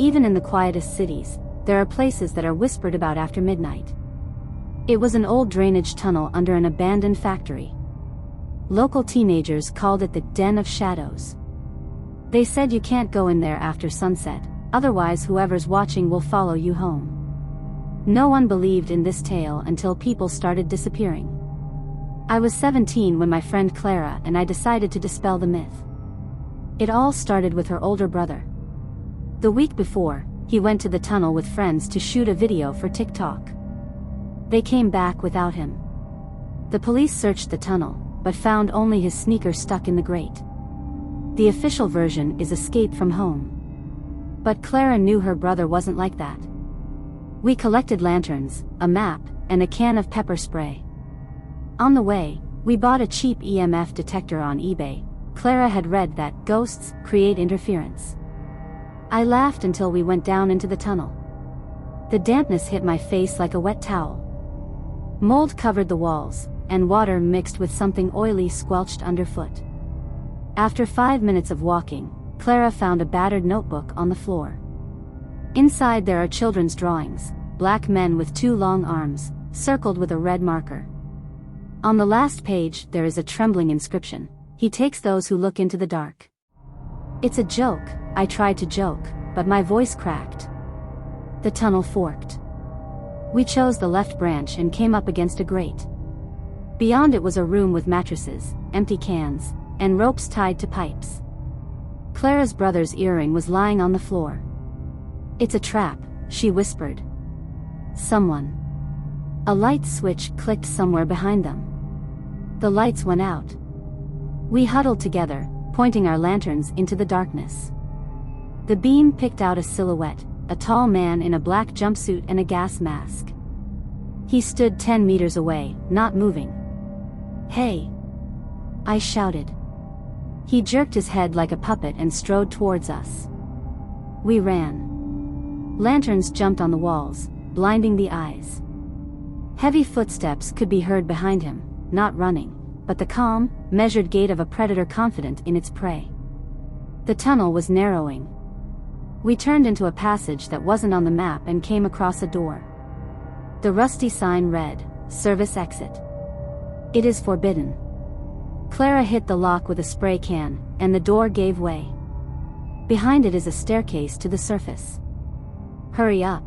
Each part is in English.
even in the quietest cities, there are places that are whispered about after midnight. It was an old drainage tunnel under an abandoned factory. Local teenagers called it the Den of Shadows. They said you can't go in there after sunset, otherwise whoever's watching will follow you home. No one believed in this tale until people started disappearing. I was 17 when my friend Clara and I decided to dispel the myth. It all started with her older brother. The week before, he went to the tunnel with friends to shoot a video for TikTok. They came back without him. The police searched the tunnel, but found only his sneakers stuck in the grate. The official version is escape from home. But Clara knew her brother wasn't like that. We collected lanterns, a map, and a can of pepper spray. On the way, we bought a cheap EMF detector on eBay. Clara had read that ghosts create interference. I laughed until we went down into the tunnel. The dampness hit my face like a wet towel. Mold covered the walls, and water mixed with something oily squelched underfoot. After 5 minutes of walking, Clara found a battered notebook on the floor. Inside there are children's drawings, black men with 2 long arms, circled with a red marker. On the last page there is a trembling inscription: "He takes those who look into the dark." It's a joke. I tried to joke, but my voice cracked. The tunnel forked. We chose the left branch and came up against a grate. Beyond it was a room with mattresses, empty cans, and ropes tied to pipes. Clara's brother's earring was lying on the floor. "It's a trap," she whispered. "Someone." A light switch clicked somewhere behind them. The lights went out. We huddled together, pointing our lanterns into the darkness. The beam picked out a silhouette, a tall man in a black jumpsuit and a gas mask. He stood 10 meters away, not moving. "Hey!" I shouted. He jerked his head like a puppet and strode towards us. We ran. Lanterns jumped on the walls, blinding the eyes. Heavy footsteps could be heard behind him, not running, but the calm, measured gait of a predator confident in its prey. The tunnel was narrowing. We turned into a passage that wasn't on the map and came across a door. The rusty sign read, "Service exit." "It is forbidden." Clara hit the lock with a spray can, and the door gave way. Behind it is a staircase to the surface. "Hurry up."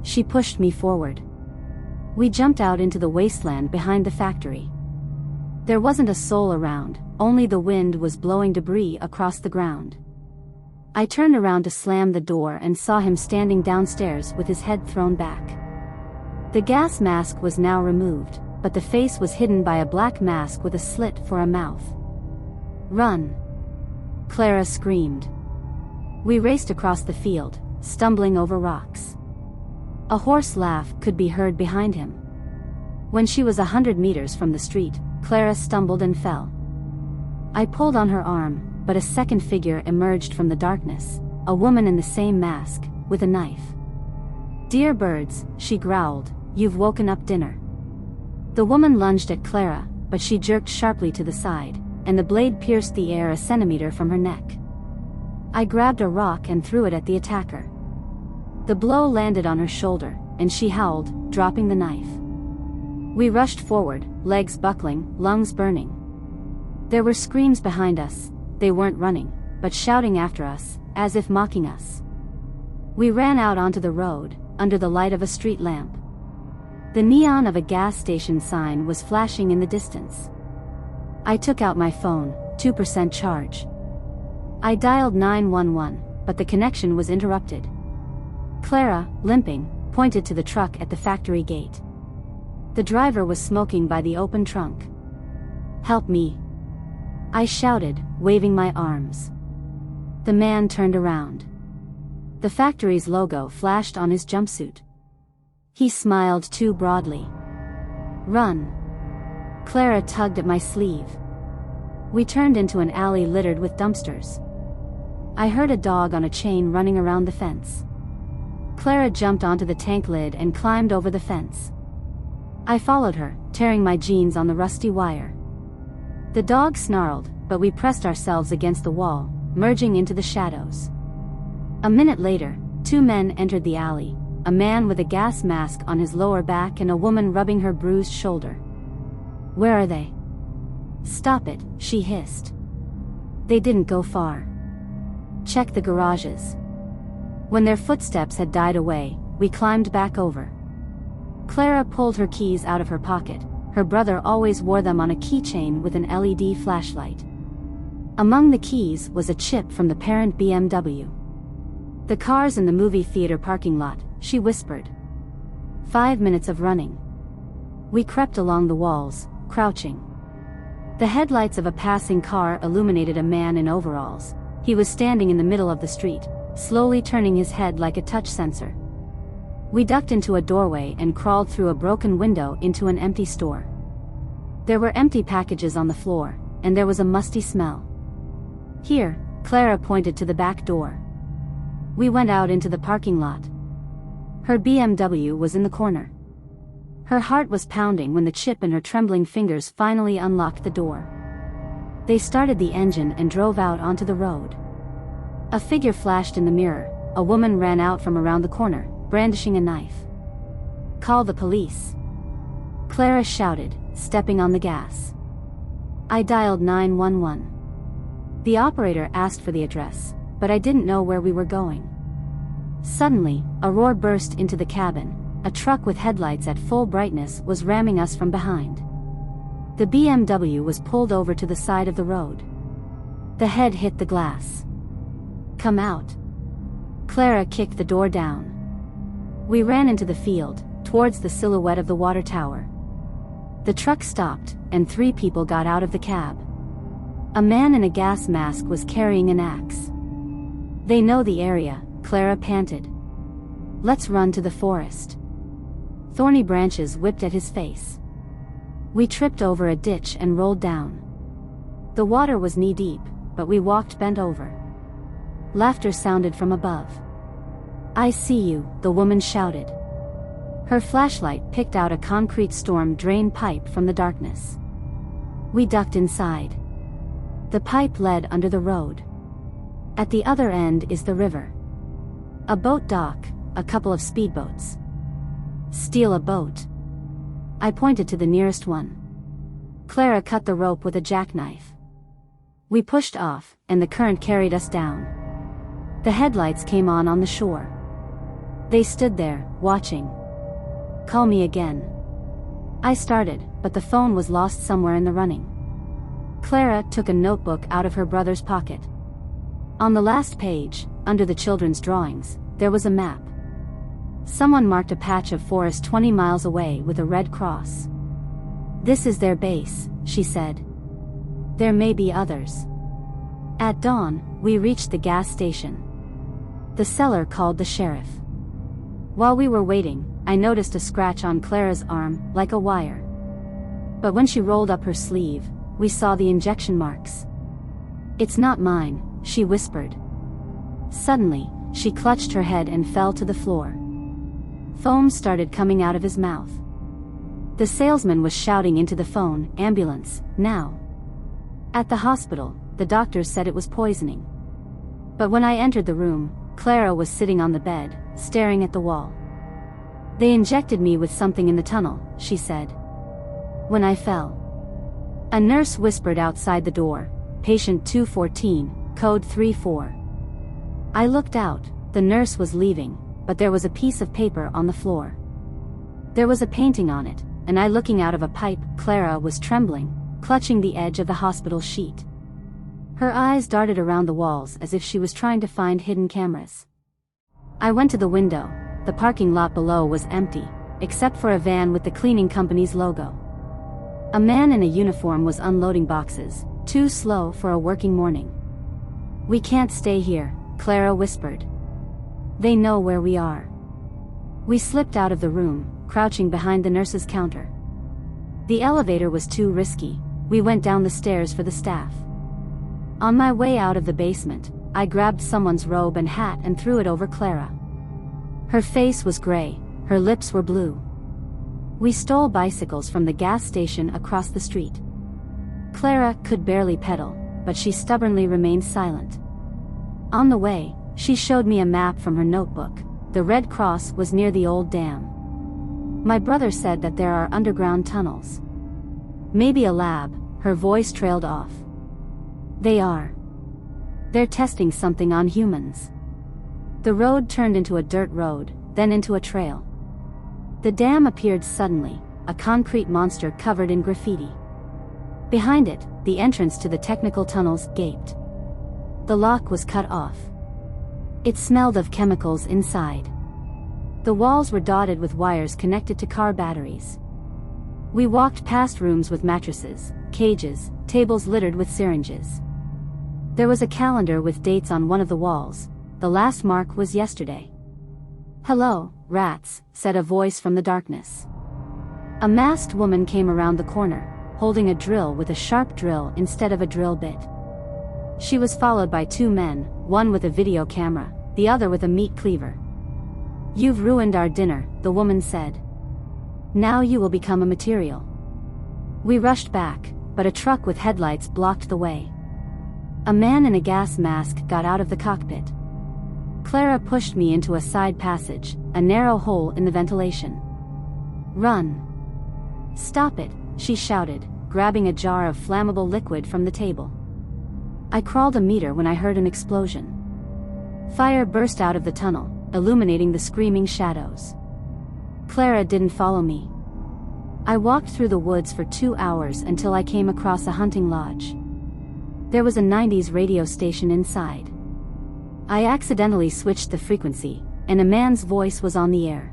She pushed me forward. We jumped out into the wasteland behind the factory. There wasn't a soul around, only the wind was blowing debris across the ground. I turned around to slam the door and saw him standing downstairs with his head thrown back. The gas mask was now removed, but the face was hidden by a black mask with a slit for a mouth. "Run!" Clara screamed. We raced across the field, stumbling over rocks. A hoarse laugh could be heard behind him. When she was 100 meters from the street, Clara stumbled and fell. I pulled on her arm, but a second figure emerged from the darkness, a woman in the same mask, with a knife. "Dear birds," she growled, "you've woken up dinner." The woman lunged at Clara, but she jerked sharply to the side, and the blade pierced the air a centimeter from her neck. I grabbed a rock and threw it at the attacker. The blow landed on her shoulder, and she howled, dropping the knife. We rushed forward, legs buckling, lungs burning. There were screams behind us. They weren't running, but shouting after us, as if mocking us. We ran out onto the road, under the light of a street lamp. The neon of a gas station sign was flashing in the distance. I took out my phone, 2% charge. I dialed 911, but the connection was interrupted. Clara, limping, pointed to the truck at the factory gate. The driver was smoking by the open trunk. "Help me!" I shouted, waving my arms. The man turned around. The factory's logo flashed on his jumpsuit. He smiled too broadly. "Run!" Clara tugged at my sleeve. We turned into an alley littered with dumpsters. I heard a dog on a chain running around the fence. Clara jumped onto the tank lid and climbed over the fence. I followed her, tearing my jeans on the rusty wire. The dog snarled, but we pressed ourselves against the wall, merging into the shadows. A minute later, two men entered the alley, a man with a gas mask on his lower back and a woman rubbing her bruised shoulder. "Where are they?" "Stop it," she hissed. "They didn't go far. Check the garages." When their footsteps had died away, we climbed back over. Clara pulled her keys out of her pocket. Her brother always wore them on a keychain with an LED flashlight. Among the keys was a chip from the parent BMW. "The car's in the movie theater parking lot," she whispered. 5 minutes of running. We crept along the walls, crouching. The headlights of a passing car illuminated a man in overalls. He was standing in the middle of the street, slowly turning his head like a touch sensor. We ducked into a doorway and crawled through a broken window into an empty store. There were empty packages on the floor, and there was a musty smell. "Here," Clara pointed to the back door. We went out into the parking lot. Her BMW was in the corner. Her heart was pounding when the chip in her trembling fingers finally unlocked the door. They started the engine and drove out onto the road. A figure flashed in the mirror. A woman ran out from around the corner, brandishing a knife. "Call the police," Clara shouted, stepping on the gas. I dialed 911. The operator asked for the address, but I didn't know where we were going. Suddenly, a roar burst into the cabin. A truck with headlights at full brightness was ramming us from behind. The BMW was pulled over to the side of the road. The head hit the glass. "Come out." Clara kicked the door down. We ran into the field, towards the silhouette of the water tower. The truck stopped, and 3 people got out of the cab. A man in a gas mask was carrying an axe. "They know the area," Clara panted. "Let's run to the forest." Thorny branches whipped at his face. We tripped over a ditch and rolled down. The water was knee-deep, but we walked bent over. Laughter sounded from above. "I see you," the woman shouted. Her flashlight picked out a concrete storm drain pipe from the darkness. We ducked inside. The pipe led under the road. At the other end is the river. A boat dock, a couple of speedboats. "Steal a boat." I pointed to the nearest one. Clara cut the rope with a jackknife. We pushed off, and the current carried us down. The headlights came on the shore. They stood there, watching. "Call me again." I started, but the phone was lost somewhere in the running. Clara took a notebook out of her brother's pocket. On the last page, under the children's drawings, there was a map. Someone marked a patch of forest 20 miles away with a red cross. "This is their base," she said. "There may be others." At dawn, we reached the gas station. The seller called the sheriff. While we were waiting, I noticed a scratch on Clara's arm, like a wire. But when she rolled up her sleeve, we saw the injection marks. "It's not mine," she whispered. Suddenly, she clutched her head and fell to the floor. Foam started coming out of his mouth. The salesman was shouting into the phone, "Ambulance, now." At the hospital, the doctors said it was poisoning. But when I entered the room, Clara was sitting on the bed, staring at the wall. "They injected me with something in the tunnel," she said. "When I fell." A nurse whispered outside the door, "Patient 214, code 34." I looked out. The nurse was leaving, but there was a piece of paper on the floor. There was a painting on it, and I looking out of a pipe. Clara was trembling, clutching the edge of the hospital sheet. Her eyes darted around the walls as if she was trying to find hidden cameras. I went to the window. The parking lot below was empty, except for a van with the cleaning company's logo. A man in a uniform was unloading boxes, too slow for a working morning. "We can't stay here," Clara whispered. "They know where we are." We slipped out of the room, crouching behind the nurse's counter. The elevator was too risky. We went down the stairs for the staff. On my way out of the basement, I grabbed someone's robe and hat and threw it over Clara. Her face was gray, her lips were blue. We stole bicycles from the gas station across the street. Clara could barely pedal, but she stubbornly remained silent. On the way, She showed me a map from her notebook. The Red Cross was near the old dam. My brother said that there are underground tunnels. Maybe a lab. Her voice trailed off. They are. They're testing something on humans. The road turned into a dirt road, then into a trail. The dam appeared suddenly, a concrete monster covered in graffiti. Behind it, the entrance to the technical tunnels gaped. The lock was cut off. It smelled of chemicals inside. The walls were dotted with wires connected to car batteries. We walked past rooms with mattresses, cages, tables littered with syringes. There was a calendar with dates on one of the walls. The last mark was yesterday. "Hello, rats," said a voice from the darkness. A masked woman came around the corner, holding a drill with a sharp drill instead of a drill bit. She was followed by two men, one with a video camera, the other with a meat cleaver. "You've ruined our dinner," the woman said. "Now you will become a material." We rushed back, but a truck with headlights blocked the way. A man in a gas mask got out of the cockpit. Clara pushed me into a side passage, a narrow hole in the ventilation. "Run! Stop it," she shouted, grabbing a jar of flammable liquid from the table. I crawled a meter when I heard an explosion. Fire burst out of the tunnel, illuminating the screaming shadows. Clara didn't follow me. I walked through the woods for 2 hours until I came across a hunting lodge. There was a 90s radio station inside. I accidentally switched the frequency, and a man's voice was on the air.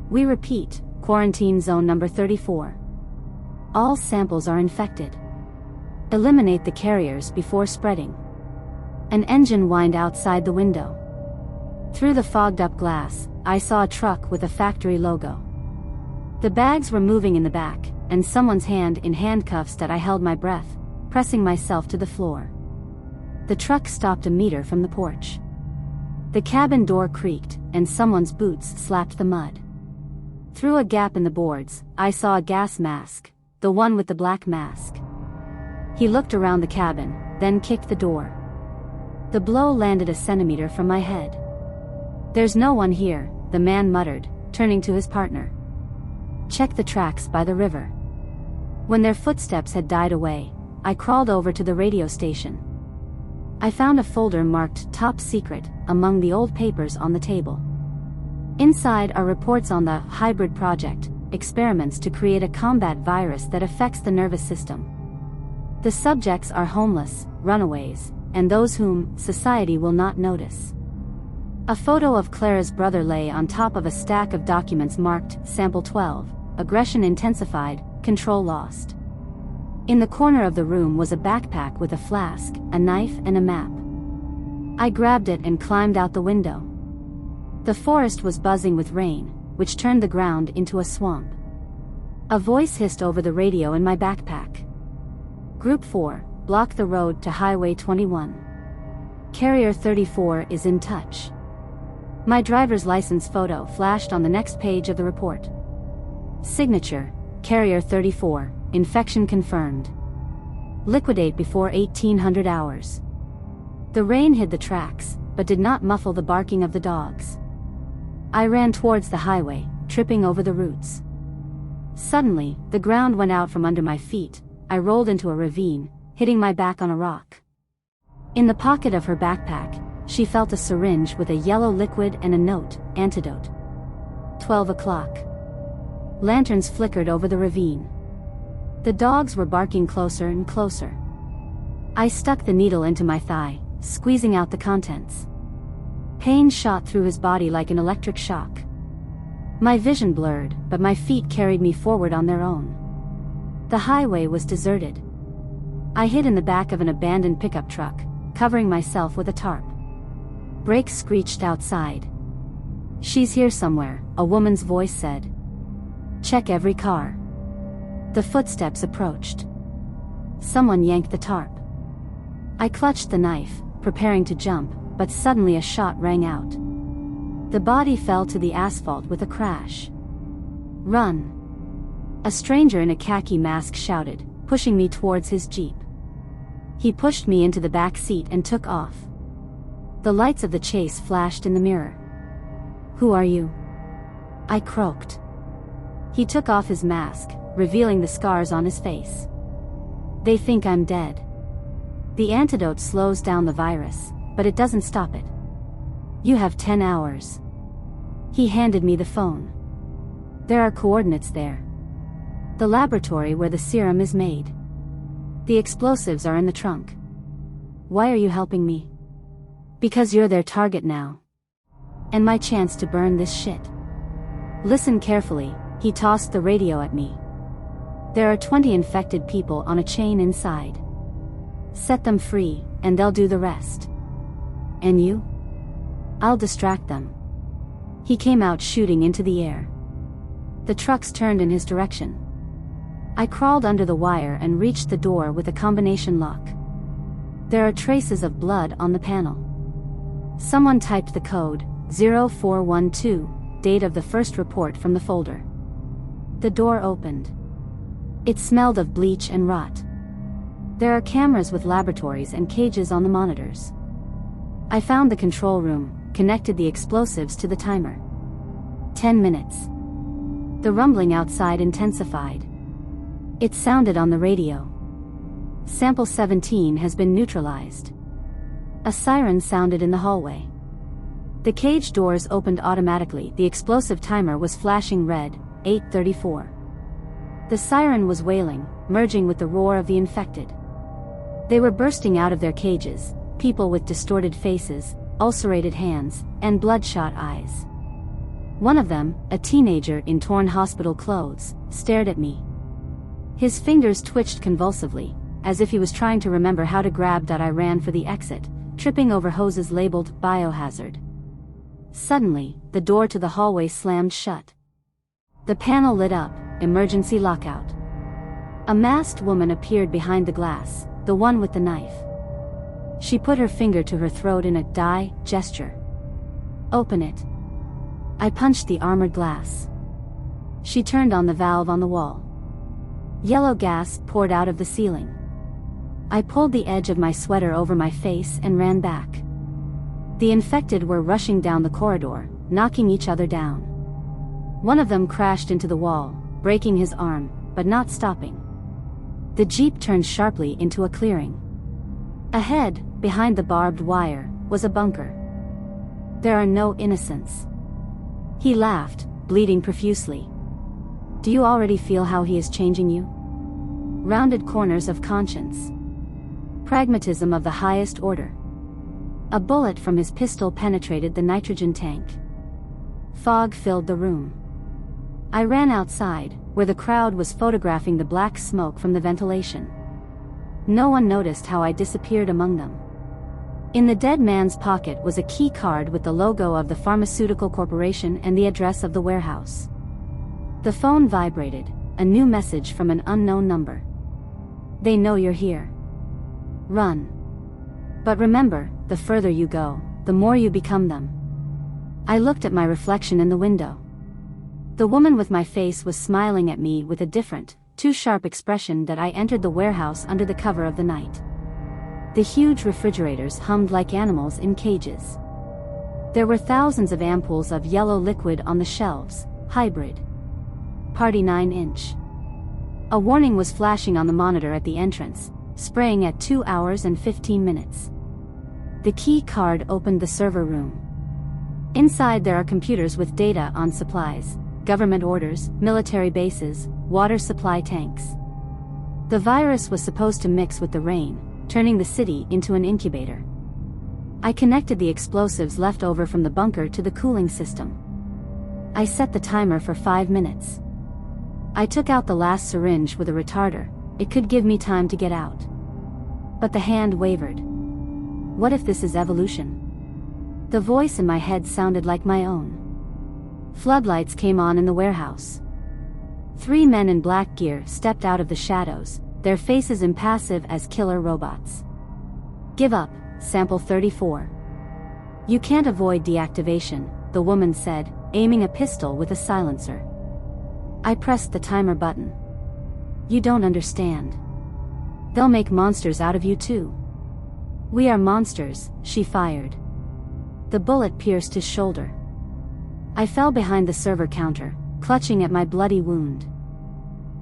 "We repeat, quarantine zone number 34. All samples are infected. Eliminate the carriers before spreading." An engine whined outside the window. Through the fogged-up glass, I saw a truck with a factory logo. The bags were moving in the back, and someone's hand in handcuffs that I held my breath, pressing myself to the floor. The truck stopped a meter from the porch. The cabin door creaked, and someone's boots slapped the mud. Through a gap in the boards, I saw a gas mask, the one with the black mask. He looked around the cabin, then kicked the door. The blow landed a centimeter from my head. "There's no one here," the man muttered, turning to his partner. "Check the tracks by the river." When their footsteps had died away, I crawled over to the radio station. I found a folder marked Top Secret among the old papers on the table. Inside are reports on the hybrid project, experiments to create a combat virus that affects the nervous system. The subjects are homeless, runaways, and those whom society will not notice. A photo of Clara's brother lay on top of a stack of documents marked Sample 12, Aggression Intensified, Control Lost. In the corner of the room was a backpack with a flask, a knife and a map. I grabbed it and climbed out the window. The forest was buzzing with rain, which turned the ground into a swamp. A voice hissed over the radio in my backpack. "Group 4, block the road to Highway 21. Carrier 34 is in touch." My driver's license photo flashed on the next page of the report. Signature, Carrier 34, infection confirmed. Liquidate before 1800 hours. The rain hid the tracks, but did not muffle the barking of the dogs. I ran towards the highway, tripping over the roots. Suddenly, the ground went out from under my feet. I rolled into a ravine, hitting my back on a rock. In the pocket of her backpack, she felt a syringe with a yellow liquid and a note, antidote. 12 o'clock. Lanterns flickered over the ravine. The dogs were barking closer and closer. I stuck the needle into my thigh, squeezing out the contents. Pain shot through his body like an electric shock. My vision blurred, but my feet carried me forward on their own. The highway was deserted. I hid in the back of an abandoned pickup truck, covering myself with a tarp. Brakes screeched outside. "She's here somewhere," a woman's voice said. "Check every car." The footsteps approached. Someone yanked the tarp. I clutched the knife, preparing to jump, but suddenly a shot rang out. The body fell to the asphalt with a crash. "Run!" A stranger in a khaki mask shouted, pushing me towards his jeep. He pushed me into the back seat and took off. The lights of the chase flashed in the mirror. "Who are you?" I croaked. He took off his mask, revealing the scars on his face. "They think I'm dead. The antidote slows down the virus, but it doesn't stop it. You have 10 hours. He handed me the phone. "There are coordinates there. The laboratory where the serum is made. The explosives are in the trunk." "Why are you helping me?" "Because you're their target now. And my chance to burn this shit." "Listen carefully," he tossed the radio at me. "There are 20 infected people on a chain inside. Set them free, and they'll do the rest. And you? I'll distract them." He came out shooting into the air. The trucks turned in his direction. I crawled under the wire and reached the door with a combination lock. There are traces of blood on the panel. Someone typed the code, 0412, date of the first report from the folder. The door opened. It smelled of bleach and rot. There are cameras with laboratories and cages on the monitors. I found the control room, connected the explosives to the timer. 10 minutes. The rumbling outside intensified. It sounded on the radio. "Sample 17 has been neutralized." A siren sounded in the hallway. The cage doors opened automatically. The explosive timer was flashing red, 8:34. The siren was wailing, merging with the roar of the infected. They were bursting out of their cages, people with distorted faces, ulcerated hands, and bloodshot eyes. One of them, a teenager in torn hospital clothes, stared at me. His fingers twitched convulsively, as if he was trying to remember how to grab. I ran for the exit, tripping over hoses labeled biohazard. Suddenly, the door to the hallway slammed shut. The panel lit up, emergency lockout. A masked woman appeared behind the glass, the one with the knife. She put her finger to her throat in a die gesture. "Open it." I punched the armored glass. She turned on the valve on the wall. Yellow gas poured out of the ceiling. I pulled the edge of my sweater over my face and ran back. The infected were rushing down the corridor, knocking each other down. One of them crashed into the wall, breaking his arm, but not stopping. The jeep turned sharply into a clearing. Ahead, behind the barbed wire, was a bunker. "There are no innocents." He laughed, bleeding profusely. "Do you already feel how he is changing you? Rounded corners of conscience. Pragmatism of the highest order." A bullet from his pistol penetrated the nitrogen tank. Fog filled the room. I ran outside, where the crowd was photographing the black smoke from the ventilation. No one noticed how I disappeared among them. In the dead man's pocket was a key card with the logo of the pharmaceutical corporation and the address of the warehouse. The phone vibrated, a new message from an unknown number. "They know you're here. Run. But remember, the further you go, the more you become them." I looked at my reflection in the window. The woman with my face was smiling at me with a different, too sharp expression. That I entered the warehouse under the cover of the night. The huge refrigerators hummed like animals in cages. There were thousands of ampoules of yellow liquid on the shelves, hybrid. Party 9-inch. A warning was flashing on the monitor at the entrance, spraying at 2 hours and 15 minutes. The key card opened the server room. Inside there are computers with data on supplies, government orders, military bases, water supply tanks. The virus was supposed to mix with the rain, turning the city into an incubator. I connected the explosives left over from the bunker to the cooling system. I set the timer for 5 minutes. I took out the last syringe with a retarder. It could give me time to get out. But the hand wavered. What if this is evolution? The voice in my head sounded like my own. Floodlights came on in the warehouse. 3 men in black gear stepped out of the shadows, their faces impassive as killer robots. "Give up, sample 34. You can't avoid deactivation," the woman said, aiming a pistol with a silencer. I pressed the timer button. "You don't understand. They'll make monsters out of you too." "We are monsters," she fired. The bullet pierced his shoulder. I fell behind the server counter, clutching at my bloody wound.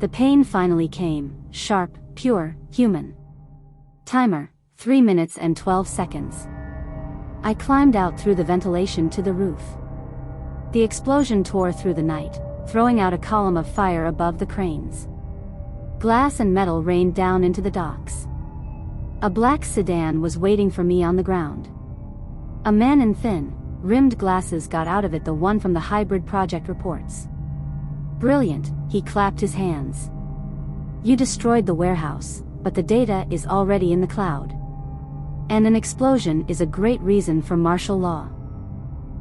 The pain finally came, sharp, pure, human. Timer, 3 minutes and 12 seconds. I climbed out through the ventilation to the roof. The explosion tore through the night, throwing out a column of fire above the cranes. Glass and metal rained down into the docks. A black sedan was waiting for me on the ground. A man in thin, rimmed glasses got out of it, the one from the hybrid project reports. Brilliant, he clapped his hands. You destroyed the warehouse, but the data is already in the cloud. And an explosion is a great reason for martial law.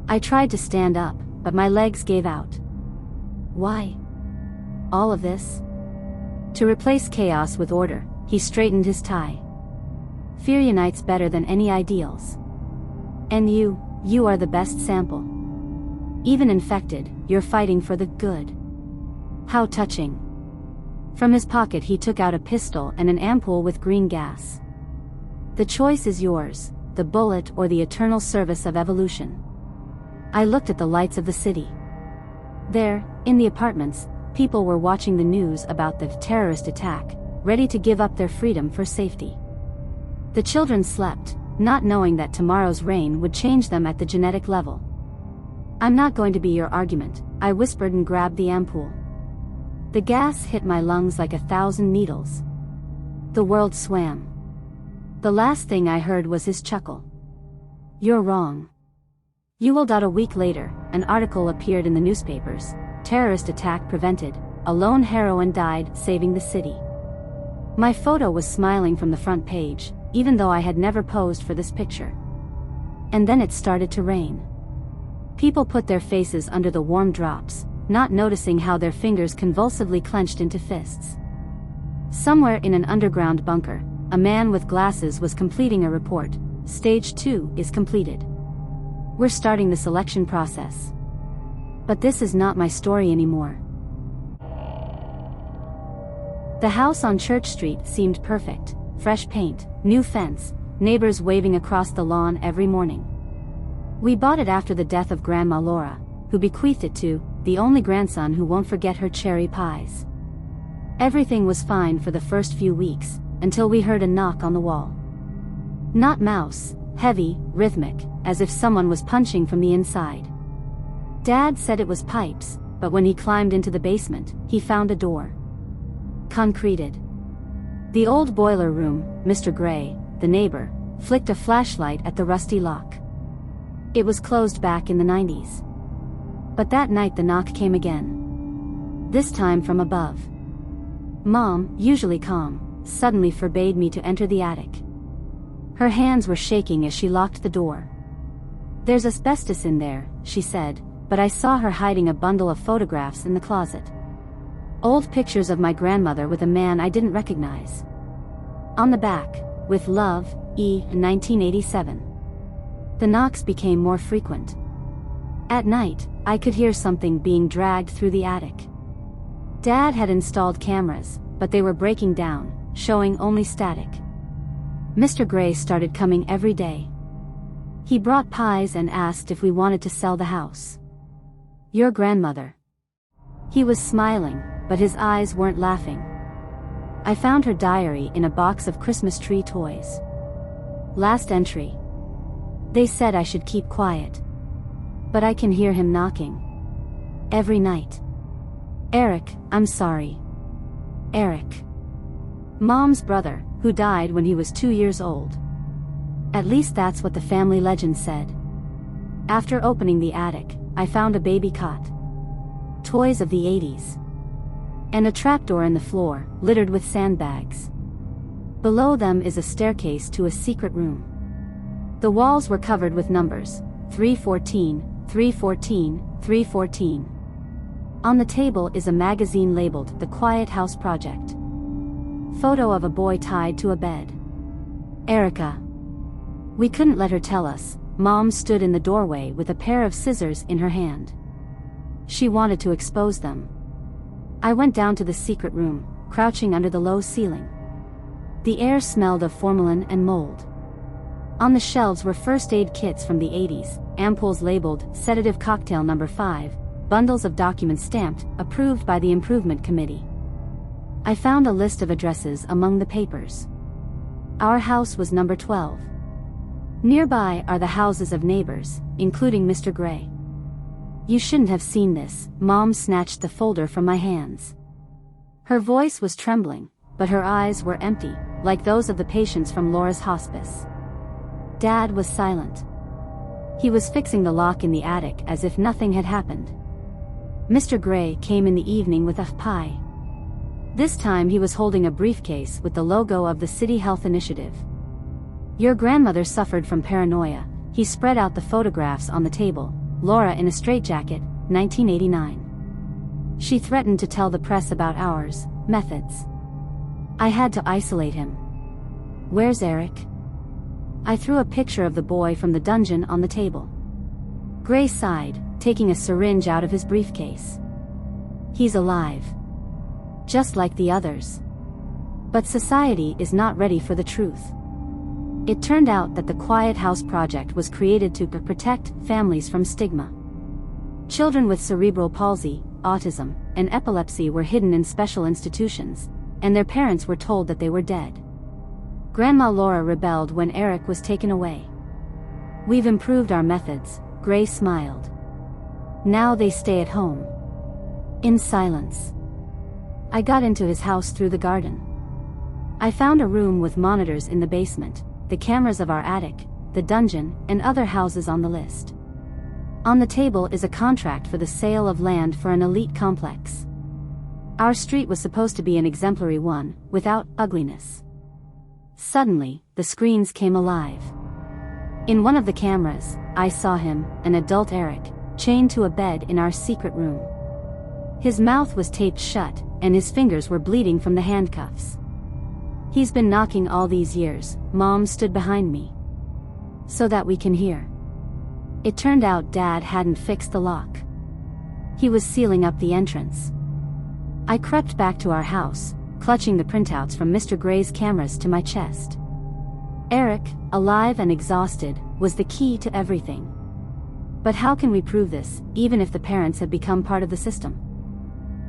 I tried to stand up, but my legs gave out. Why? All of this? To replace chaos with order, he straightened his tie. Fear unites better than any ideals. And you are the best sample. Even infected, you're fighting for the good. How touching. From his pocket he took out a pistol and an ampoule with green gas. The choice is yours, the bullet or the eternal service of evolution. I looked at the lights of the city. There, in the apartments, people were watching the news about the terrorist attack, ready to give up their freedom for safety. The children slept, not knowing that tomorrow's rain would change them at the genetic level. I'm not going to be your argument, I whispered and grabbed the ampoule. The gas hit my lungs like 1,000 needles. The world swam. The last thing I heard was his chuckle. You're wrong. A week later, an article appeared in the newspapers. Terrorist attack prevented, a lone heroine died saving the city. My photo was smiling from the front page, even though I had never posed for this picture. And then it started to rain. People put their faces under the warm drops, not noticing how their fingers convulsively clenched into fists. Somewhere in an underground bunker, a man with glasses was completing a report. Stage 2 is completed. We're starting the selection process. But this is not my story anymore. The house on Church Street seemed perfect. Fresh paint, new fence, neighbors waving across the lawn every morning. We bought it after the death of Grandma Laura, who bequeathed it to the only grandson who won't forget her cherry pies. Everything was fine for the first few weeks, until we heard a knock on the wall. Not mouse, heavy, rhythmic, as if someone was punching from the inside. Dad said it was pipes, but when he climbed into the basement, he found a door. Concreted. The old boiler room, Mr. Gray, the neighbor, flicked a flashlight at the rusty lock. It was closed back in the 90s. But that night the knock came again. This time from above. Mom, usually calm, suddenly forbade me to enter the attic. Her hands were shaking as she locked the door. There's asbestos in there, she said, but I saw her hiding a bundle of photographs in the closet. Old pictures of my grandmother with a man I didn't recognize. On the back, with love, E. 1987. The knocks became more frequent. At night, I could hear something being dragged through the attic. Dad had installed cameras, but they were breaking down, showing only static. Mr. Gray started coming every day. He brought pies and asked if we wanted to sell the house. Your grandmother. He was smiling, but his eyes weren't laughing. I found her diary in a box of Christmas tree toys. Last entry. They said I should keep quiet. But I can hear him knocking. Every night. Eric, I'm sorry. Eric. Mom's brother, who died when he was 2 years old. At least that's what the family legend said. After opening the attic, I found a baby cot. Toys of the 80s. And a trapdoor in the floor, littered with sandbags. Below them is a staircase to a secret room. The walls were covered with numbers, 314, 314, 314. On the table is a magazine labeled The Quiet House Project. Photo of a boy tied to a bed. Erica. We couldn't let her tell us. Mom stood in the doorway with a pair of scissors in her hand. She wanted to expose them. I went down to the secret room, crouching under the low ceiling. The air smelled of formalin and mold. On the shelves were first aid kits from the 80s, ampoules labeled Sedative Cocktail No. 5, bundles of documents stamped, approved by the Improvement Committee. I found a list of addresses among the papers. Our house was number 12. Nearby are the houses of neighbors, including Mr. Gray. You shouldn't have seen this. Mom snatched the folder from my hands. Her voice was trembling, but her eyes were empty, like those of the patients from Laura's hospice. Dad was silent. He was fixing the lock in the attic as if nothing had happened. Mr. Gray came in the evening with a pie. This time he was holding a briefcase with the logo of the City Health Initiative. Your grandmother suffered from paranoia. He spread out the photographs on the table. Laura in a straitjacket, 1989. She threatened to tell the press about ours methods. I had to isolate him. Where's Eric? I threw a picture of the boy from the dungeon on the table. Gray sighed, taking a syringe out of his briefcase. He's alive. Just like the others. But society is not ready for the truth. It turned out that the Quiet House Project was created to protect families from stigma. Children with cerebral palsy, autism, and epilepsy were hidden in special institutions, and their parents were told that they were dead. Grandma Laura rebelled when Eric was taken away. We've improved our methods, Gray smiled. Now they stay at home. In silence. I got into his house through the garden. I found a room with monitors in the basement, the cameras of our attic, the dungeon, and other houses on the list. On the table is a contract for the sale of land for an elite complex. Our street was supposed to be an exemplary one, without ugliness. Suddenly, the screens came alive. In one of the cameras, I saw him, an adult Eric, chained to a bed in our secret room. His mouth was taped shut, and his fingers were bleeding from the handcuffs. He's been knocking all these years. Mom stood behind me. So that we can hear. It turned out Dad hadn't fixed the lock. He was sealing up the entrance. I crept back to our house, clutching the printouts from Mr. Gray's cameras to my chest. Eric, alive and exhausted, was the key to everything. But how can we prove this, even if the parents have become part of the system?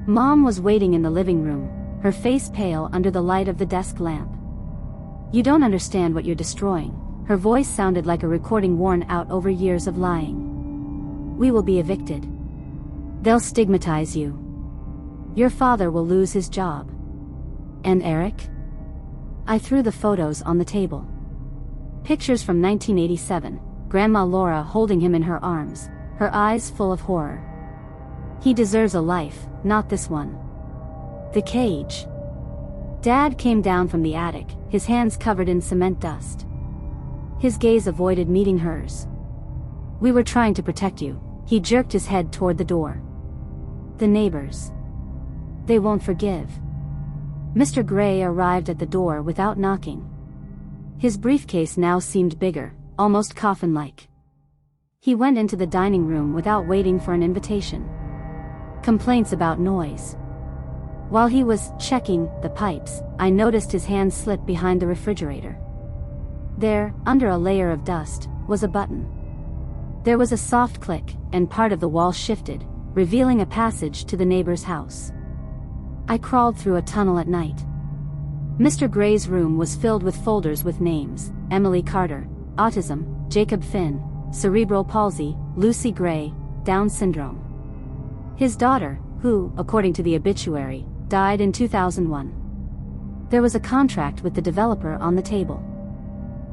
Mom was waiting in the living room, her face pale under the light of the desk lamp. You don't understand what you're destroying. Her voice sounded like a recording worn out over years of lying. We will be evicted. They'll stigmatize you. Your father will lose his job. And Eric? I threw the photos on the table. Pictures from 1987, Grandma Laura holding him in her arms, her eyes full of horror. He deserves a life, not this one. The cage. Dad came down from the attic, his hands covered in cement dust. His gaze avoided meeting hers. We were trying to protect you. He jerked his head toward the door. The neighbors. They won't forgive. Mr. Gray arrived at the door without knocking. His briefcase now seemed bigger, almost coffin-like. He went into the dining room without waiting for an invitation. Complaints about noise. While he was checking the pipes, I noticed his hand slip behind the refrigerator. There, under a layer of dust, was a button. There was a soft click, and part of the wall shifted, revealing a passage to the neighbor's house. I crawled through a tunnel at night. Mr. Gray's room was filled with folders with names: Emily Carter, autism, Jacob Finn, cerebral palsy, Lucy Gray, Down syndrome. His daughter, who, according to the obituary, died in 2001. There was a contract with the developer on the table.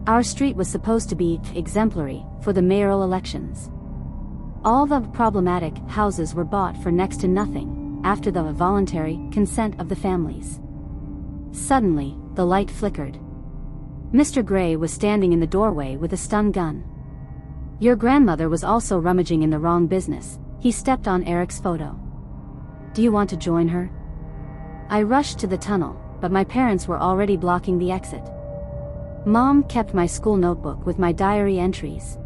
Our street was supposed to be exemplary for the mayoral elections. All the problematic houses were bought for next to nothing, after the voluntary consent of the families. Suddenly, the light flickered. Mr. Gray was standing in the doorway with a stun gun. Your grandmother was also rummaging in the wrong business. He stepped on Eric's photo. Do you want to join her? I rushed to the tunnel, but my parents were already blocking the exit. Mom kept my school notebook with my diary entries.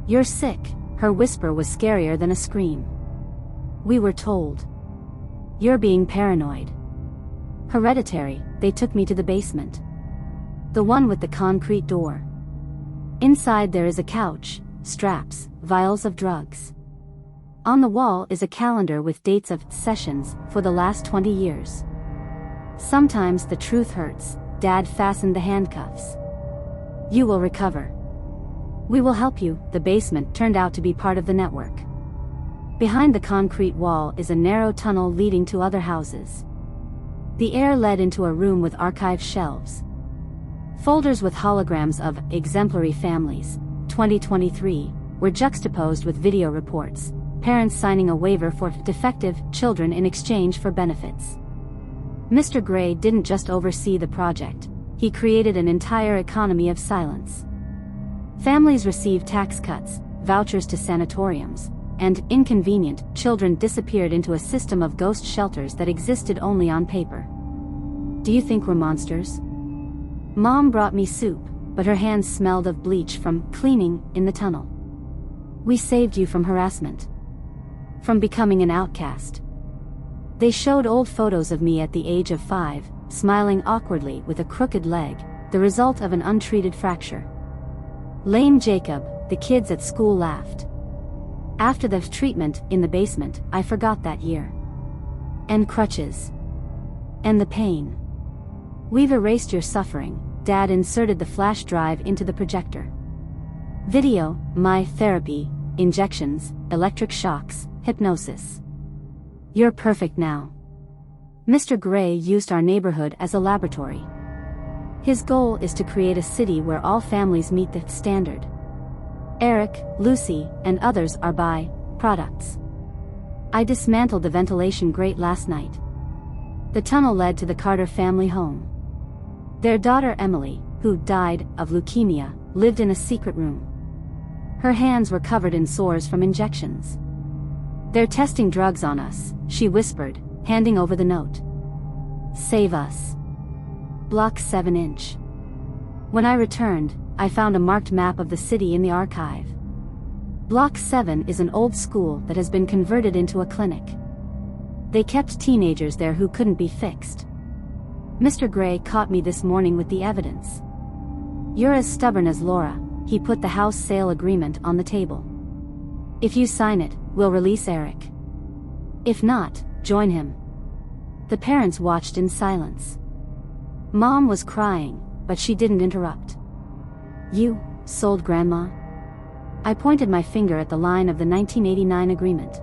You're sick. Her whisper was scarier than a scream. We were told. You're being paranoid. Hereditary. They took me to the basement. The one with the concrete door. Inside there is a couch, straps, vials of drugs. On the wall is a calendar with dates of sessions for the last 20 years. Sometimes the truth hurts. Dad fastened the handcuffs. You will recover. We will help you. The basement turned out to be part of the network. Behind the concrete wall is a narrow tunnel leading to other houses. The air led into a room with archive shelves. Folders with holograms of exemplary families, 2023, were juxtaposed with video reports, parents signing a waiver for defective children in exchange for benefits. Mr. Gray didn't just oversee the project, he created an entire economy of silence. Families received tax cuts, vouchers to sanatoriums, and, inconvenient, children disappeared into a system of ghost shelters that existed only on paper. Do you think we're monsters? Mom brought me soup, but her hands smelled of bleach from cleaning in the tunnel. We saved you from harassment. From becoming an outcast. They showed old photos of me at the age of 5, smiling awkwardly with a crooked leg, the result of an untreated fracture. Lame Jacob, the kids at school laughed. After the treatment in the basement, I forgot that year. And crutches. And the pain. We've erased your suffering. Dad inserted the flash drive into the projector. Video, my therapy, injections, electric shocks, hypnosis. You're perfect now. Mr. Gray used our neighborhood as a laboratory. His goal is to create a city where all families meet the standard. Eric, Lucy, and others are by-products. I dismantled the ventilation grate last night. The tunnel led to the Carter family home. Their daughter Emily, who died of leukemia, lived in a secret room. Her hands were covered in sores from injections. They're testing drugs on us, she whispered, handing over the note. Save us. Block 7-inch. When I returned, I found a marked map of the city in the archive. Block 7 is an old school that has been converted into a clinic. They kept teenagers there who couldn't be fixed. Mr. Gray caught me this morning with the evidence. You're as stubborn as Laura. He put the house sale agreement on the table. If you sign it, we'll release Eric. If not, join him. The parents watched in silence. Mom was crying, but she didn't interrupt. You sold Grandma? I pointed my finger at the line of the 1989 agreement.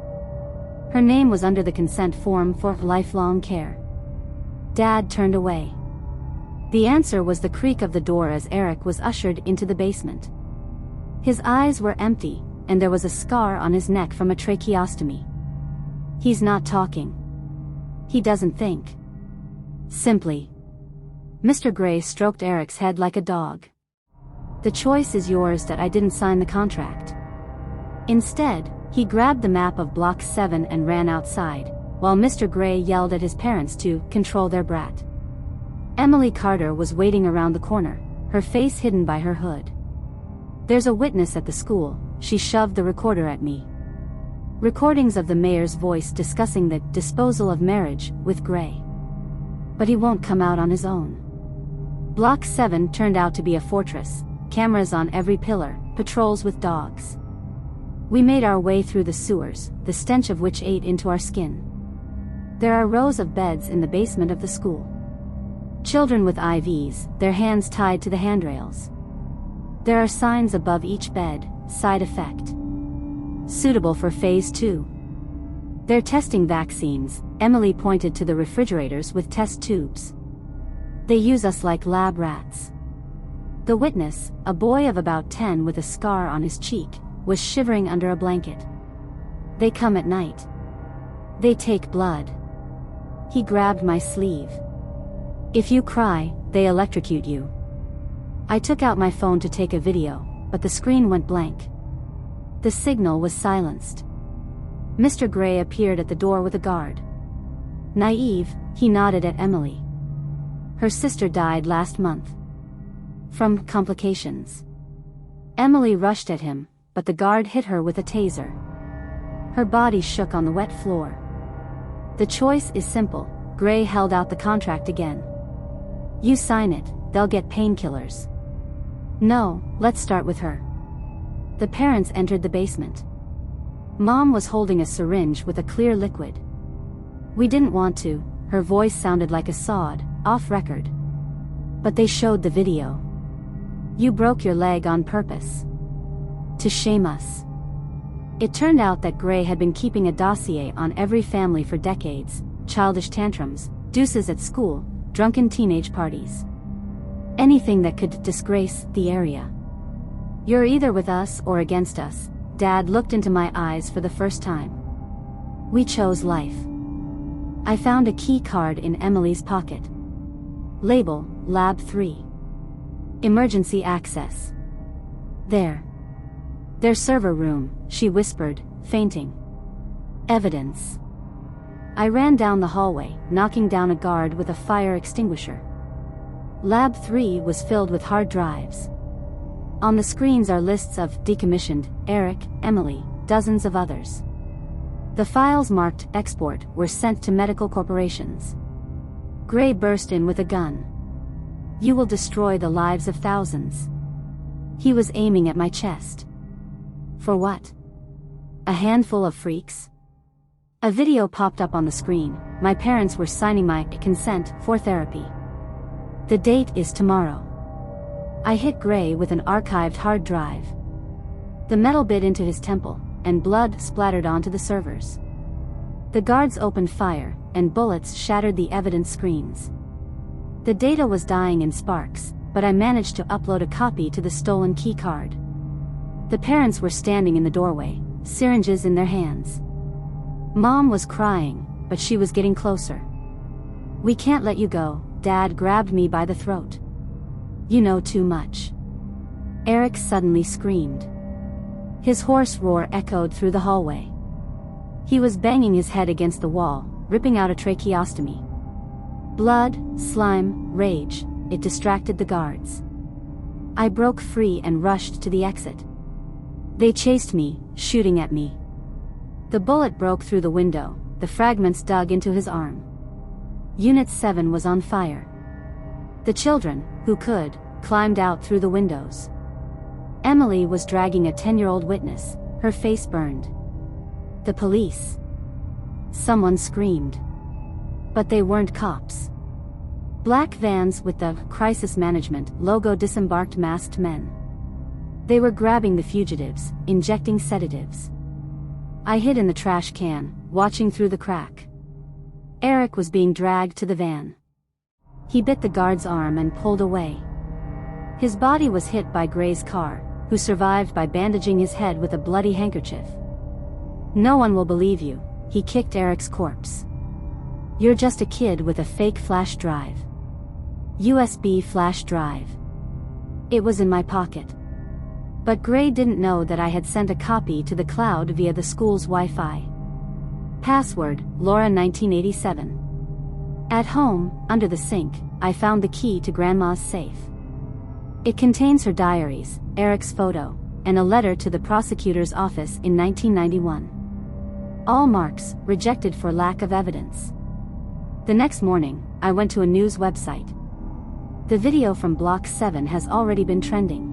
Her name was under the consent form for lifelong care. Dad turned away. The answer was the creak of the door as Eric was ushered into the basement. His eyes were empty, and there was a scar on his neck from a tracheostomy. He's not talking. He doesn't think. Simply. Mr. Gray stroked Eric's head like a dog. The choice is yours that I didn't sign the contract. Instead, he grabbed the map of Block 7 and ran outside, while Mr. Gray yelled at his parents to control their brat. Emily Carter was waiting around the corner, her face hidden by her hood. There's a witness at the school, she shoved the recorder at me. Recordings of the mayor's voice discussing the disposal of marriage with Gray. But he won't come out on his own. Block 7 turned out to be a fortress, cameras on every pillar, patrols with dogs. We made our way through the sewers, the stench of which ate into our skin. There are rows of beds in the basement of the school. Children with IVs, their hands tied to the handrails. There are signs above each bed, side effect. Suitable for phase 2. They're testing vaccines, Emily pointed to the refrigerators with test tubes. They use us like lab rats. The witness, a boy of about 10 with a scar on his cheek, was shivering under a blanket. They come at night. They take blood. He grabbed my sleeve. If you cry, they electrocute you. I took out my phone to take a video, but the screen went blank. The signal was silenced. Mr. Gray appeared at the door with a guard. Naive, he nodded at Emily. Her sister died last month. From complications. Emily rushed at him, but the guard hit her with a taser. Her body shook on the wet floor. The choice is simple. Gray held out the contract again. You sign it, they'll get painkillers. No, let's start with her. The parents entered the basement. Mom was holding a syringe with a clear liquid. We didn't want to, her voice sounded like a sod, off record. But they showed the video. You broke your leg on purpose. To shame us. It turned out that Gray had been keeping a dossier on every family for decades: childish tantrums, deuces at school, drunken teenage parties. Anything that could disgrace the area. You're either with us or against us. Dad looked into my eyes for the first time. We chose life. I found a key card in Emily's pocket. Label, Lab 3. Emergency access. There. Their server room, she whispered, fainting. Evidence. I ran down the hallway, knocking down a guard with a fire extinguisher. Lab 3 was filled with hard drives. On the screens are lists of decommissioned, Eric, Emily, dozens of others. The files marked export were sent to medical corporations. Gray burst in with a gun. You will destroy the lives of thousands. He was aiming at my chest. For what? A handful of freaks? A video popped up on the screen. My parents were signing my consent for therapy. The date is tomorrow. I hit Gray with an archived hard drive. The metal bit into his temple, and blood splattered onto the servers. The guards opened fire, and bullets shattered the evidence screens. The data was dying in sparks, but I managed to upload a copy to the stolen key card. The parents were standing in the doorway, syringes in their hands. Mom was crying, but she was getting closer. We can't let you go, Dad grabbed me by the throat. You know too much. Eric suddenly screamed. His hoarse roar echoed through the hallway. He was banging his head against the wall, ripping out a tracheostomy. Blood, slime, rage, it distracted the guards. I broke free and rushed to the exit. They chased me, shooting at me. The bullet broke through the window, the fragments dug into his arm. Unit 7 was on fire. The children, who could, climbed out through the windows. Emily was dragging a 10-year-old witness, her face burned. The police. Someone screamed. But they weren't cops. Black vans with the Crisis Management logo disembarked masked men. They were grabbing the fugitives, injecting sedatives. I hid in the trash can, watching through the crack. Eric was being dragged to the van. He bit the guard's arm and pulled away. His body was hit by Gray's car, who survived by bandaging his head with a bloody handkerchief. No one will believe you, he kicked Eric's corpse. You're just a kid with a fake flash drive. USB flash drive. It was in my pocket. But Gray didn't know that I had sent a copy to the cloud via the school's Wi-Fi. Password, Laura 1987. At home, under the sink, I found the key to Grandma's safe. It contains her diaries, Eric's photo, and a letter to the prosecutor's office in 1991. All marks, rejected for lack of evidence. The next morning, I went to a news website. The video from Block 7 has already been trending.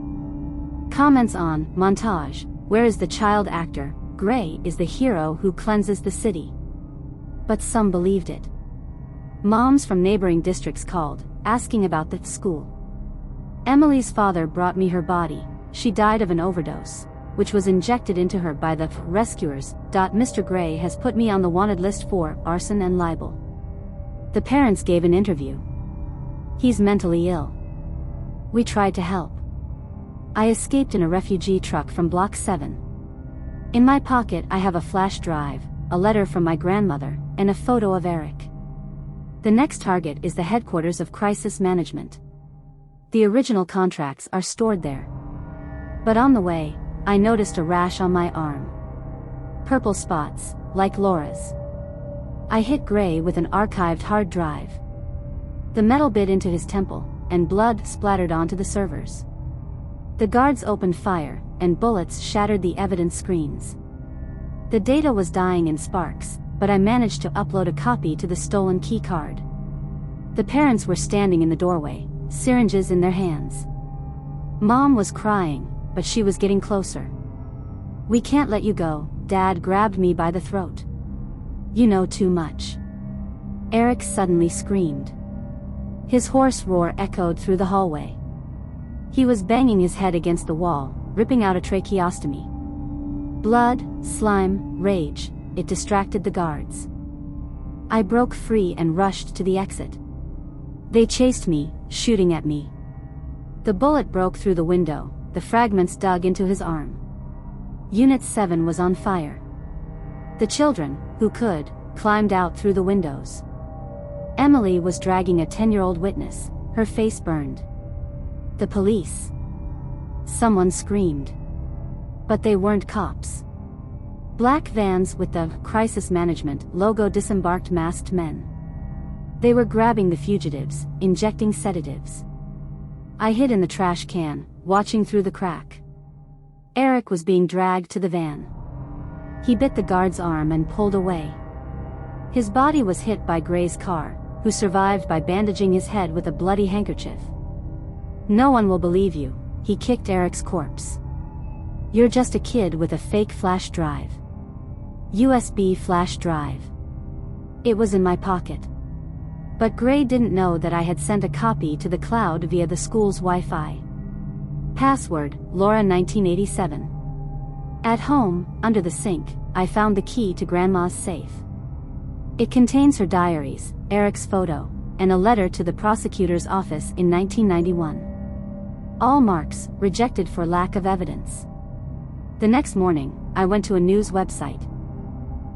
Comments on, montage, where is the child actor? Gray is the hero who cleanses the city. But some believed it. Moms from neighboring districts called, asking about the school. Emily's father brought me her body. She died of an overdose, which was injected into her by the rescuers. Mr. Gray has put me on the wanted list for arson and libel. The parents gave an interview. He's mentally ill. We tried to help. I escaped in a refugee truck from Block 7. In my pocket I have a flash drive, a letter from my grandmother, and a photo of Eric. The next target is the headquarters of Crisis Management. The original contracts are stored there. But on the way, I noticed a rash on my arm. Purple spots, like Laura's. I hit Gray with an archived hard drive. The metal bit into his temple, and blood splattered onto the servers. The guards opened fire, and bullets shattered the evidence screens. The data was dying in sparks, but I managed to upload a copy to the stolen key card. The parents were standing in the doorway, syringes in their hands. Mom was crying, but she was getting closer. "We can't let you go," Dad grabbed me by the throat. "You know too much." Eric suddenly screamed. His hoarse roar echoed through the hallway. He was banging his head against the wall, ripping out a tracheostomy. Blood, slime, rage, it distracted the guards. I broke free and rushed to the exit. They chased me, shooting at me. The bullet broke through the window, the fragments dug into his arm. Unit 7 was on fire. The children, who could, climbed out through the windows. Emily was dragging a 10-year-old witness, her face burned. The police. Someone screamed. But they weren't cops. Black vans with the Crisis Management logo disembarked masked men. They were grabbing the fugitives, injecting sedatives. I hid in the trash can, watching through the crack. Eric was being dragged to the van. He bit the guard's arm and pulled away. His body was hit by Gray's car, who survived by bandaging his head with a bloody handkerchief. "No one will believe you," he kicked Eric's corpse. "You're just a kid with a fake flash drive." USB flash drive. It was in my pocket. But Gray didn't know that I had sent a copy to the cloud via the school's Wi-Fi. Password, Laura 1987. At home, under the sink, I found the key to Grandma's safe. It contains her diaries, Eric's photo, and a letter to the prosecutor's office in 1991. All marks rejected for lack of evidence. The next morning, I went to a news website.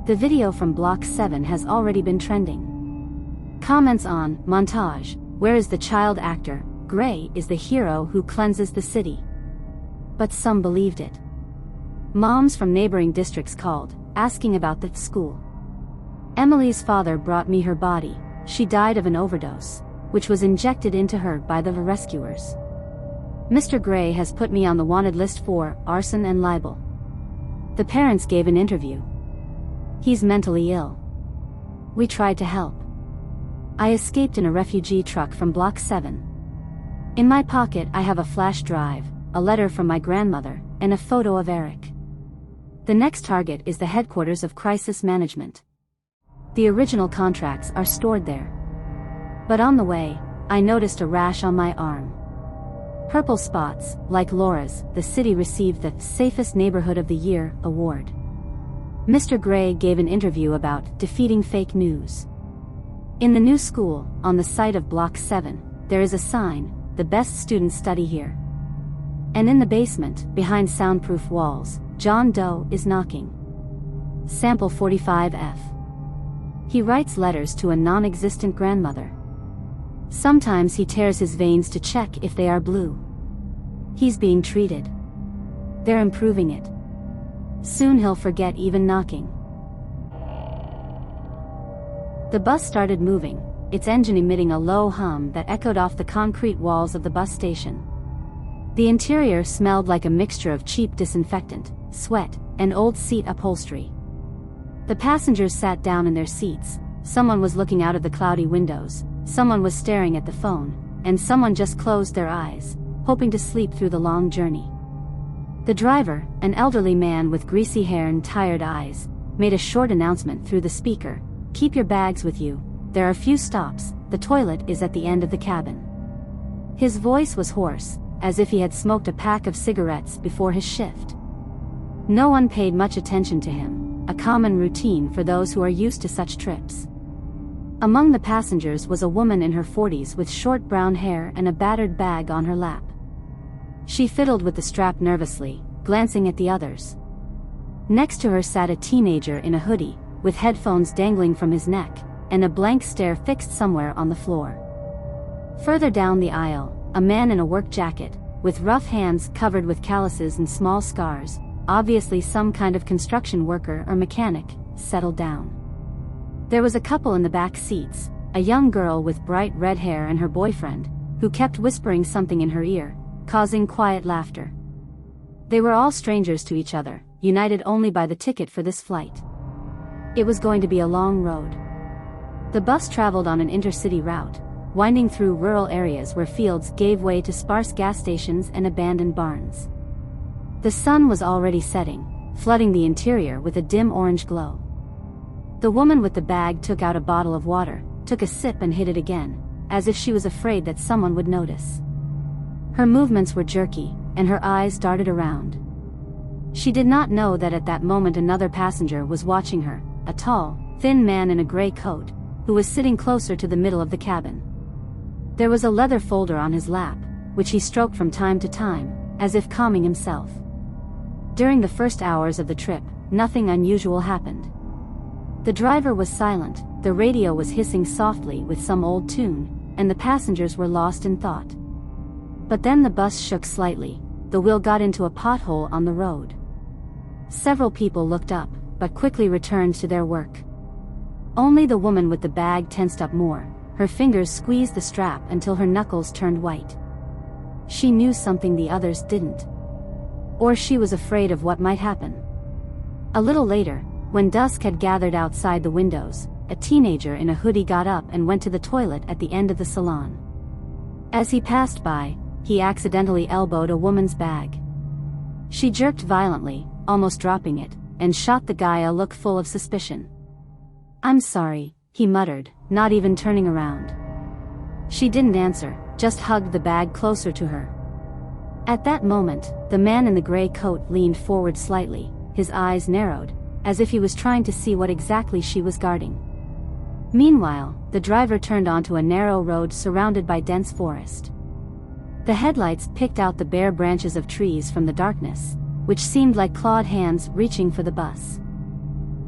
The video from Block 7 has already been trending. Comments on montage, where is the child actor? Gray is the hero who cleanses the city. But some believed it. Moms from neighboring districts called, asking about the school. Emily's father brought me her body. She died of an overdose, which was injected into her by the rescuers. Mr. Gray has put me on the wanted list for arson and libel. The parents gave an interview. He's mentally ill. We tried to help. I escaped in a refugee truck from Block 7. In my pocket I have a flash drive, a letter from my grandmother, and a photo of Eric. The next target is the headquarters of Crisis Management. The original contracts are stored there. But on the way, I noticed a rash on my arm. Purple spots, like Laura's. The city received the Safest Neighborhood of the Year award. Mr. Gray gave an interview about defeating fake news. In the new school, on the site of Block 7, there is a sign, "The best students study here." And in the basement, behind soundproof walls, John Doe is knocking. Sample 45F. He writes letters to a non-existent grandmother. Sometimes he tears his veins to check if they are blue. He's being treated. They're improving it. Soon he'll forget even knocking. The bus started moving, its engine emitting a low hum that echoed off the concrete walls of the bus station. The interior smelled like a mixture of cheap disinfectant, sweat, and old seat upholstery. The passengers sat down in their seats. Someone was looking out of the cloudy windows, someone was staring at the phone, and someone just closed their eyes, hoping to sleep through the long journey. The driver, an elderly man with greasy hair and tired eyes, made a short announcement through the speaker: "Keep your bags with you. There are few stops, the toilet is at the end of the cabin." His voice was hoarse, as if he had smoked a pack of cigarettes before his shift. No one paid much attention to him, a common routine for those who are used to such trips. Among the passengers was a woman in her 40s with short brown hair and a battered bag on her lap. She fiddled with the strap nervously, glancing at the others. Next to her sat a teenager in a hoodie, with headphones dangling from his neck, and a blank stare fixed somewhere on the floor. Further down the aisle, a man in a work jacket, with rough hands covered with calluses and small scars, obviously some kind of construction worker or mechanic, settled down. There was a couple in the back seats, a young girl with bright red hair and her boyfriend, who kept whispering something in her ear, causing quiet laughter. They were all strangers to each other, united only by the ticket for this flight. It was going to be a long road. The bus traveled on an intercity route, winding through rural areas where fields gave way to sparse gas stations and abandoned barns. The sun was already setting, flooding the interior with a dim orange glow. The woman with the bag took out a bottle of water, took a sip and hid it again, as if she was afraid that someone would notice. Her movements were jerky, and her eyes darted around. She did not know that at that moment another passenger was watching her, a tall, thin man in a gray coat, who was sitting closer to the middle of the cabin. There was a leather folder on his lap, which he stroked from time to time, as if calming himself. During the first hours of the trip, nothing unusual happened. The driver was silent, the radio was hissing softly with some old tune, and the passengers were lost in thought. But then the bus shook slightly, the wheel got into a pothole on the road. Several people looked up, but quickly returned to their work. Only the woman with the bag tensed up more, her fingers squeezed the strap until her knuckles turned white. She knew something the others didn't. Or she was afraid of what might happen. A little later, when dusk had gathered outside the windows, a teenager in a hoodie got up and went to the toilet at the end of the salon. As he passed by, he accidentally elbowed a woman's bag. She jerked violently, almost dropping it, and shot the guy a look full of suspicion. "I'm sorry," he muttered, not even turning around. She didn't answer, just hugged the bag closer to her. At that moment, the man in the gray coat leaned forward slightly, his eyes narrowed, as if he was trying to see what exactly she was guarding. Meanwhile, the driver turned onto a narrow road surrounded by dense forest. The headlights picked out the bare branches of trees from the darkness, which seemed like clawed hands reaching for the bus.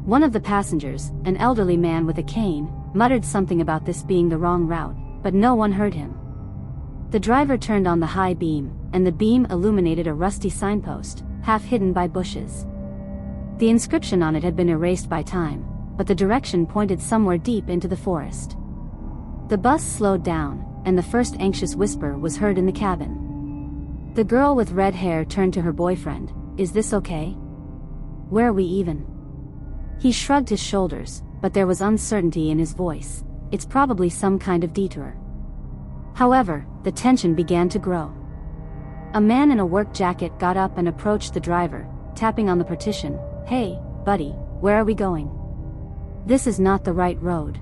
One of the passengers, an elderly man with a cane, muttered something about this being the wrong route, but no one heard him. The driver turned on the high beam, and the beam illuminated a rusty signpost, half hidden by bushes. The inscription on it had been erased by time, but the direction pointed somewhere deep into the forest. The bus slowed down, and the first anxious whisper was heard in the cabin. The girl with red hair turned to her boyfriend. "Is this okay? Where are we even?" He shrugged his shoulders, but there was uncertainty in his voice. "It's probably some kind of detour." However, the tension began to grow. A man in a work jacket got up and approached the driver, tapping on the partition. "Hey, buddy, where are we going? This is not the right road."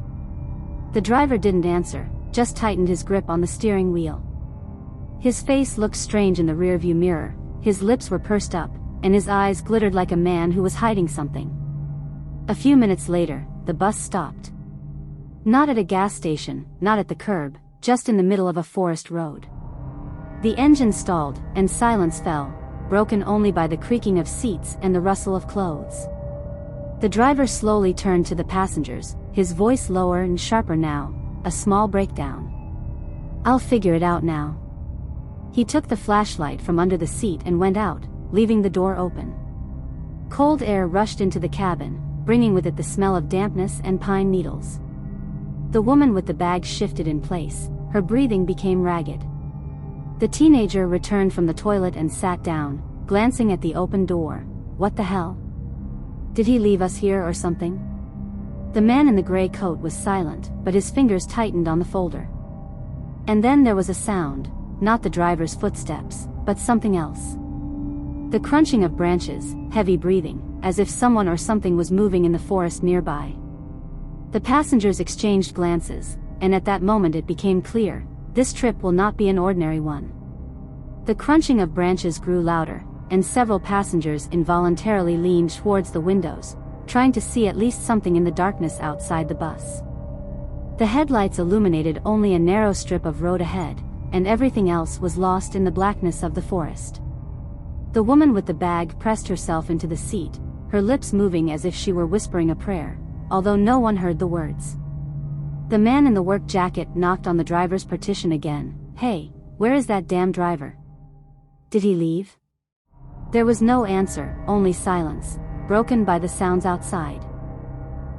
The driver didn't answer, just tightened his grip on the steering wheel. His face looked strange in the rearview mirror, his lips were pursed up, and his eyes glittered like a man who was hiding something. A few minutes later, the bus stopped. Not at a gas station, not at the curb, just in the middle of a forest road. The engine stalled, and silence fell, broken only by the creaking of seats and the rustle of clothes. The driver slowly turned to the passengers, his voice lower and sharper now. "A small breakdown. I'll figure it out now." He took the flashlight from under the seat and went out, leaving the door open. Cold air rushed into the cabin, bringing with it the smell of dampness and pine needles. The woman with the bag shifted in place, her breathing became ragged. The teenager returned from the toilet and sat down, glancing at the open door. What the hell? Did he leave us here or something? The man in the gray coat was silent, but his fingers tightened on the folder. And then there was a sound, not the driver's footsteps, but something else. The crunching of branches, heavy breathing, as if someone or something was moving in the forest nearby. The passengers exchanged glances, and at that moment it became clear, this trip will not be an ordinary one. The crunching of branches grew louder, and several passengers involuntarily leaned towards the windows, trying to see at least something in the darkness outside the bus. The headlights illuminated only a narrow strip of road ahead, and everything else was lost in the blackness of the forest. The woman with the bag pressed herself into the seat, her lips moving as if she were whispering a prayer, although no one heard the words. The man in the work jacket knocked on the driver's partition again. "Hey, where is that damn driver? Did he leave?" There was no answer, only silence, broken by the sounds outside.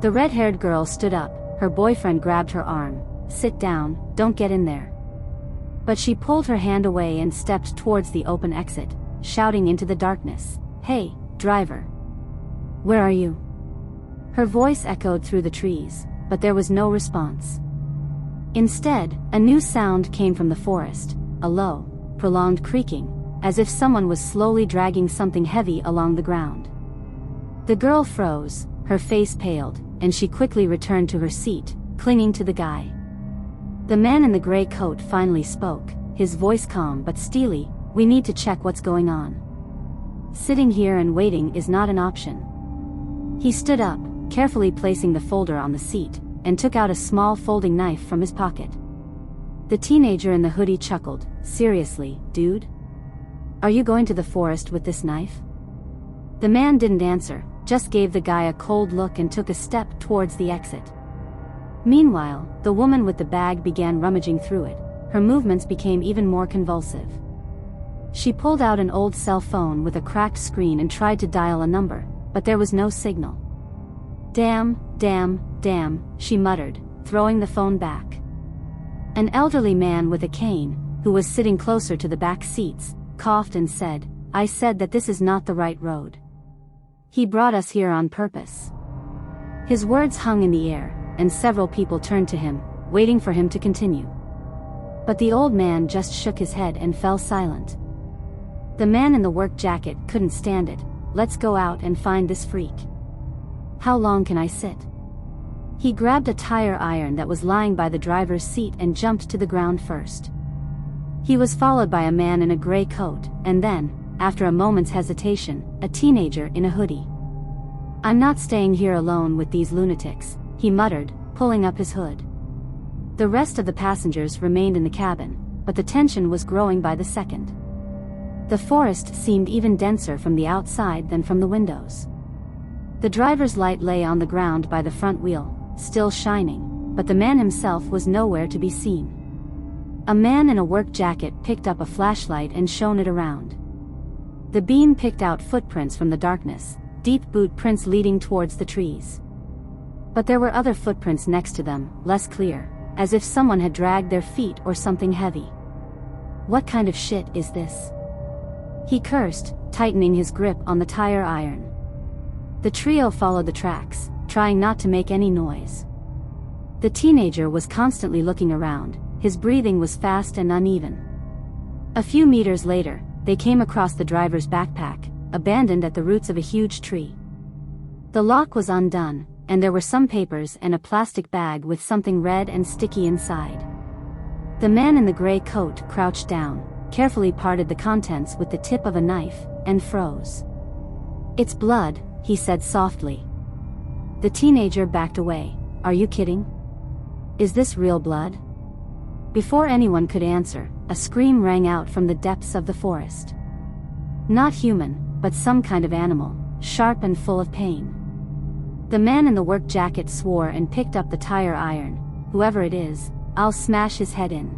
The red-haired girl stood up, her boyfriend grabbed her arm. "Sit down, don't get in there." But she pulled her hand away and stepped towards the open exit, shouting into the darkness, "Hey, driver! Where are you?" Her voice echoed through the trees, but there was no response. Instead, a new sound came from the forest, a low, prolonged creaking, as if someone was slowly dragging something heavy along the ground. The girl froze, her face paled, and she quickly returned to her seat, clinging to the guy. The man in the gray coat finally spoke, his voice calm but steely. "We need to check what's going on. Sitting here and waiting is not an option." He stood up, carefully placing the folder on the seat, and took out a small folding knife from his pocket. The teenager in the hoodie chuckled. "Seriously, dude? Are you going to the forest with this knife?" The man didn't answer, just gave the guy a cold look and took a step towards the exit. Meanwhile, the woman with the bag began rummaging through it. Her movements became even more convulsive. She pulled out an old cell phone with a cracked screen and tried to dial a number, but there was no signal. Damn, she muttered, throwing the phone back. An elderly man with a cane, who was sitting closer to the back seats, coughed and said, "I said that this is not the right road. He brought us here on purpose." His words hung in the air, and several people turned to him, waiting for him to continue. But the old man just shook his head and fell silent. The man in the work jacket couldn't stand it. "Let's go out and find this freak. How long can I sit?" He grabbed a tire iron that was lying by the driver's seat and jumped to the ground first. He was followed by a man in a gray coat, and then, after a moment's hesitation, a teenager in a hoodie. "I'm not staying here alone with these lunatics," he muttered, pulling up his hood. The rest of the passengers remained in the cabin, but the tension was growing by the second. The forest seemed even denser from the outside than from the windows. The driver's light lay on the ground by the front wheel, still shining, but the man himself was nowhere to be seen. A man in a work jacket picked up a flashlight and shone it around. The beam picked out footprints from the darkness, deep boot prints leading towards the trees. But there were other footprints next to them, less clear, as if someone had dragged their feet or something heavy. "What kind of shit is this?" he cursed, tightening his grip on the tire iron. The trio followed the tracks, trying not to make any noise. The teenager was constantly looking around, his breathing was fast and uneven. A few meters later, they came across the driver's backpack, abandoned at the roots of a huge tree. The lock was undone, and there were some papers and a plastic bag with something red and sticky inside. The man in the gray coat crouched down, carefully parted the contents with the tip of a knife, and froze. "It's blood," he said softly. The teenager backed away. "Are you kidding? Is this real blood?" Before anyone could answer, a scream rang out from the depths of the forest. Not human, but some kind of animal, sharp and full of pain. The man in the work jacket swore and picked up the tire iron. "Whoever it is, I'll smash his head in."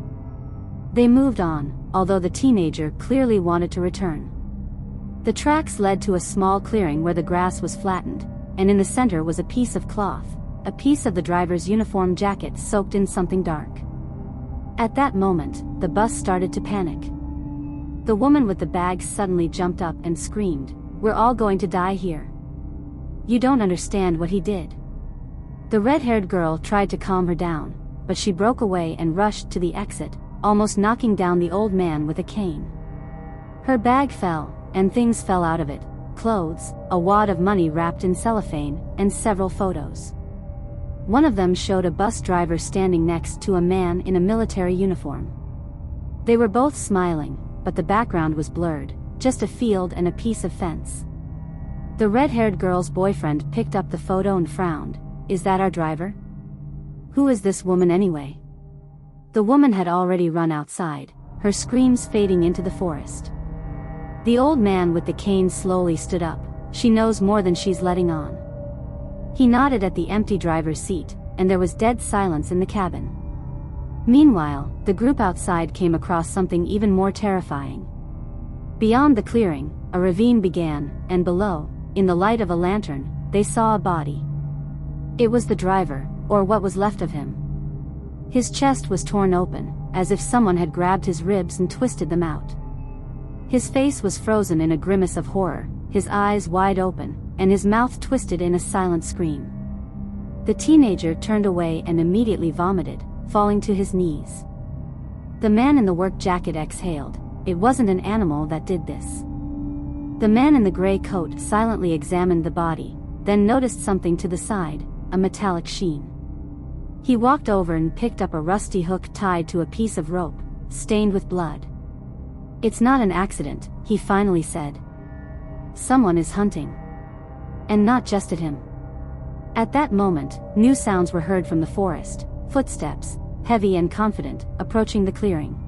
They moved on, although the teenager clearly wanted to return. The tracks led to a small clearing where the grass was flattened, and in the center was a piece of cloth, a piece of the driver's uniform jacket soaked in something dark. At that moment, the bus started to panic. The woman with the bag suddenly jumped up and screamed, "We're all going to die here. You don't understand what he did." The red-haired girl tried to calm her down, but she broke away and rushed to the exit, almost knocking down the old man with a cane. Her bag fell, and things fell out of it: clothes, a wad of money wrapped in cellophane, and several photos. One of them showed a bus driver standing next to a man in a military uniform. They were both smiling, but the background was blurred, just a field and a piece of fence. The red-haired girl's boyfriend picked up the photo and frowned. "Is that our driver? Who is this woman anyway?" The woman had already run outside, her screams fading into the forest. The old man with the cane slowly stood up. "She knows more than she's letting on." He nodded at the empty driver's seat, and there was dead silence in the cabin. Meanwhile, the group outside came across something even more terrifying. Beyond the clearing, a ravine began, and below, in the light of a lantern, they saw a body. It was the driver, or what was left of him. His chest was torn open, as if someone had grabbed his ribs and twisted them out. His face was frozen in a grimace of horror, his eyes wide open, and his mouth twisted in a silent scream. The teenager turned away and immediately vomited, falling to his knees. The man in the work jacket exhaled. It wasn't an animal that did this. The man in the gray coat silently examined the body, then noticed something to the side, a metallic sheen. He walked over and picked up a rusty hook tied to a piece of rope, stained with blood. "It's not an accident," he finally said. "Someone is hunting. And not just at him." At that moment, new sounds were heard from the forest, footsteps, heavy and confident, approaching the clearing.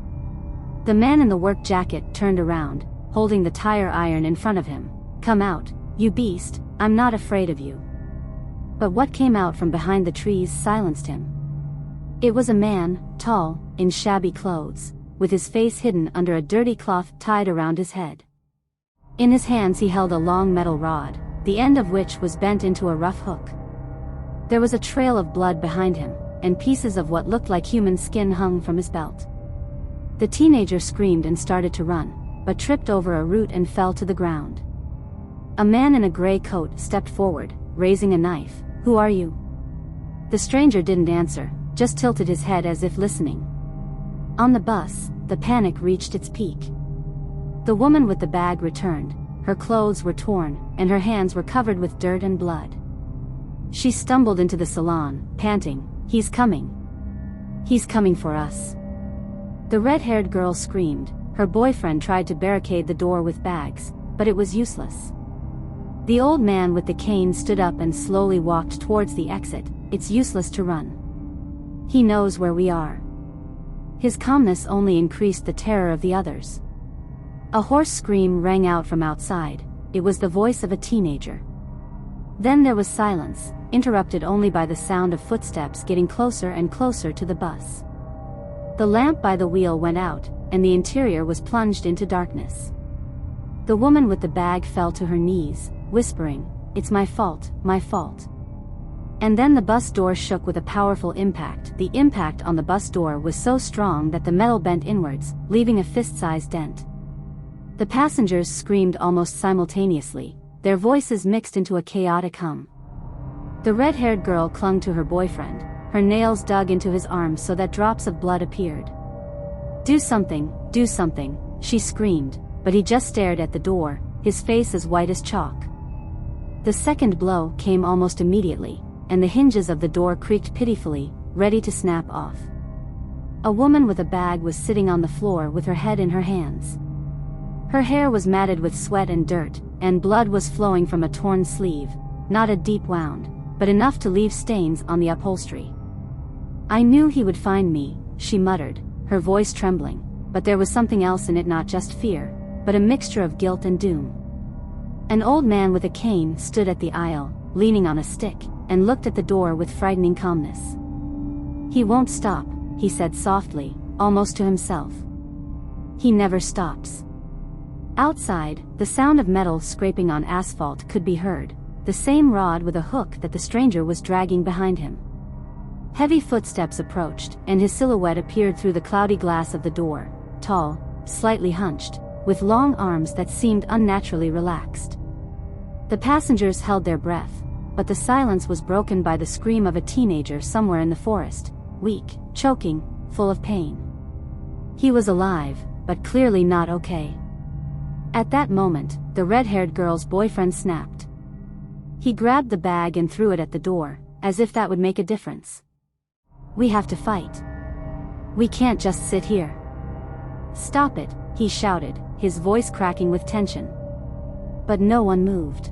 The man in the work jacket turned around, holding the tire iron in front of him. "Come out, you beast, I'm not afraid of you." But what came out from behind the trees silenced him. It was a man, tall, in shabby clothes, with his face hidden under a dirty cloth tied around his head. In his hands he held a long metal rod, the end of which was bent into a rough hook. There was a trail of blood behind him, and pieces of what looked like human skin hung from his belt. The teenager screamed and started to run, but tripped over a root and fell to the ground. A man in a gray coat stepped forward, raising a knife. "Who are you?" The stranger didn't answer, just tilted his head as if listening. On the bus, the panic reached its peak. The woman with the bag returned. Her clothes were torn, and her hands were covered with dirt and blood. She stumbled into the salon, panting, "He's coming. He's coming for us." The red-haired girl screamed. Her boyfriend tried to barricade the door with bags, but it was useless. The old man with the cane stood up and slowly walked towards the exit. "It's useless to run. He knows where we are." His calmness only increased the terror of the others. A hoarse scream rang out from outside. It was the voice of a teenager. Then there was silence, interrupted only by the sound of footsteps getting closer and closer to the bus. The lamp by the wheel went out, and the interior was plunged into darkness. The woman with the bag fell to her knees, whispering, "It's my fault, my fault." And then the bus door shook with a powerful impact. The impact on the bus door was so strong that the metal bent inwards, leaving a fist-sized dent. The passengers screamed almost simultaneously, their voices mixed into a chaotic hum. The red-haired girl clung to her boyfriend, her nails dug into his arm so that drops of blood appeared. Do something," she screamed, but he just stared at the door, his face as white as chalk. The second blow came almost immediately, and the hinges of the door creaked pitifully, ready to snap off. A woman with a bag was sitting on the floor with her head in her hands. Her hair was matted with sweat and dirt, and blood was flowing from a torn sleeve, not a deep wound, but enough to leave stains on the upholstery. "I knew he would find me," she muttered, her voice trembling, but there was something else in it, not just fear, but a mixture of guilt and doom. An old man with a cane stood at the aisle, leaning on a stick, and looked at the door with frightening calmness. "He won't stop," he said softly, almost to himself. "He never stops." Outside, the sound of metal scraping on asphalt could be heard, the same rod with a hook that the stranger was dragging behind him. Heavy footsteps approached, and his silhouette appeared through the cloudy glass of the door, tall, slightly hunched, with long arms that seemed unnaturally relaxed. The passengers held their breath, but the silence was broken by the scream of a teenager somewhere in the forest, weak, choking, full of pain. He was alive, but clearly not okay. At that moment, the red-haired girl's boyfriend snapped. He grabbed the bag and threw it at the door, as if that would make a difference. "We have to fight. We can't just sit here." "Stop it," he shouted, his voice cracking with tension. But no one moved.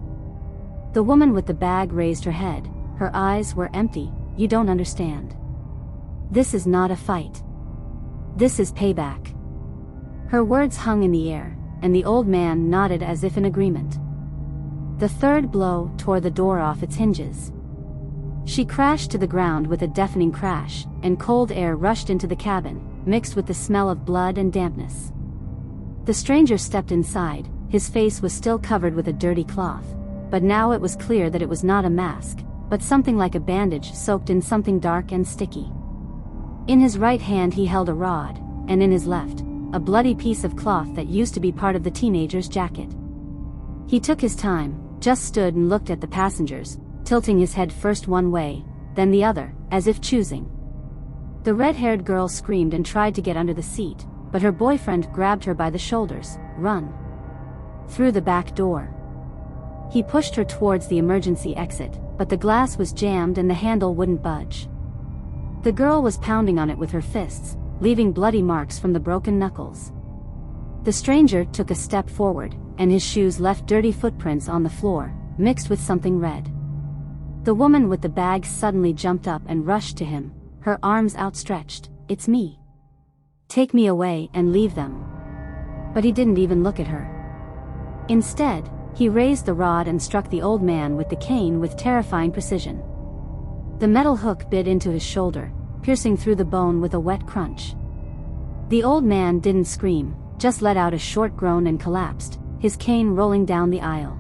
The woman with the bag raised her head, her eyes were empty. "You don't understand. This is not a fight. This is payback." Her words hung in the air, and the old man nodded as if in agreement. The third blow tore the door off its hinges. She crashed to the ground with a deafening crash, and cold air rushed into the cabin, mixed with the smell of blood and dampness. The stranger stepped inside. His face was still covered with a dirty cloth, but now it was clear that it was not a mask, but something like a bandage soaked in something dark and sticky. In his right hand he held a rod, and in his left, a bloody piece of cloth that used to be part of the teenager's jacket. He took his time, just stood and looked at the passengers, tilting his head first one way, then the other, as if choosing. The red-haired girl screamed and tried to get under the seat, but her boyfriend grabbed her by the shoulders. "Run!" Through the back door. He pushed her towards the emergency exit, but the glass was jammed and the handle wouldn't budge. The girl was pounding on it with her fists, leaving bloody marks from the broken knuckles. The stranger took a step forward, and his shoes left dirty footprints on the floor, mixed with something red. The woman with the bag suddenly jumped up and rushed to him, her arms outstretched. "It's me. Take me away and leave them." But he didn't even look at her. Instead, he raised the rod and struck the old man with the cane with terrifying precision. The metal hook bit into his shoulder, piercing through the bone with a wet crunch. The old man didn't scream, just let out a short groan and collapsed, his cane rolling down the aisle.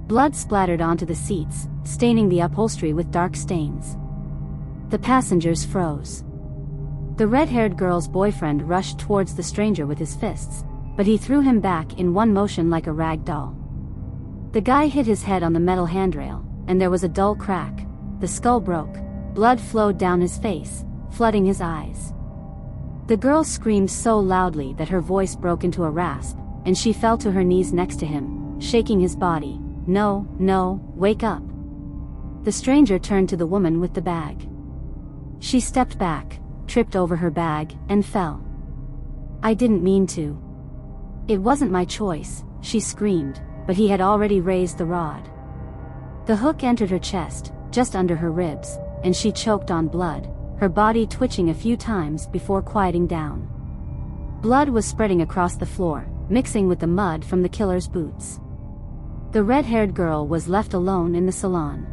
Blood splattered onto the seats, staining the upholstery with dark stains. The passengers froze. The red-haired girl's boyfriend rushed towards the stranger with his fists, but he threw him back in one motion like a rag doll. The guy hit his head on the metal handrail, and there was a dull crack. The skull broke, blood flowed down his face, flooding his eyes. The girl screamed so loudly that her voice broke into a rasp, and she fell to her knees next to him, shaking his body. "No, no, wake up." The stranger turned to the woman with the bag. She stepped back, tripped over her bag, and fell. "I didn't mean to. It wasn't my choice," she screamed, but he had already raised the rod. The hook entered her chest, just under her ribs, and she choked on blood, her body twitching a few times before quieting down. Blood was spreading across the floor, mixing with the mud from the killer's boots. The red-haired girl was left alone in the salon.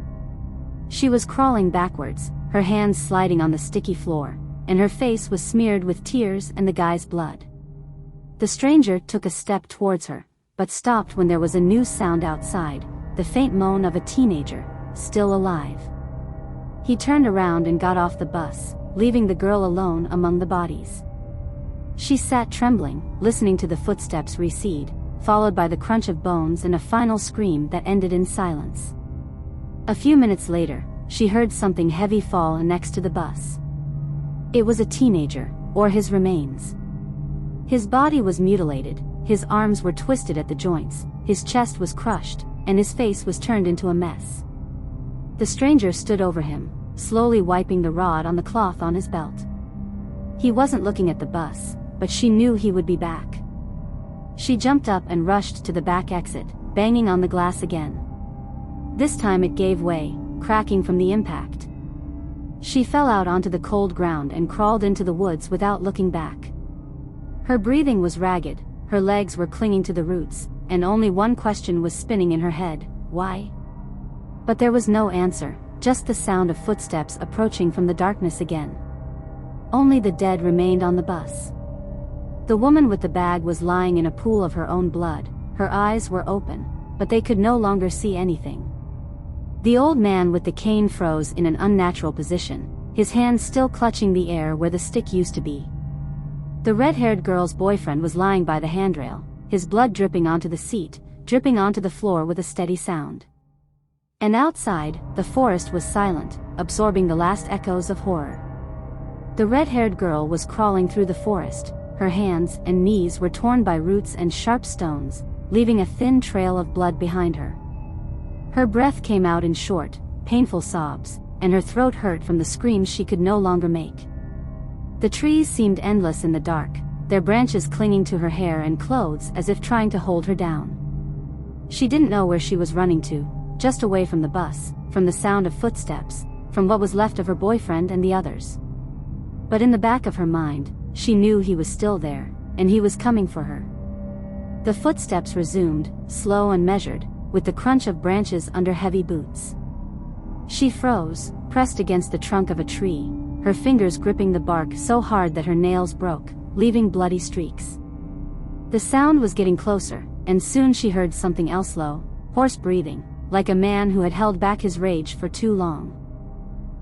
She was crawling backwards, her hands sliding on the sticky floor, and her face was smeared with tears and the guy's blood. The stranger took a step towards her, but stopped when there was a new sound outside, the faint moan of a teenager, still alive. He turned around and got off the bus, leaving the girl alone among the bodies. She sat trembling, listening to the footsteps recede, followed by the crunch of bones and a final scream that ended in silence. A few minutes later, she heard something heavy fall next to the bus. It was a teenager, or his remains. His body was mutilated, his arms were twisted at the joints, his chest was crushed, and his face was turned into a mess. The stranger stood over him, slowly wiping the rod on the cloth on his belt. He wasn't looking at the bus, but she knew he would be back. She jumped up and rushed to the back exit, banging on the glass again. This time it gave way, cracking from the impact. She fell out onto the cold ground and crawled into the woods without looking back. Her breathing was ragged, her legs were clinging to the roots, and only one question was spinning in her head: why? But there was no answer, just the sound of footsteps approaching from the darkness again. Only the dead remained on the bus. The woman with the bag was lying in a pool of her own blood, her eyes were open, but they could no longer see anything. The old man with the cane froze in an unnatural position, his hands still clutching the air where the stick used to be. The red-haired girl's boyfriend was lying by the handrail, his blood dripping onto the seat, dripping onto the floor with a steady sound. And outside, the forest was silent, absorbing the last echoes of horror. The red-haired girl was crawling through the forest, her hands and knees were torn by roots and sharp stones, leaving a thin trail of blood behind her. Her breath came out in short, painful sobs, and her throat hurt from the screams she could no longer make. The trees seemed endless in the dark, their branches clinging to her hair and clothes as if trying to hold her down. She didn't know where she was running to, just away from the bus, from the sound of footsteps, from what was left of her boyfriend and the others. But in the back of her mind, she knew he was still there, and he was coming for her. The footsteps resumed, slow and measured, with the crunch of branches under heavy boots. She froze, pressed against the trunk of a tree, her fingers gripping the bark so hard that her nails broke, leaving bloody streaks. The sound was getting closer, and soon she heard something else low, hoarse breathing, like a man who had held back his rage for too long.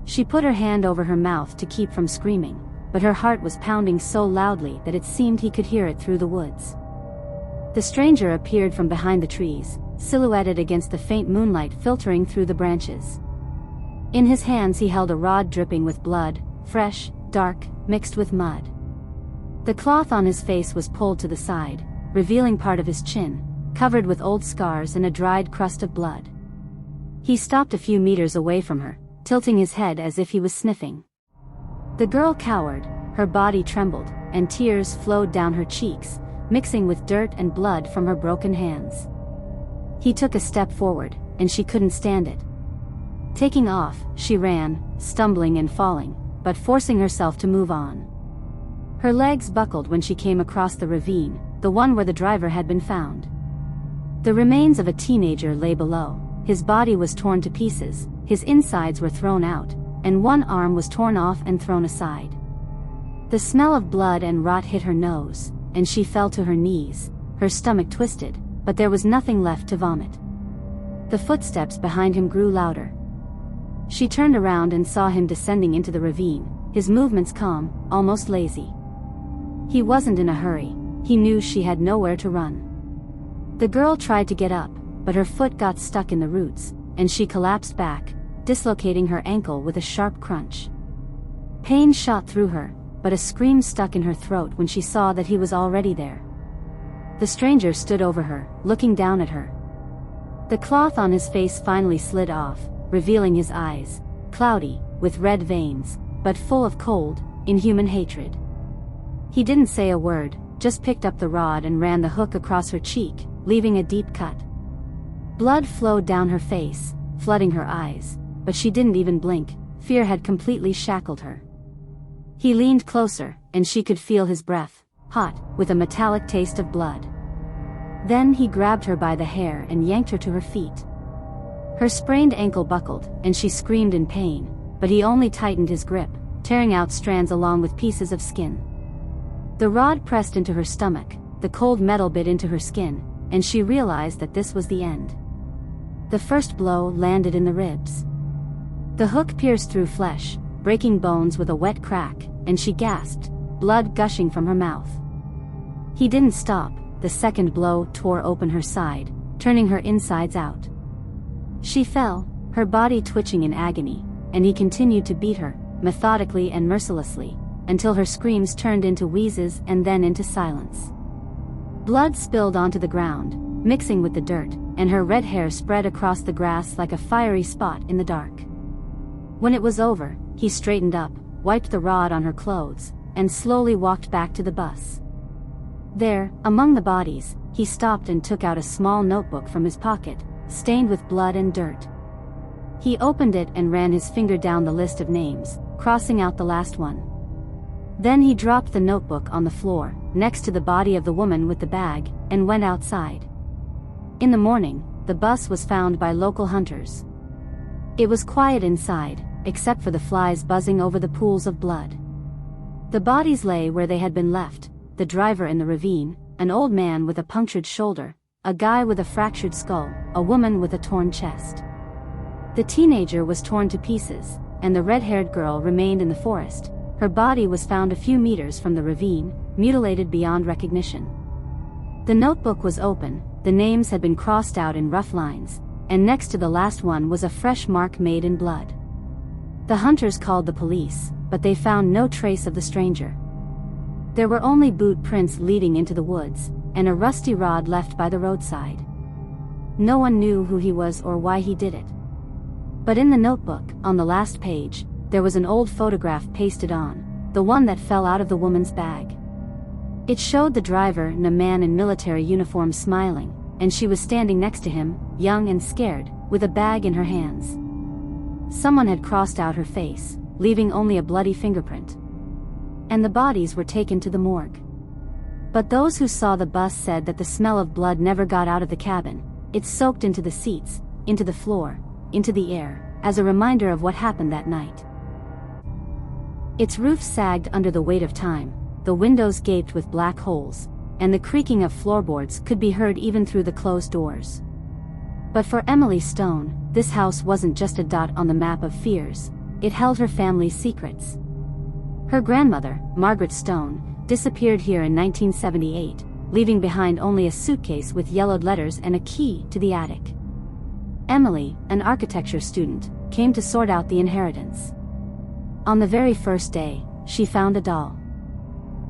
She put her hand over her mouth to keep from screaming, but her heart was pounding so loudly that it seemed he could hear it through the woods. The stranger appeared from behind the trees, silhouetted against the faint moonlight filtering through the branches. In his hands he held a rod dripping with blood, fresh, dark, mixed with mud. The cloth on his face was pulled to the side, revealing part of his chin, covered with old scars and a dried crust of blood. He stopped a few meters away from her, tilting his head as if he was sniffing. The girl cowered, her body trembled, and tears flowed down her cheeks, mixing with dirt and blood from her broken hands. He took a step forward, and she couldn't stand it. Taking off, she ran, stumbling and falling, but forcing herself to move on. Her legs buckled when she came across the ravine, the one where the driver had been found. The remains of a teenager lay below. His body was torn to pieces, his insides were thrown out, and one arm was torn off and thrown aside. The smell of blood and rot hit her nose, and she fell to her knees, her stomach twisted, but there was nothing left to vomit. The footsteps behind him grew louder. She turned around and saw him descending into the ravine, his movements calm, almost lazy. He wasn't in a hurry, he knew she had nowhere to run. The girl tried to get up, but her foot got stuck in the roots, and she collapsed back, dislocating her ankle with a sharp crunch. Pain shot through her, but a scream stuck in her throat when she saw that he was already there. The stranger stood over her, looking down at her. The cloth on his face finally slid off, revealing his eyes, cloudy, with red veins, but full of cold, inhuman hatred. He didn't say a word, just picked up the rod and ran the hook across her cheek, leaving a deep cut. Blood flowed down her face, flooding her eyes, but she didn't even blink, fear had completely shackled her. He leaned closer, and she could feel his breath, hot, with a metallic taste of blood. Then he grabbed her by the hair and yanked her to her feet. Her sprained ankle buckled, and she screamed in pain, but he only tightened his grip, tearing out strands along with pieces of skin. The rod pressed into her stomach, the cold metal bit into her skin, and she realized that this was the end. The first blow landed in the ribs. The hook pierced through flesh, breaking bones with a wet crack, and she gasped, blood gushing from her mouth. He didn't stop. The second blow tore open her side, turning her insides out. She fell, her body twitching in agony, and he continued to beat her, methodically and mercilessly, until her screams turned into wheezes and then into silence. Blood spilled onto the ground, mixing with the dirt, and her red hair spread across the grass like a fiery spot in the dark. When it was over, he straightened up, wiped the rod on her clothes, and slowly walked back to the bus. There, among the bodies, he stopped and took out a small notebook from his pocket, stained with blood and dirt. He opened it and ran his finger down the list of names, crossing out the last one. Then he dropped the notebook on the floor, next to the body of the woman with the bag, and went outside. In the morning, the bus was found by local hunters. It was quiet inside, except for the flies buzzing over the pools of blood. The bodies lay where they had been left, the driver in the ravine, an old man with a punctured shoulder, a guy with a fractured skull, a woman with a torn chest. The teenager was torn to pieces, and the red-haired girl remained in the forest. Her body was found a few meters from the ravine, mutilated beyond recognition. The notebook was open, the names had been crossed out in rough lines, and next to the last one was a fresh mark made in blood. The hunters called the police, but they found no trace of the stranger. There were only boot prints leading into the woods, and a rusty rod left by the roadside. No one knew who he was or why he did it. But in the notebook, on the last page, there was an old photograph pasted on, the one that fell out of the woman's bag. It showed the driver and a man in military uniform smiling, and she was standing next to him, young and scared, with a bag in her hands. Someone had crossed out her face, leaving only a bloody fingerprint. And the bodies were taken to the morgue. But those who saw the bus said that the smell of blood never got out of the cabin. It soaked into the seats, into the floor, into the air, as a reminder of what happened that night. Its roof sagged under the weight of time, the windows gaped with black holes, and the creaking of floorboards could be heard even through the closed doors. But for Emily Stone, this house wasn't just a dot on the map of fears, it held her family's secrets. Her grandmother, Margaret Stone, disappeared here in 1978, leaving behind only a suitcase with yellowed letters and a key to the attic. Emily, an architecture student, came to sort out the inheritance. On the very first day, she found a doll.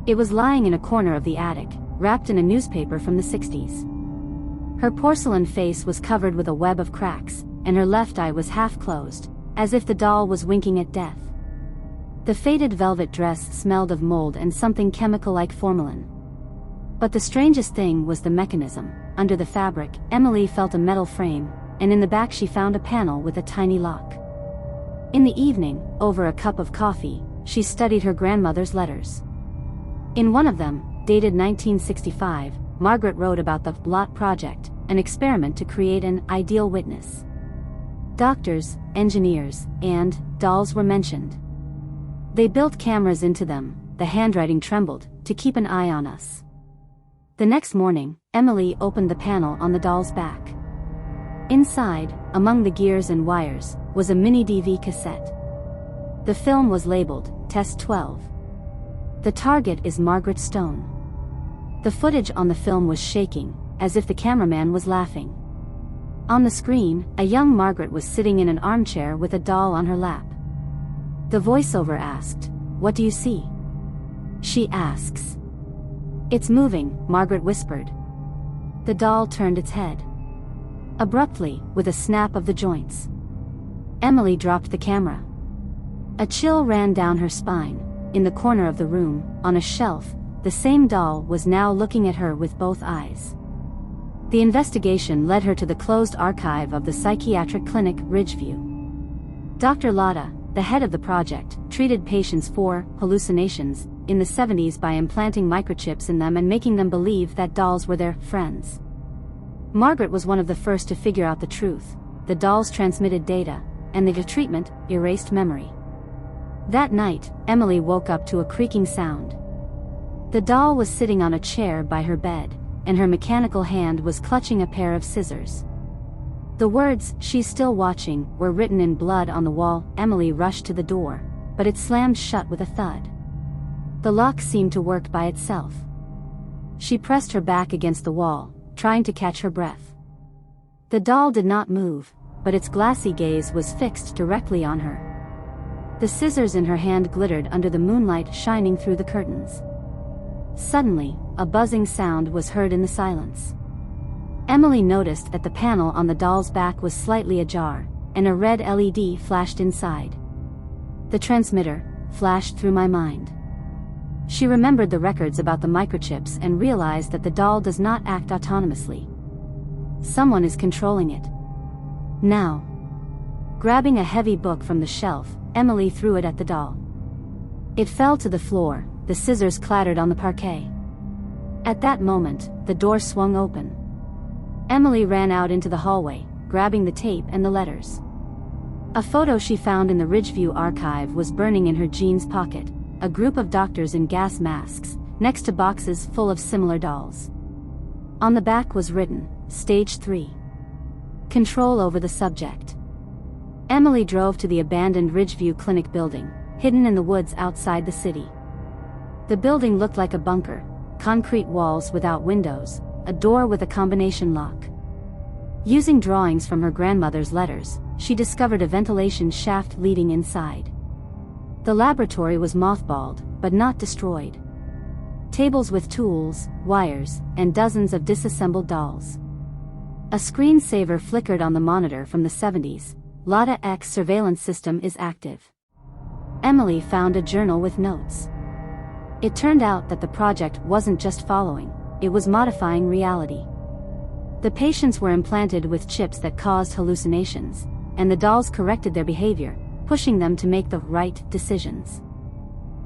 It was lying in a corner of the attic, wrapped in a newspaper from the 60s. Her porcelain face was covered with a web of cracks, and her left eye was half closed, as if the doll was winking at death. The faded velvet dress smelled of mold and something chemical like formalin. But the strangest thing was the mechanism. Under the fabric, Emily felt a metal frame, and in the back she found a panel with a tiny lock. In the evening, over a cup of coffee, she studied her grandmother's letters. In one of them, dated 1965, Margaret wrote about the Lot Project, an experiment to create an ideal witness. Doctors, engineers, and dolls were mentioned. They built cameras into them, the handwriting trembled, to keep an eye on us. The next morning, Emily opened the panel on the doll's back. Inside, among the gears and wires, was a mini DV cassette. The film was labeled, Test 12. The target is Margaret Stone. The footage on the film was shaking, as if the cameraman was laughing. On the screen, a young Margaret was sitting in an armchair with a doll on her lap. The voiceover asked, "What do you see?" She asks. "It's moving," Margaret whispered. The doll turned its head. Abruptly, with a snap of the joints, Emily dropped the camera. A chill ran down her spine. In the corner of the room, on a shelf, the same doll was now looking at her with both eyes. The investigation led her to the closed archive of the psychiatric clinic Ridgeview. Dr. Lotta, the head of the project, treated patients for hallucinations in the 70s by implanting microchips in them and making them believe that dolls were their friends. Margaret was one of the first to figure out the truth. The dolls transmitted data, and the treatment erased memory. That night, Emily woke up to a creaking sound. The doll was sitting on a chair by her bed, and her mechanical hand was clutching a pair of scissors. The words, "She's still watching," were written in blood on the wall. Emily rushed to the door, but it slammed shut with a thud. The lock seemed to work by itself. She pressed her back against the wall, trying to catch her breath. The doll did not move, but its glassy gaze was fixed directly on her. The scissors in her hand glittered under the moonlight shining through the curtains. Suddenly, a buzzing sound was heard in the silence. Emily noticed that the panel on the doll's back was slightly ajar, and a red LED flashed inside. The transmitter flashed through my mind. She remembered the records about the microchips and realized that the doll does not act autonomously. Someone is controlling it. Now. Grabbing a heavy book from the shelf, Emily threw it at the doll. It fell to the floor, the scissors clattered on the parquet. At that moment, the door swung open. Emily ran out into the hallway, grabbing the tape and the letters. A photo she found in the Ridgeview archive was burning in her jeans pocket, a group of doctors in gas masks, next to boxes full of similar dolls. On the back was written, Stage 3. Control over the subject. Emily drove to the abandoned Ridgeview Clinic building, hidden in the woods outside the city. The building looked like a bunker, concrete walls without windows, a door with a combination lock. Using drawings from her grandmother's letters, she discovered a ventilation shaft leading inside. The laboratory was mothballed, but not destroyed. Tables with tools, wires, and dozens of disassembled dolls. A screensaver flickered on the monitor from the 70s. Lotta X surveillance system is active. Emily found a journal with notes. It turned out that the project wasn't just following, it was modifying reality. The patients were implanted with chips that caused hallucinations, and the dolls corrected their behavior, pushing them to make the right decisions.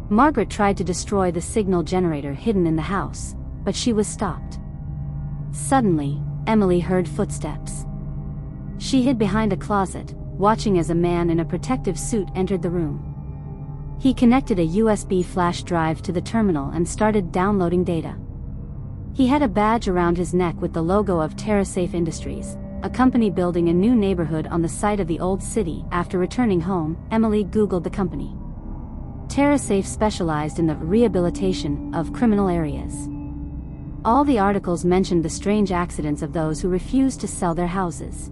Margaret tried to destroy the signal generator hidden in the house, but she was stopped. Suddenly, Emily heard footsteps. She hid behind a closet, watching as a man in a protective suit entered the room. He connected a USB flash drive to the terminal and started downloading data. He had a badge around his neck with the logo of TerraSafe Industries, a company building a new neighborhood on the site of the old city. After returning home, Emily Googled the company. TerraSafe specialized in the rehabilitation of criminal areas. All the articles mentioned the strange accidents of those who refused to sell their houses.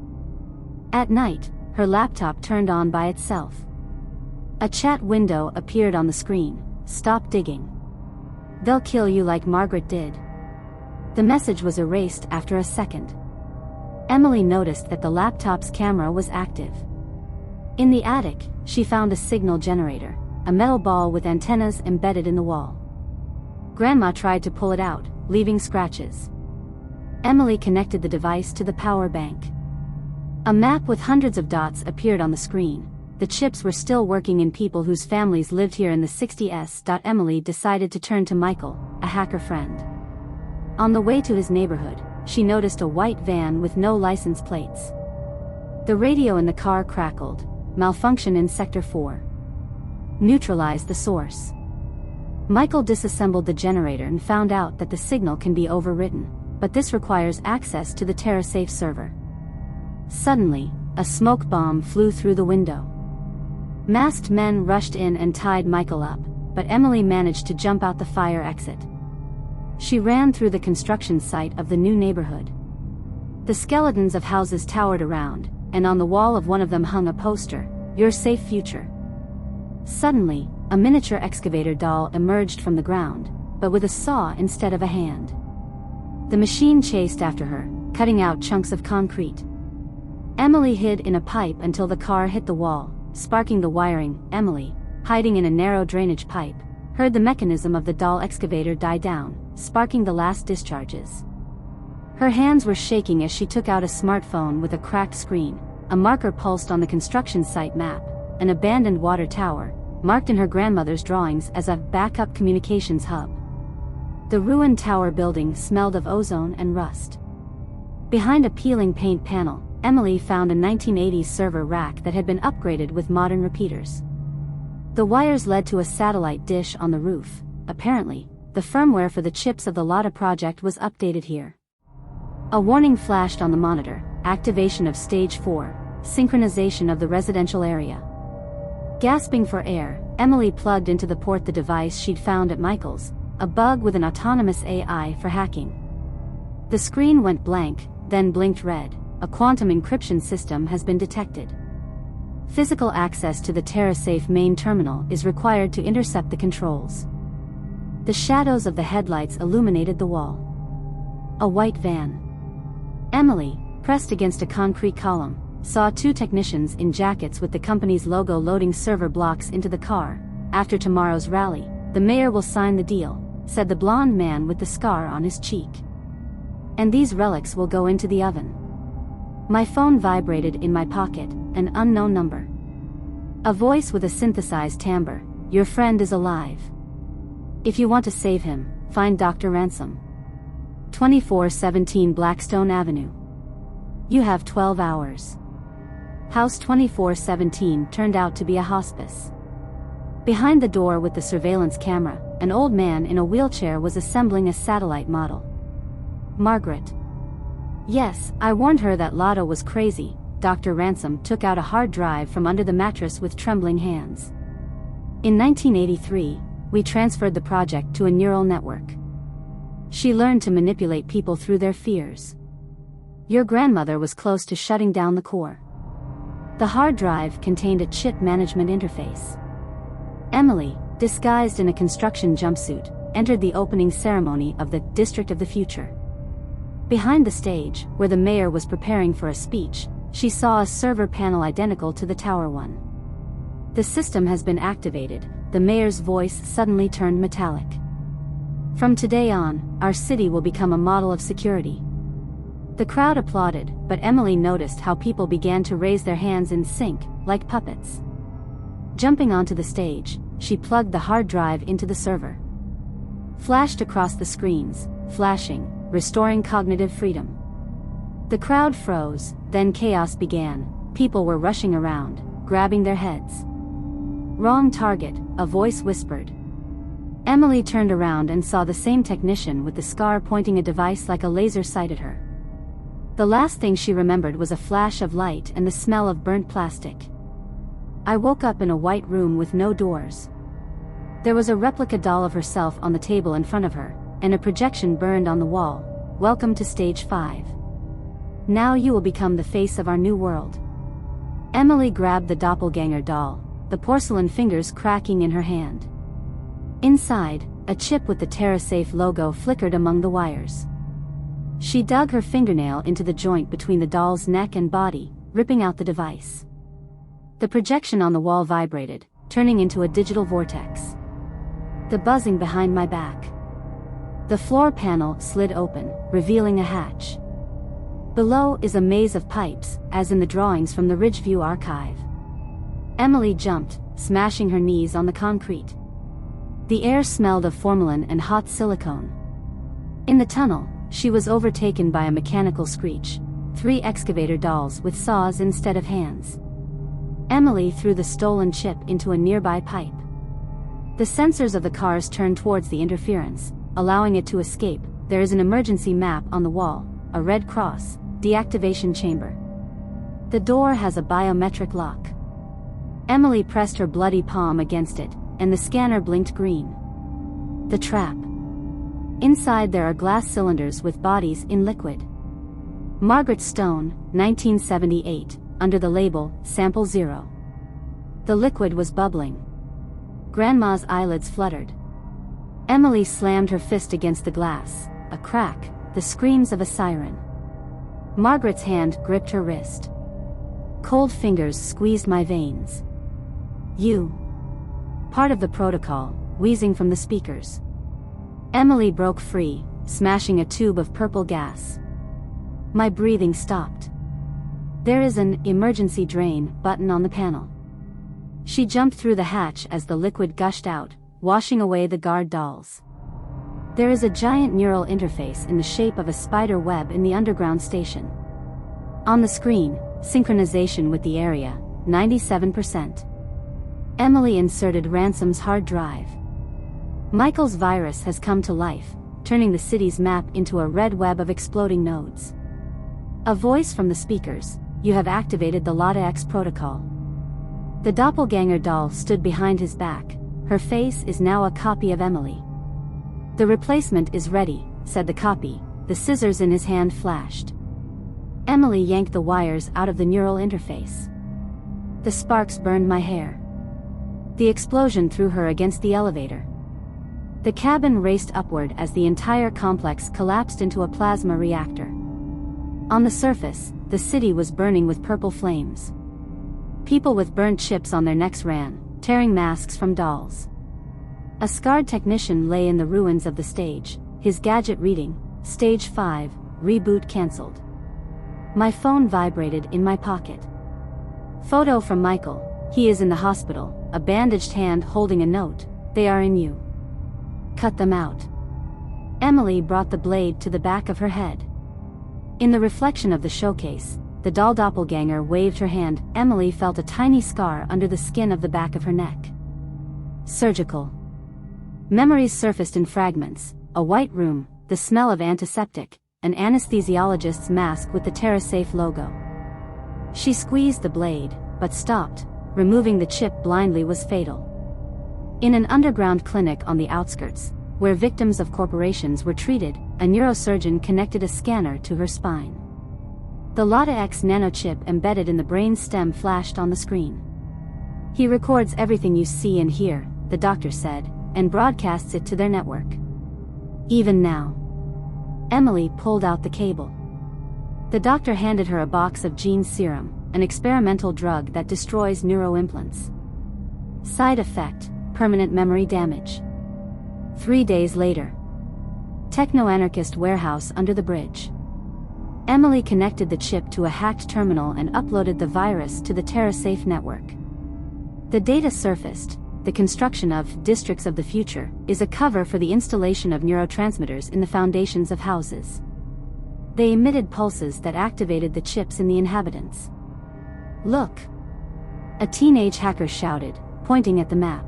At night, her laptop turned on by itself. A chat window appeared on the screen. "Stop digging. They'll kill you like Margaret did." The message was erased after a second. Emily noticed that the laptop's camera was active. In the attic, she found a signal generator, a metal ball with antennas embedded in the wall. Grandma tried to pull it out, leaving scratches. Emily connected the device to the power bank. A map with hundreds of dots appeared on the screen. The chips were still working in people whose families lived here in the 60s. Emily decided to turn to Michael, a hacker friend. On the way to his neighborhood, she noticed a white van with no license plates. The radio in the car crackled. "Malfunction in Sector 4. Neutralize the source." Michael disassembled the generator and found out that the signal can be overwritten, but this requires access to the TerraSafe server. Suddenly, a smoke bomb flew through the window. Masked men rushed in and tied Michael up, but Emily managed to jump out the fire exit. She ran through the construction site of the new neighborhood. The skeletons of houses towered around, and on the wall of one of them hung a poster, "Your safe future." Suddenly, a miniature excavator doll emerged from the ground, but with a saw instead of a hand. The machine chased after her, cutting out chunks of concrete. Emily hid in a pipe until the car hit the wall, sparking the wiring. Emily, hiding in a narrow drainage pipe, heard the mechanism of the doll excavator die down, sparking the last discharges. Her hands were shaking as she took out a smartphone with a cracked screen. A marker pulsed on the construction site map, an abandoned water tower, marked in her grandmother's drawings as a backup communications hub. The ruined tower building smelled of ozone and rust. Behind a peeling paint panel, Emily found a 1980s server rack that had been upgraded with modern repeaters. The wires led to a satellite dish on the roof. Apparently, the firmware for the chips of the Lotta project was updated here. A warning flashed on the monitor: activation of Stage 4, synchronization of the residential area. Gasping for air, Emily plugged into the port the device she'd found at Michael's, a bug with an autonomous AI for hacking. The screen went blank, then blinked red. A quantum encryption system has been detected. Physical access to the TerraSafe main terminal is required to intercept the controls. The shadows of the headlights illuminated the wall. A white van. Emily, pressed against a concrete column, saw two technicians in jackets with the company's logo loading server blocks into the car. "After tomorrow's rally, the mayor will sign the deal," said the blonde man with the scar on his cheek. "And these relics will go into the oven." My phone vibrated in my pocket, an unknown number. A voice with a synthesized timbre: "Your friend is alive. If you want to save him, find Dr. Ransom. 2417 Blackstone Avenue. You have 12 hours. House 2417 turned out to be a hospice. Behind the door with the surveillance camera, an old man in a wheelchair was assembling a satellite model. Margaret. Yes, I warned her that Lotta was crazy. Dr. Ransom took out a hard drive from under the mattress with trembling hands. In 1983, we transferred the project to a neural network. She learned to manipulate people through their fears. Your grandmother was close to shutting down the core. The hard drive contained a chip management interface. Emily, disguised in a construction jumpsuit, entered the opening ceremony of the District of the Future. Behind the stage, where the mayor was preparing for a speech, she saw a server panel identical to the tower one. "The system has been activated," the mayor's voice suddenly turned metallic. "From today on, our city will become a model of security." The crowd applauded, but Emily noticed how people began to raise their hands in sync, like puppets. Jumping onto the stage, she plugged the hard drive into the server. Flashed across the screens, flashing, restoring cognitive freedom. The crowd froze, then chaos began. People were rushing around, grabbing their heads. "Wrong target," a voice whispered. Emily turned around and saw the same technician with the scar pointing a device like a laser sight at her. The last thing she remembered was a flash of light and the smell of burnt plastic. "I woke up in a white room with no doors. There was a replica doll of herself on the table in front of her, and a projection burned on the wall. Welcome to Stage 5. Now you will become the face of our new world." Emily grabbed the doppelganger doll, the porcelain fingers cracking in her hand. Inside, a chip with the TerraSafe logo flickered among the wires. She dug her fingernail into the joint between the doll's neck and body, ripping out the device. The projection on the wall vibrated, turning into a digital vortex. The buzzing behind my back. The floor panel slid open, revealing a hatch. Below is a maze of pipes, as in the drawings from the Ridgeview archive. Emily jumped, smashing her knees on the concrete. The air smelled of formalin and hot silicone. In the tunnel, she was overtaken by a mechanical screech, 3 excavator dolls with saws instead of hands. Emily threw the stolen chip into a nearby pipe. The sensors of the cars turned towards the interference, allowing it to escape. There is an emergency map on the wall, a red cross, deactivation chamber. The door has a biometric lock. Emily pressed her bloody palm against it, and the scanner blinked green. The trap. Inside there are glass cylinders with bodies in liquid. Margaret Stone, 1978, under the label, Sample 0. The liquid was bubbling. Grandma's eyelids fluttered. Emily slammed her fist against the glass, a crack, the screams of a siren. Margaret's hand gripped her wrist. Cold fingers squeezed my veins. You. Part of the protocol, wheezing from the speakers. Emily broke free, smashing a tube of purple gas. My breathing stopped. There is an emergency drain button on the panel. She jumped through the hatch as the liquid gushed out, washing away the guard dolls. There is a giant neural interface in the shape of a spider web in the underground station. On the screen, synchronization with the area, 97%. Emily inserted Ransom's hard drive. Michael's virus has come to life, turning the city's map into a red web of exploding nodes. A voice from the speakers, you have activated the Lotta-X protocol. The doppelganger doll stood behind his back, her face is now a copy of Emily. The replacement is ready, said the copy, the scissors in his hand flashed. Emily yanked the wires out of the neural interface. The sparks burned my hair. The explosion threw her against the elevator. The cabin raced upward as the entire complex collapsed into a plasma reactor. On the surface, the city was burning with purple flames. People with burnt chips on their necks ran, tearing masks from dolls. A scarred technician lay in the ruins of the stage, his gadget reading, Stage 5, reboot cancelled. My phone vibrated in my pocket. Photo from Michael, he is in the hospital, a bandaged hand holding a note, they are in you. Cut them out. Emily brought the blade to the back of her head. In the reflection of the showcase, the doll doppelganger waved her hand. Emily felt a tiny scar under the skin of the back of her neck. Surgical. Memories surfaced in fragments, a white room, the smell of antiseptic, an anesthesiologist's mask with the TerraSafe logo. She squeezed the blade, but stopped. Removing the chip blindly was fatal. In an underground clinic on the outskirts, where victims of corporations were treated, a neurosurgeon connected a scanner to her spine. The Lotta-X nanochip embedded in the brain stem flashed on the screen. He records everything you see and hear, the doctor said, and broadcasts it to their network. Even now. Emily pulled out the cable. The doctor handed her a box of gene serum, an experimental drug that destroys neuroimplants. Side effect, permanent memory damage. 3 days later. Techno-anarchist warehouse under the bridge. Emily connected the chip to a hacked terminal and uploaded the virus to the TerraSafe network. The data surfaced. The construction of Districts of the Future is a cover for the installation of neurotransmitters in the foundations of houses. They emitted pulses that activated the chips in the inhabitants. Look! A teenage hacker shouted, pointing at the map.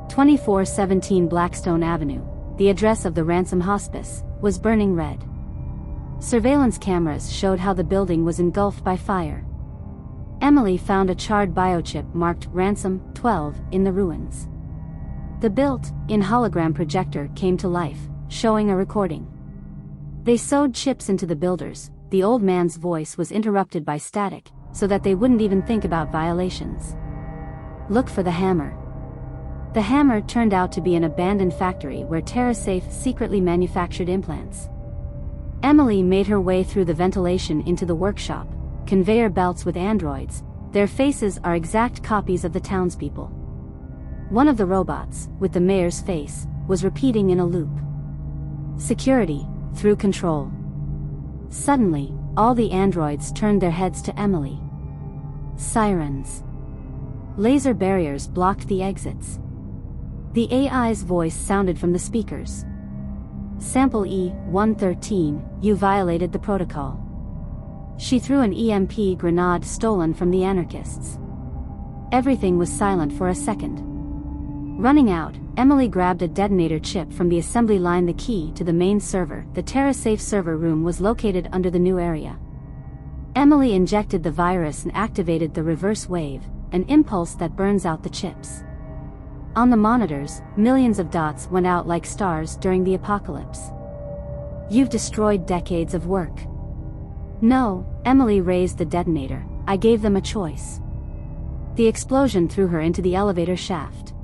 2417 Blackstone Avenue, the address of the Ransom Hospice, was burning red. Surveillance cameras showed how the building was engulfed by fire. Emily found a charred biochip marked Ransom 12 in the ruins. The built-in hologram projector came to life, showing a recording. They sewed chips into the builders. The old man's voice was interrupted by static, so that they wouldn't even think about violations. Look for the hammer. The hammer turned out to be an abandoned factory where TerraSafe secretly manufactured implants. Emily made her way through the ventilation into the workshop, conveyor belts with androids. Their faces are exact copies of the townspeople. One of the robots, with the mayor's face, was repeating in a loop. Security, through control. Suddenly, all the androids turned their heads to Emily. Sirens. Laser barriers blocked the exits. The AI's voice sounded from the speakers. Sample E-113, you violated the protocol. She threw an EMP grenade stolen from the anarchists. Everything was silent for a second. Running out, Emily grabbed a detonator chip from the assembly line. The key to the main server, the TerraSafe server room, was located under the new area. Emily injected the virus and activated the reverse wave, an impulse that burns out the chips. On the monitors, millions of dots went out like stars during the apocalypse. You've destroyed decades of work. No, Emily raised the detonator. I gave them a choice. The explosion threw her into the elevator shaft.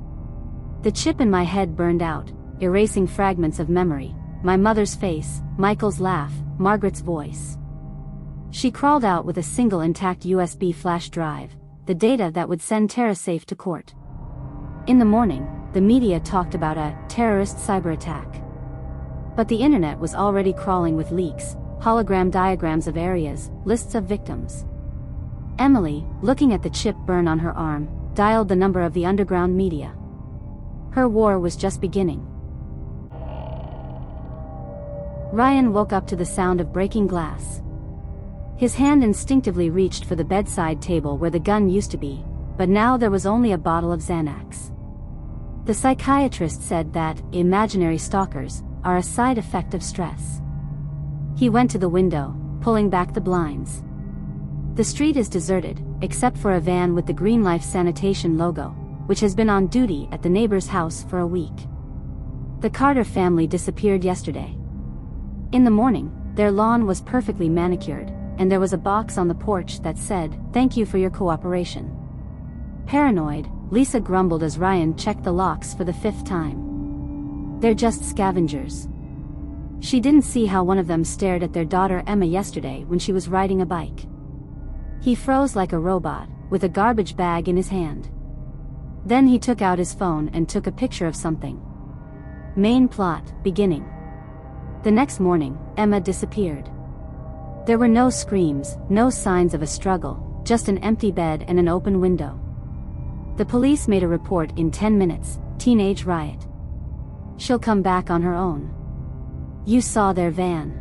The chip in my head burned out, erasing fragments of memory, my mother's face, Michael's laugh, Margaret's voice. She crawled out with a single intact USB flash drive, the data that would send TerraSafe to court. In the morning, the media talked about a terrorist cyber attack. But the internet was already crawling with leaks, hologram diagrams of areas, lists of victims. Emily, looking at the chip burn on her arm, dialed the number of the underground media. Her war was just beginning. Ryan woke up to the sound of breaking glass. His hand instinctively reached for the bedside table where the gun used to be, but now there was only a bottle of Xanax. The psychiatrist said that imaginary stalkers are a side effect of stress. He went to the window, pulling back the blinds. The street is deserted, except for a van with the Green Life Sanitation logo, which has been on duty at the neighbor's house for a week. The Carter family disappeared yesterday. In the morning, their lawn was perfectly manicured, and there was a box on the porch that said, "Thank you for your cooperation." Paranoid, Lisa grumbled as Ryan checked the locks for the 5th time. They're just scavengers. She didn't see how one of them stared at their daughter Emma yesterday when she was riding a bike. He froze like a robot, with a garbage bag in his hand. Then he took out his phone and took a picture of something. Main plot, beginning. The next morning, Emma disappeared. There were no screams, no signs of a struggle, just an empty bed and an open window. The police made a report in 10 minutes, teenage riot. She'll come back on her own. You saw their van.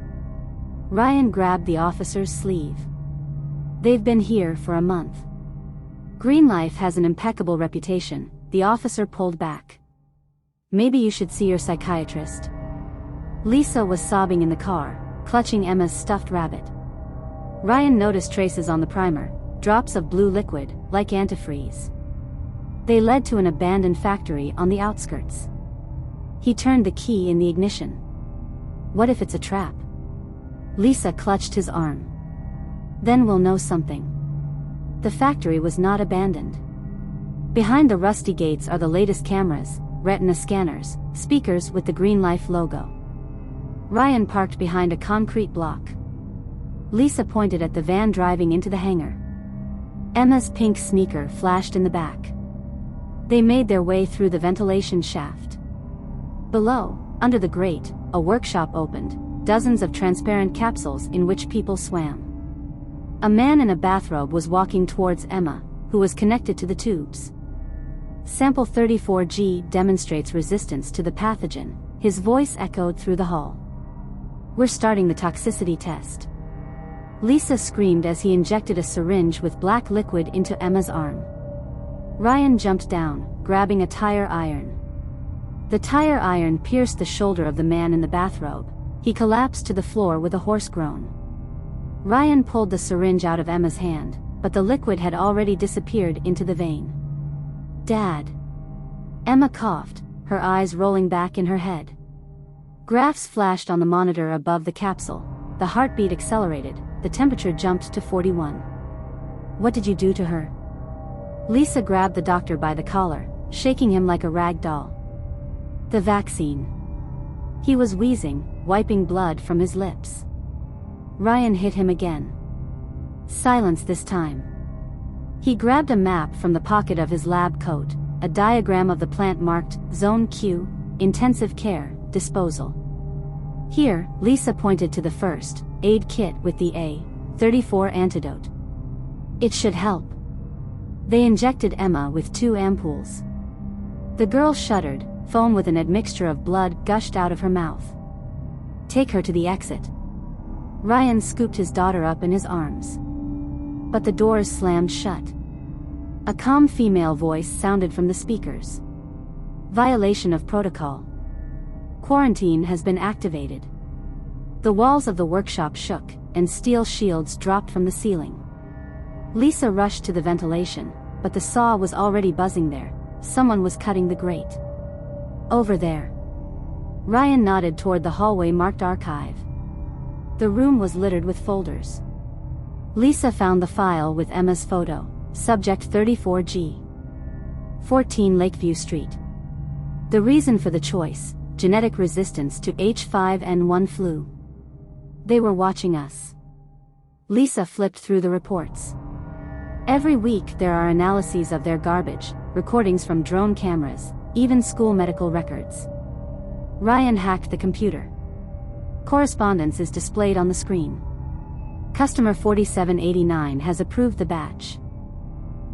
Ryan grabbed the officer's sleeve. They've been here for a month. Green Life has an impeccable reputation. The officer pulled back. Maybe you should see your psychiatrist. Lisa was sobbing in the car, clutching Emma's stuffed rabbit. Ryan noticed traces on the primer, drops of blue liquid, like antifreeze. They led to an abandoned factory on the outskirts. He turned the key in the ignition. What if it's a trap? Lisa clutched his arm. Then we'll know something. The factory was not abandoned. Behind the rusty gates are the latest cameras, retina scanners, speakers with the Green Life logo. Ryan parked behind a concrete block. Lisa pointed at the van driving into the hangar. Emma's pink sneaker flashed in the back. They made their way through the ventilation shaft. Below, under the grate, a workshop opened, dozens of transparent capsules in which people swam. A man in a bathrobe was walking towards Emma, who was connected to the tubes. Sample 34G demonstrates resistance to the pathogen, his voice echoed through the hall. We're starting the toxicity test. Lisa screamed as he injected a syringe with black liquid into Emma's arm. Ryan jumped down, grabbing a tire iron. The tire iron pierced the shoulder of the man in the bathrobe. He collapsed to the floor with a hoarse groan. Ryan pulled the syringe out of Emma's hand, but the liquid had already disappeared into the vein. Dad. Emma coughed, her eyes rolling back in her head. Graphs flashed on the monitor above the capsule. The heartbeat accelerated, the temperature jumped to 41. What did you do to her? Lisa grabbed the doctor by the collar, shaking him like a rag doll. The vaccine. He was wheezing, wiping blood from his lips. Ryan hit him again. Silence this time. He grabbed a map from the pocket of his lab coat, a diagram of the plant marked Zone Q, Intensive Care, Disposal. Here, Lisa pointed to the first aid kit with the A-34 antidote. It should help. They injected Emma with 2 ampoules. The girl shuddered, foam with an admixture of blood gushed out of her mouth. Take her to the exit. Ryan scooped his daughter up in his arms. But the doors slammed shut. A calm female voice sounded from the speakers. Violation of protocol. Quarantine has been activated. The walls of the workshop shook, and steel shields dropped from the ceiling. Lisa rushed to the ventilation, but the saw was already buzzing there. Someone was cutting the grate. Over there. Ryan nodded toward the hallway marked archive. The room was littered with folders. Lisa found the file with Emma's photo, subject 34G. 14 Lakeview Street. The reason for the choice, genetic resistance to H5N1 flu. They were watching us. Lisa flipped through the reports. Every week there are analyses of their garbage, recordings from drone cameras, even school medical records. Ryan hacked the computer. Correspondence is displayed on the screen. Customer 4789 has approved the batch.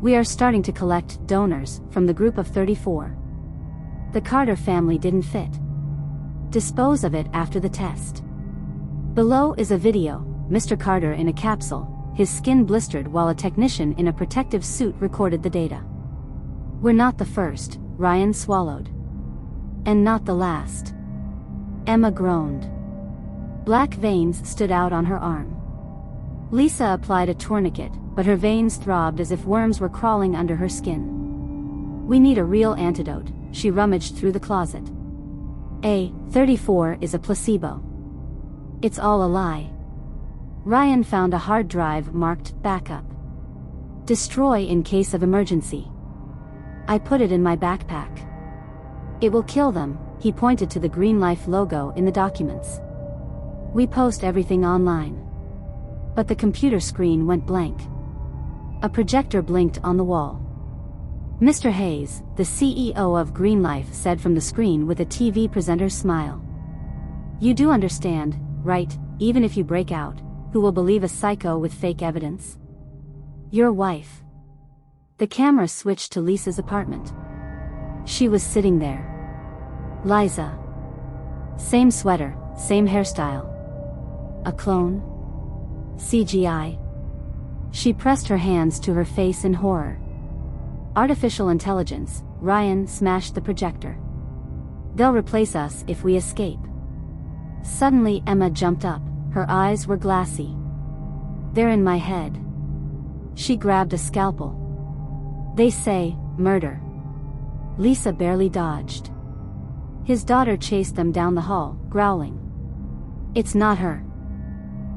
We are starting to collect donors from the group of 34. The Carter family didn't fit. Dispose of it after the test. Below is a video, Mr. Carter in a capsule, his skin blistered while a technician in a protective suit recorded the data. We're not the first, Ryan swallowed. And not the last. Emma groaned. Black veins stood out on her arm. Lisa applied a tourniquet, but her veins throbbed as if worms were crawling under her skin. We need a real antidote, she rummaged through the closet. A-34 is a placebo. It's all a lie. Ryan found a hard drive marked backup. Destroy in case of emergency. I put it in my backpack. It will kill them, he pointed to the Green Life logo in the documents. We post everything online. But the computer screen went blank. A projector blinked on the wall. Mr. Hayes, the CEO of Green Life, said from the screen with a TV presenter's smile. You do understand, right, even if you break out, who will believe a psycho with fake evidence? Your wife. The camera switched to Lisa's apartment. She was sitting there. Liza. Same sweater, same hairstyle. A clone? CGI? She pressed her hands to her face in horror. Artificial intelligence, Ryan smashed the projector. They'll replace us if we escape. Suddenly Emma jumped up, her eyes were glassy. They're in my head. She grabbed a scalpel. They say, murder. Lisa barely dodged. His daughter chased them down the hall, growling. It's not her.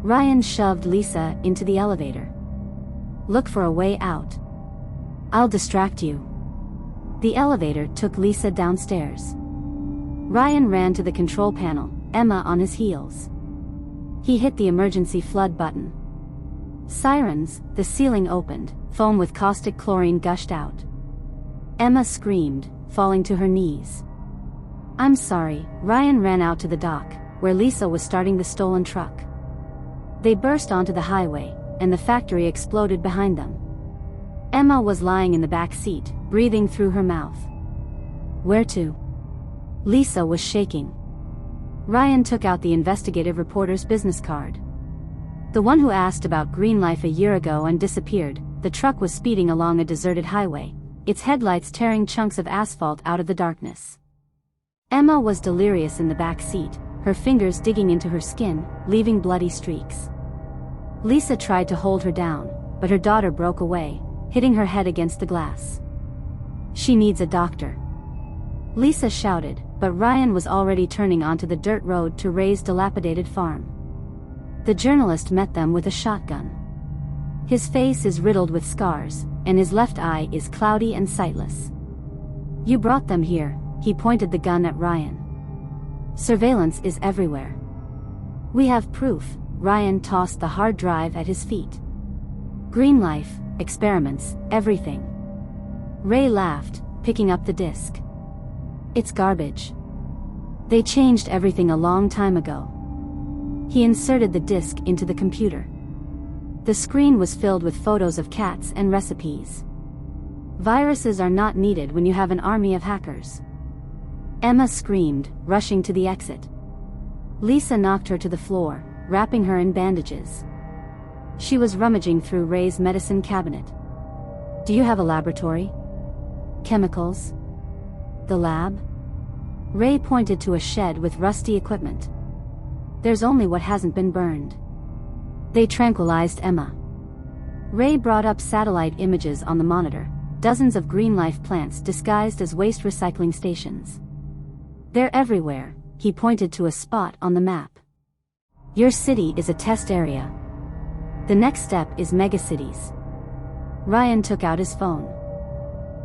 Ryan shoved Lisa into the elevator. Look for a way out. I'll distract you. The elevator took Lisa downstairs. Ryan ran to the control panel, Emma on his heels. He hit the emergency flood button. Sirens, the ceiling opened, foam with caustic chlorine gushed out. Emma screamed, falling to her knees. I'm sorry, Ryan ran out to the dock, where Lisa was starting the stolen truck. They burst onto the highway, and the factory exploded behind them. Emma was lying in the back seat, breathing through her mouth. Where to? Lisa was shaking. Ryan took out the investigative reporter's business card. The one who asked about Green Life a year ago and disappeared. The truck was speeding along a deserted highway, its headlights tearing chunks of asphalt out of the darkness. Emma was delirious in the back seat, her fingers digging into her skin, leaving bloody streaks. Lisa tried to hold her down, but her daughter broke away, hitting her head against the glass. She needs a doctor. Lisa shouted, but Ryan was already turning onto the dirt road to Ray's dilapidated farm. The journalist met them with a shotgun. His face is riddled with scars, and his left eye is cloudy and sightless. You brought them here, he pointed the gun at Ryan. Surveillance is everywhere. We have proof, Ryan tossed the hard drive at his feet. Green life, experiments, everything. Ray laughed, picking up the disc. It's garbage. They changed everything a long time ago. He inserted the disc into the computer. The screen was filled with photos of cats and recipes. Viruses are not needed when you have an army of hackers. Emma screamed, rushing to the exit. Lisa knocked her to the floor, wrapping her in bandages. She was rummaging through Ray's medicine cabinet. Do you have a laboratory? Chemicals? The lab? Ray pointed to a shed with rusty equipment. There's only what hasn't been burned. They tranquilized Emma. Ray brought up satellite images on the monitor, dozens of green life plants disguised as waste recycling stations. They're everywhere, he pointed to a spot on the map. Your city is a test area. The next step is megacities. Ryan took out his phone.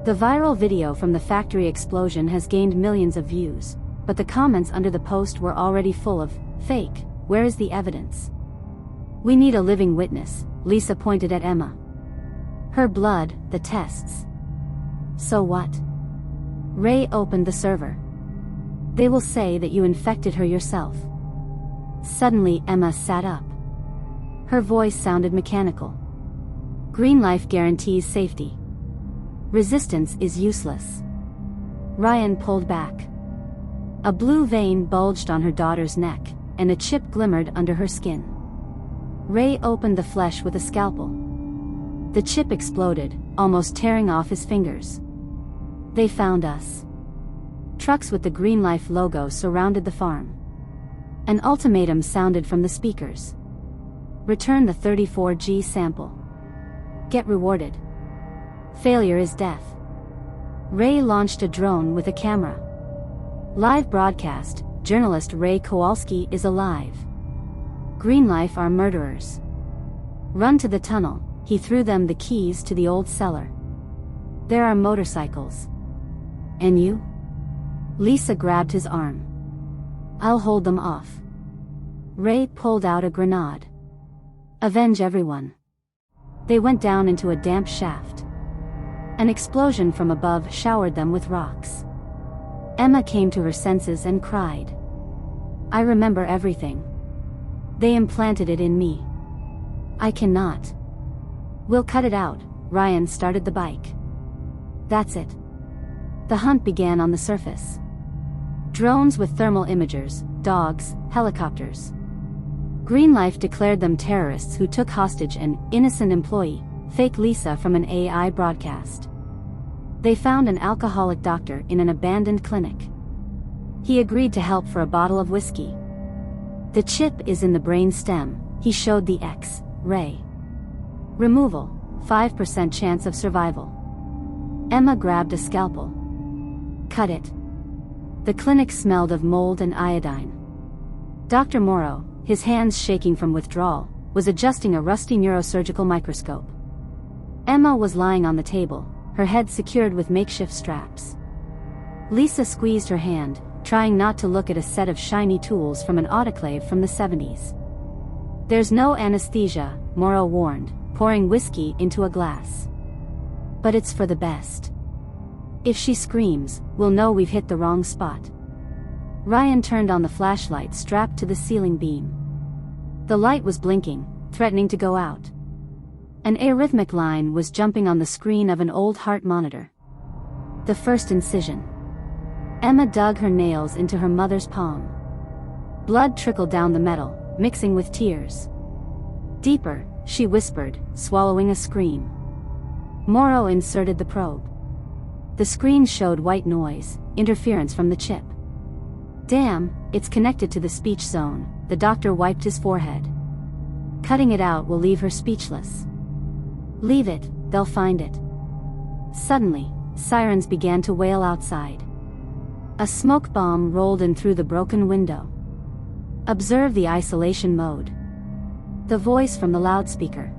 The viral video from the factory explosion has gained millions of views, but the comments under the post were already full of fake. Where is the evidence? We need a living witness, Lisa pointed at Emma. Her blood, the tests. So what? Ray opened the server. They will say that you infected her yourself. Suddenly Emma sat up. Her voice sounded mechanical. Green life guarantees safety. Resistance is useless. Ryan pulled back. A blue vein bulged on her daughter's neck, and a chip glimmered under her skin. Ray opened the flesh with a scalpel. The chip exploded, almost tearing off his fingers. They found us. Trucks with the Green Life logo surrounded the farm. An ultimatum sounded from the speakers. Return the 34G sample. Get rewarded. Failure is death. Ray launched a drone with a camera. Live broadcast, journalist Ray Kowalski is alive. Green Life are murderers. Run to the tunnel, he threw them the keys to the old cellar. There are motorcycles. And you? Lisa grabbed his arm. I'll hold them off. Ray pulled out a grenade. Avenge everyone. They went down into a damp shaft. An explosion from above showered them with rocks. Emma came to her senses and cried. I remember everything. They implanted it in me. I cannot. We'll cut it out, Ryan started the bike. That's it. The hunt began on the surface. Drones with thermal imagers, dogs, helicopters. Green Life declared them terrorists who took hostage an innocent employee, fake Lisa from an AI broadcast. They found an alcoholic doctor in an abandoned clinic. He agreed to help for a bottle of whiskey. The chip is in the brain stem, he showed the X-ray. Removal, 5% chance of survival. Emma grabbed a scalpel. Cut it. The clinic smelled of mold and iodine. Dr. Morrow, his hands shaking from withdrawal, was adjusting a rusty neurosurgical microscope. Emma was lying on the table, her head secured with makeshift straps. Lisa squeezed her hand, trying not to look at a set of shiny tools from an autoclave from the 70s. There's no anesthesia, Morrow warned, pouring whiskey into a glass. But it's for the best. If she screams, we'll know we've hit the wrong spot. Ryan turned on the flashlight strapped to the ceiling beam. The light was blinking, threatening to go out. An arrhythmic line was jumping on the screen of an old heart monitor. The first incision. Emma dug her nails into her mother's palm. Blood trickled down the metal, mixing with tears. Deeper, she whispered, swallowing a scream. Morrow inserted the probe. The screen showed white noise, interference from the chip. Damn, it's connected to the speech zone, the doctor wiped his forehead. Cutting it out will leave her speechless. Leave it, they'll find it. Suddenly, sirens began to wail outside. A smoke bomb rolled in through the broken window. Observe the isolation mode. The voice from the loudspeaker.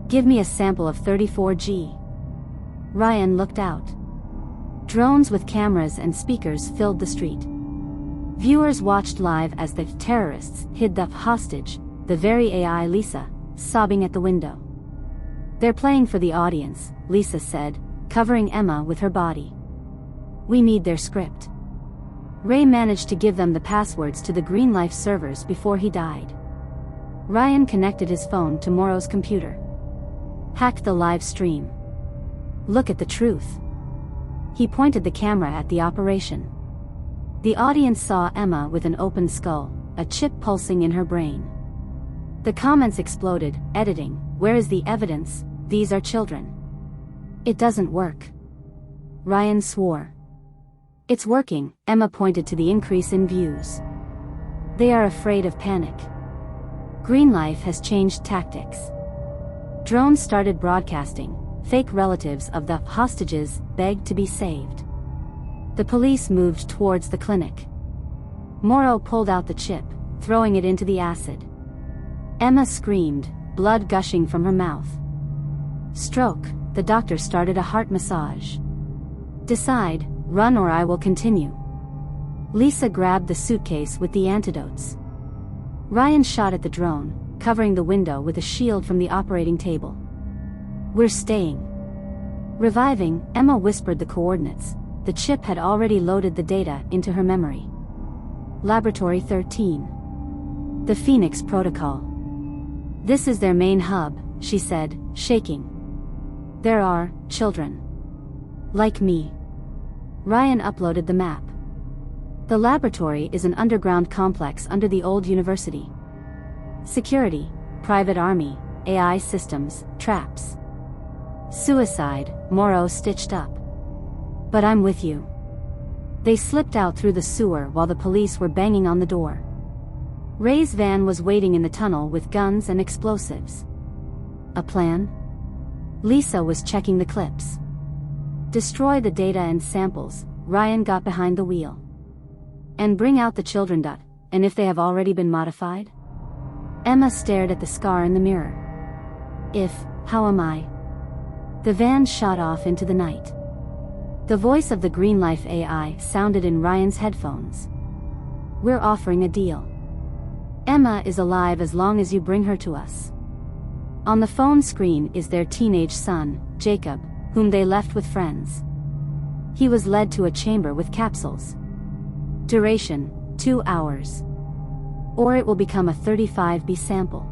Give me a sample of 34G. Ryan looked out. Drones with cameras and speakers filled the street. Viewers watched live as the terrorists hid the hostage, the very AI Lisa, sobbing at the window. "They're playing for the audience," Lisa said, covering Emma with her body. "We need their script." Ray managed to give them the passwords to the Green Life servers before he died. Ryan connected his phone to Morrow's computer. Hacked the live stream. "Look at the truth." He pointed the camera at the operation. The audience saw Emma with an open skull, a chip pulsing in her brain. The comments exploded, editing, "Where is the evidence? These are children." "It doesn't work." Ryan swore. "It's working," Emma pointed to the increase in views. "They are afraid of panic. Green Life has changed tactics." Drones started broadcasting. Fake relatives of the hostages begged to be saved. The police moved towards the clinic. Morrow pulled out the chip, throwing it into the acid. Emma screamed, blood gushing from her mouth. "Stroke," the doctor started a heart massage. "Decide, run or I will continue." Lisa grabbed the suitcase with the antidotes. Ryan shot at the drone, covering the window with a shield from the operating table. "We're staying." Reviving, Emma whispered the coordinates. The chip had already loaded the data into her memory. Laboratory 13. The Phoenix Protocol. "This is their main hub," she said, shaking. "There are children. Like me." Ryan uploaded the map. The laboratory is an underground complex under the old university. Security, private army, AI systems, traps. Suicide, Morrow stitched up. "But I'm with you." They slipped out through the sewer while the police were banging on the door. Ray's van was waiting in the tunnel with guns and explosives. A plan? Lisa was checking the clips. "Destroy the data and samples," Ryan got behind the wheel. "And bring out the children. And if they have already been modified?" Emma stared at the scar in the mirror. "If, how am I?" The van shot off into the night. The voice of the Green Life AI sounded in Ryan's headphones. "We're offering a deal. Emma is alive as long as you bring her to us." On the phone screen is their teenage son, Jacob, whom they left with friends. He was led to a chamber with capsules. Duration, 2 hours. Or it will become a 35B sample.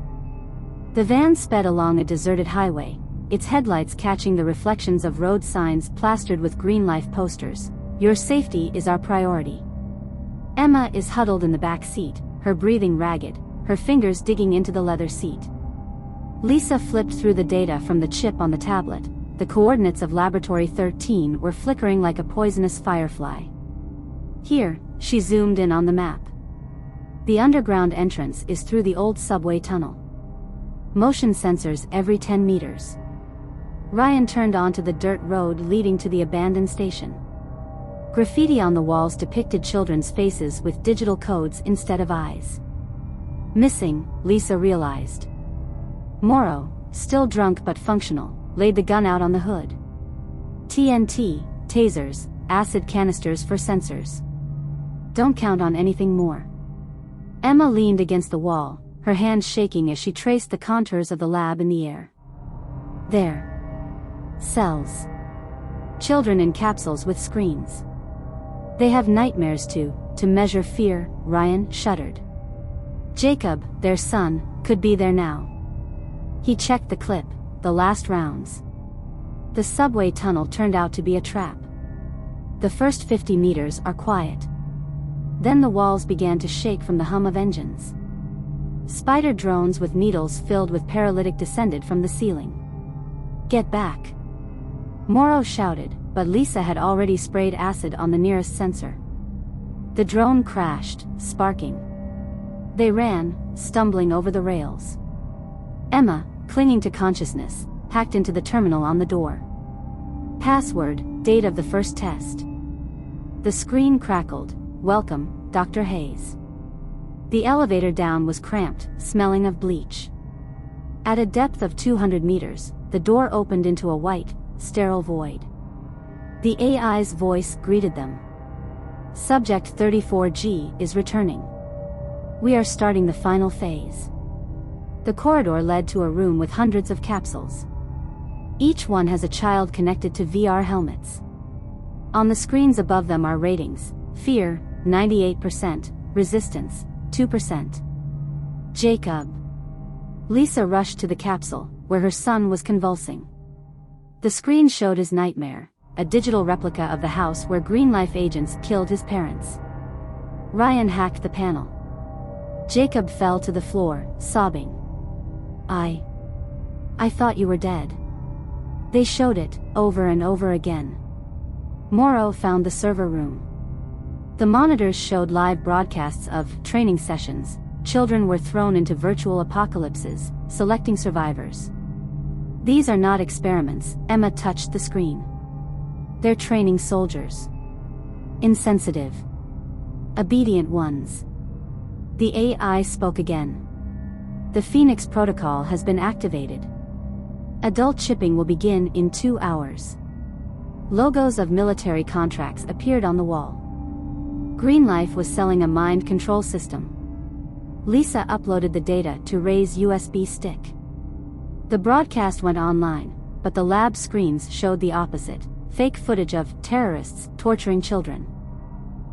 The van sped along a deserted highway, its headlights catching the reflections of road signs plastered with Green Life posters. "Your safety is our priority." Emma is huddled in the back seat, her breathing ragged, her fingers digging into the leather seat. Lisa flipped through the data from the chip on the tablet. The coordinates of Laboratory 13 were flickering like a poisonous firefly. Here, she zoomed in on the map. The underground entrance is through the old subway tunnel. Motion sensors every 10 meters. Ryan turned onto the dirt road leading to the abandoned station. Graffiti on the walls depicted children's faces with digital codes instead of eyes. Missing, Lisa realized. Morrow, still drunk but functional, laid the gun out on the hood. TNT, tasers, acid canisters for sensors. Don't count on anything more. Emma leaned against the wall, her hands shaking as she traced the contours of the lab in the air. There. Cells. Children in capsules with screens. They have nightmares to measure fear, Ryan shuddered. Jacob, their son, could be there now. He checked the clip, the last rounds. The subway tunnel turned out to be a trap. The first 50 meters are quiet. Then the walls began to shake from the hum of engines. Spider drones with needles filled with paralytic descended from the ceiling. Get back! Morrow shouted, but Lisa had already sprayed acid on the nearest sensor. The drone crashed, sparking. They ran, stumbling over the rails. Emma, clinging to consciousness, hacked into the terminal on the door. Password, date of the first test. The screen crackled. Welcome, Dr. Hayes. The elevator down was cramped, smelling of bleach. At a depth of 200 meters, the door opened into a white, sterile void. The AI's voice greeted them. Subject 34G is returning. We are starting the final phase. The corridor led to a room with hundreds of capsules. Each one has a child connected to VR helmets. On the screens above them are ratings: fear, 98%, resistance, 2%. Jacob. Lisa rushed to the capsule, where her son was convulsing. The screen showed his nightmare, a digital replica of the house where Greenlife agents killed his parents. Ryan hacked the panel. Jacob fell to the floor, sobbing. I thought you were dead. They showed it, over and over again. Morrow found the server room. The monitors showed live broadcasts of training sessions. Children were thrown into virtual apocalypses, selecting survivors. These are not experiments, Emma touched the screen. They're training soldiers. Insensitive. Obedient ones. The AI spoke again. The Phoenix Protocol has been activated. Adult shipping will begin in 2 hours. Logos of military contracts appeared on the wall. Greenlife was selling a mind control system. Lisa uploaded the data to Ray's USB stick. The broadcast went online, but the lab screens showed the opposite: fake footage of terrorists torturing children.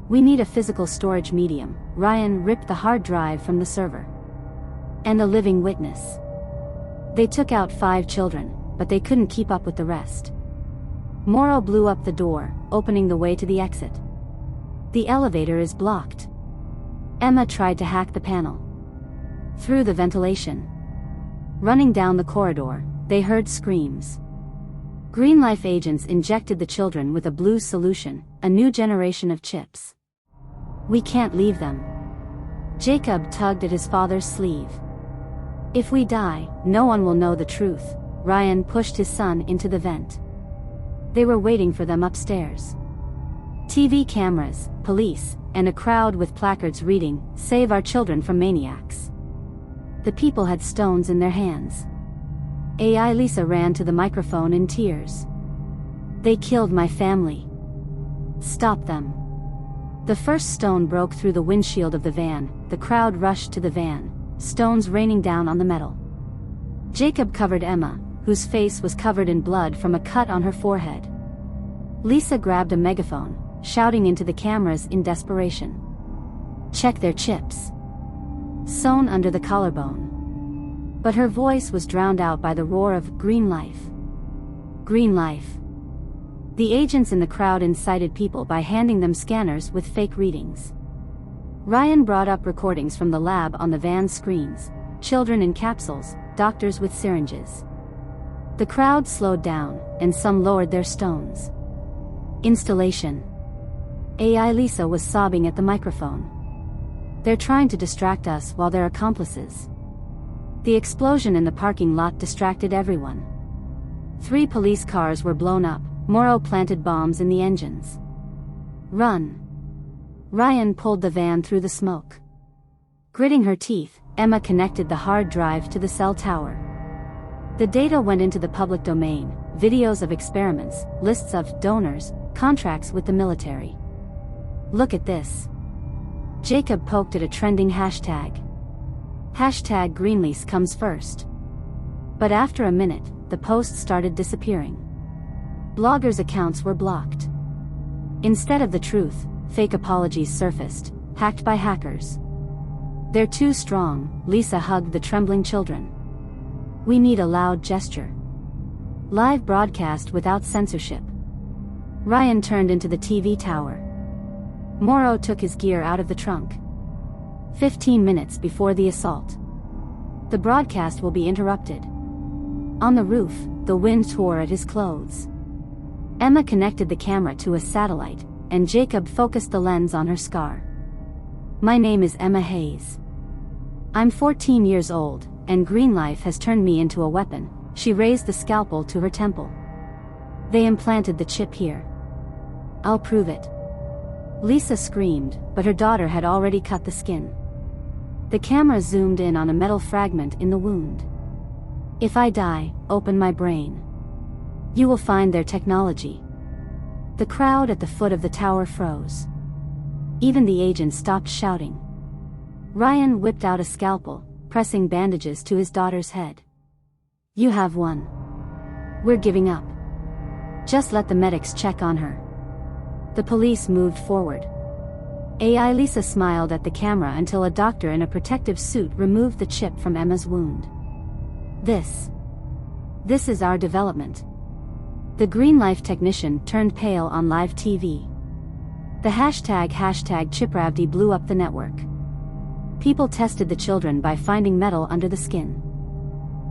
We need a physical storage medium. Ryan ripped the hard drive from the server. And a living witness. They took out 5 children, but they couldn't keep up with the rest. Morrow blew up the door, opening the way to the exit. The elevator is blocked. Emma tried to hack the panel. Through the ventilation. Running down the corridor, they heard screams. Greenlife agents injected the children with a blue solution, a new generation of chips. We can't leave them. Jacob tugged at his father's sleeve. If we die, no one will know the truth. Ryan pushed his son into the vent. They were waiting for them upstairs. TV cameras, police, and a crowd with placards reading, "Save our children from maniacs." The people had stones in their hands. AI Lisa ran to the microphone in tears. They killed my family. Stop them. The first stone broke through the windshield of the van. The crowd rushed to the van, stones raining down on the metal. Jacob covered Emma, whose face was covered in blood from a cut on her forehead. Lisa grabbed a megaphone, shouting into the cameras in desperation. Check their chips. Sewn under the collarbone. But her voice was drowned out by the roar of Greenlife. Greenlife. The agents in the crowd incited people by handing them scanners with fake readings. Ryan brought up recordings from the lab on the van's screens: children in capsules, doctors with syringes. The crowd slowed down, and some lowered their stones. Installation. AI Lisa was sobbing at the microphone. They're trying to distract us while they're accomplices. The explosion in the parking lot distracted everyone. 3 police cars were blown up. Morrow planted bombs in the engines. Run. Ryan pulled the van through the smoke. Gritting her teeth, Emma connected the hard drive to the cell tower. The data went into the public domain: videos of experiments, lists of donors, contracts with the military. Look at this. Jacob poked at a trending hashtag. Hashtag Greenlease comes first. But after a minute, the post started disappearing. Bloggers' accounts were blocked. Instead of the truth, fake apologies surfaced, hacked by hackers. They're too strong, Lisa hugged the trembling children. We need a loud gesture. Live broadcast without censorship. Ryan turned into the TV tower. Morrow took his gear out of the trunk. 15 minutes before the assault. The broadcast will be interrupted. On the roof, the wind tore at his clothes. Emma connected the camera to a satellite, and Jacob focused the lens on her scar. My name is Emma Hayes. I'm 14 years old, and Greenlife has turned me into a weapon. She raised the scalpel to her temple. They implanted the chip here. I'll prove it. Lisa screamed, but her daughter had already cut the skin. The camera zoomed in on a metal fragment in the wound. If I die, open my brain. You will find their technology. The crowd at the foot of the tower froze. Even the agent stopped shouting. Ryan whipped out a scalpel, pressing bandages to his daughter's head. "You have won. We're giving up. Just let the medics check on her." The police moved forward. AI Lisa smiled at the camera until a doctor in a protective suit removed the chip from Emma's wound. This is our development." The Green Life technician turned pale on live TV. The hashtag #ChipRavD blew up the network. People tested the children by finding metal under the skin.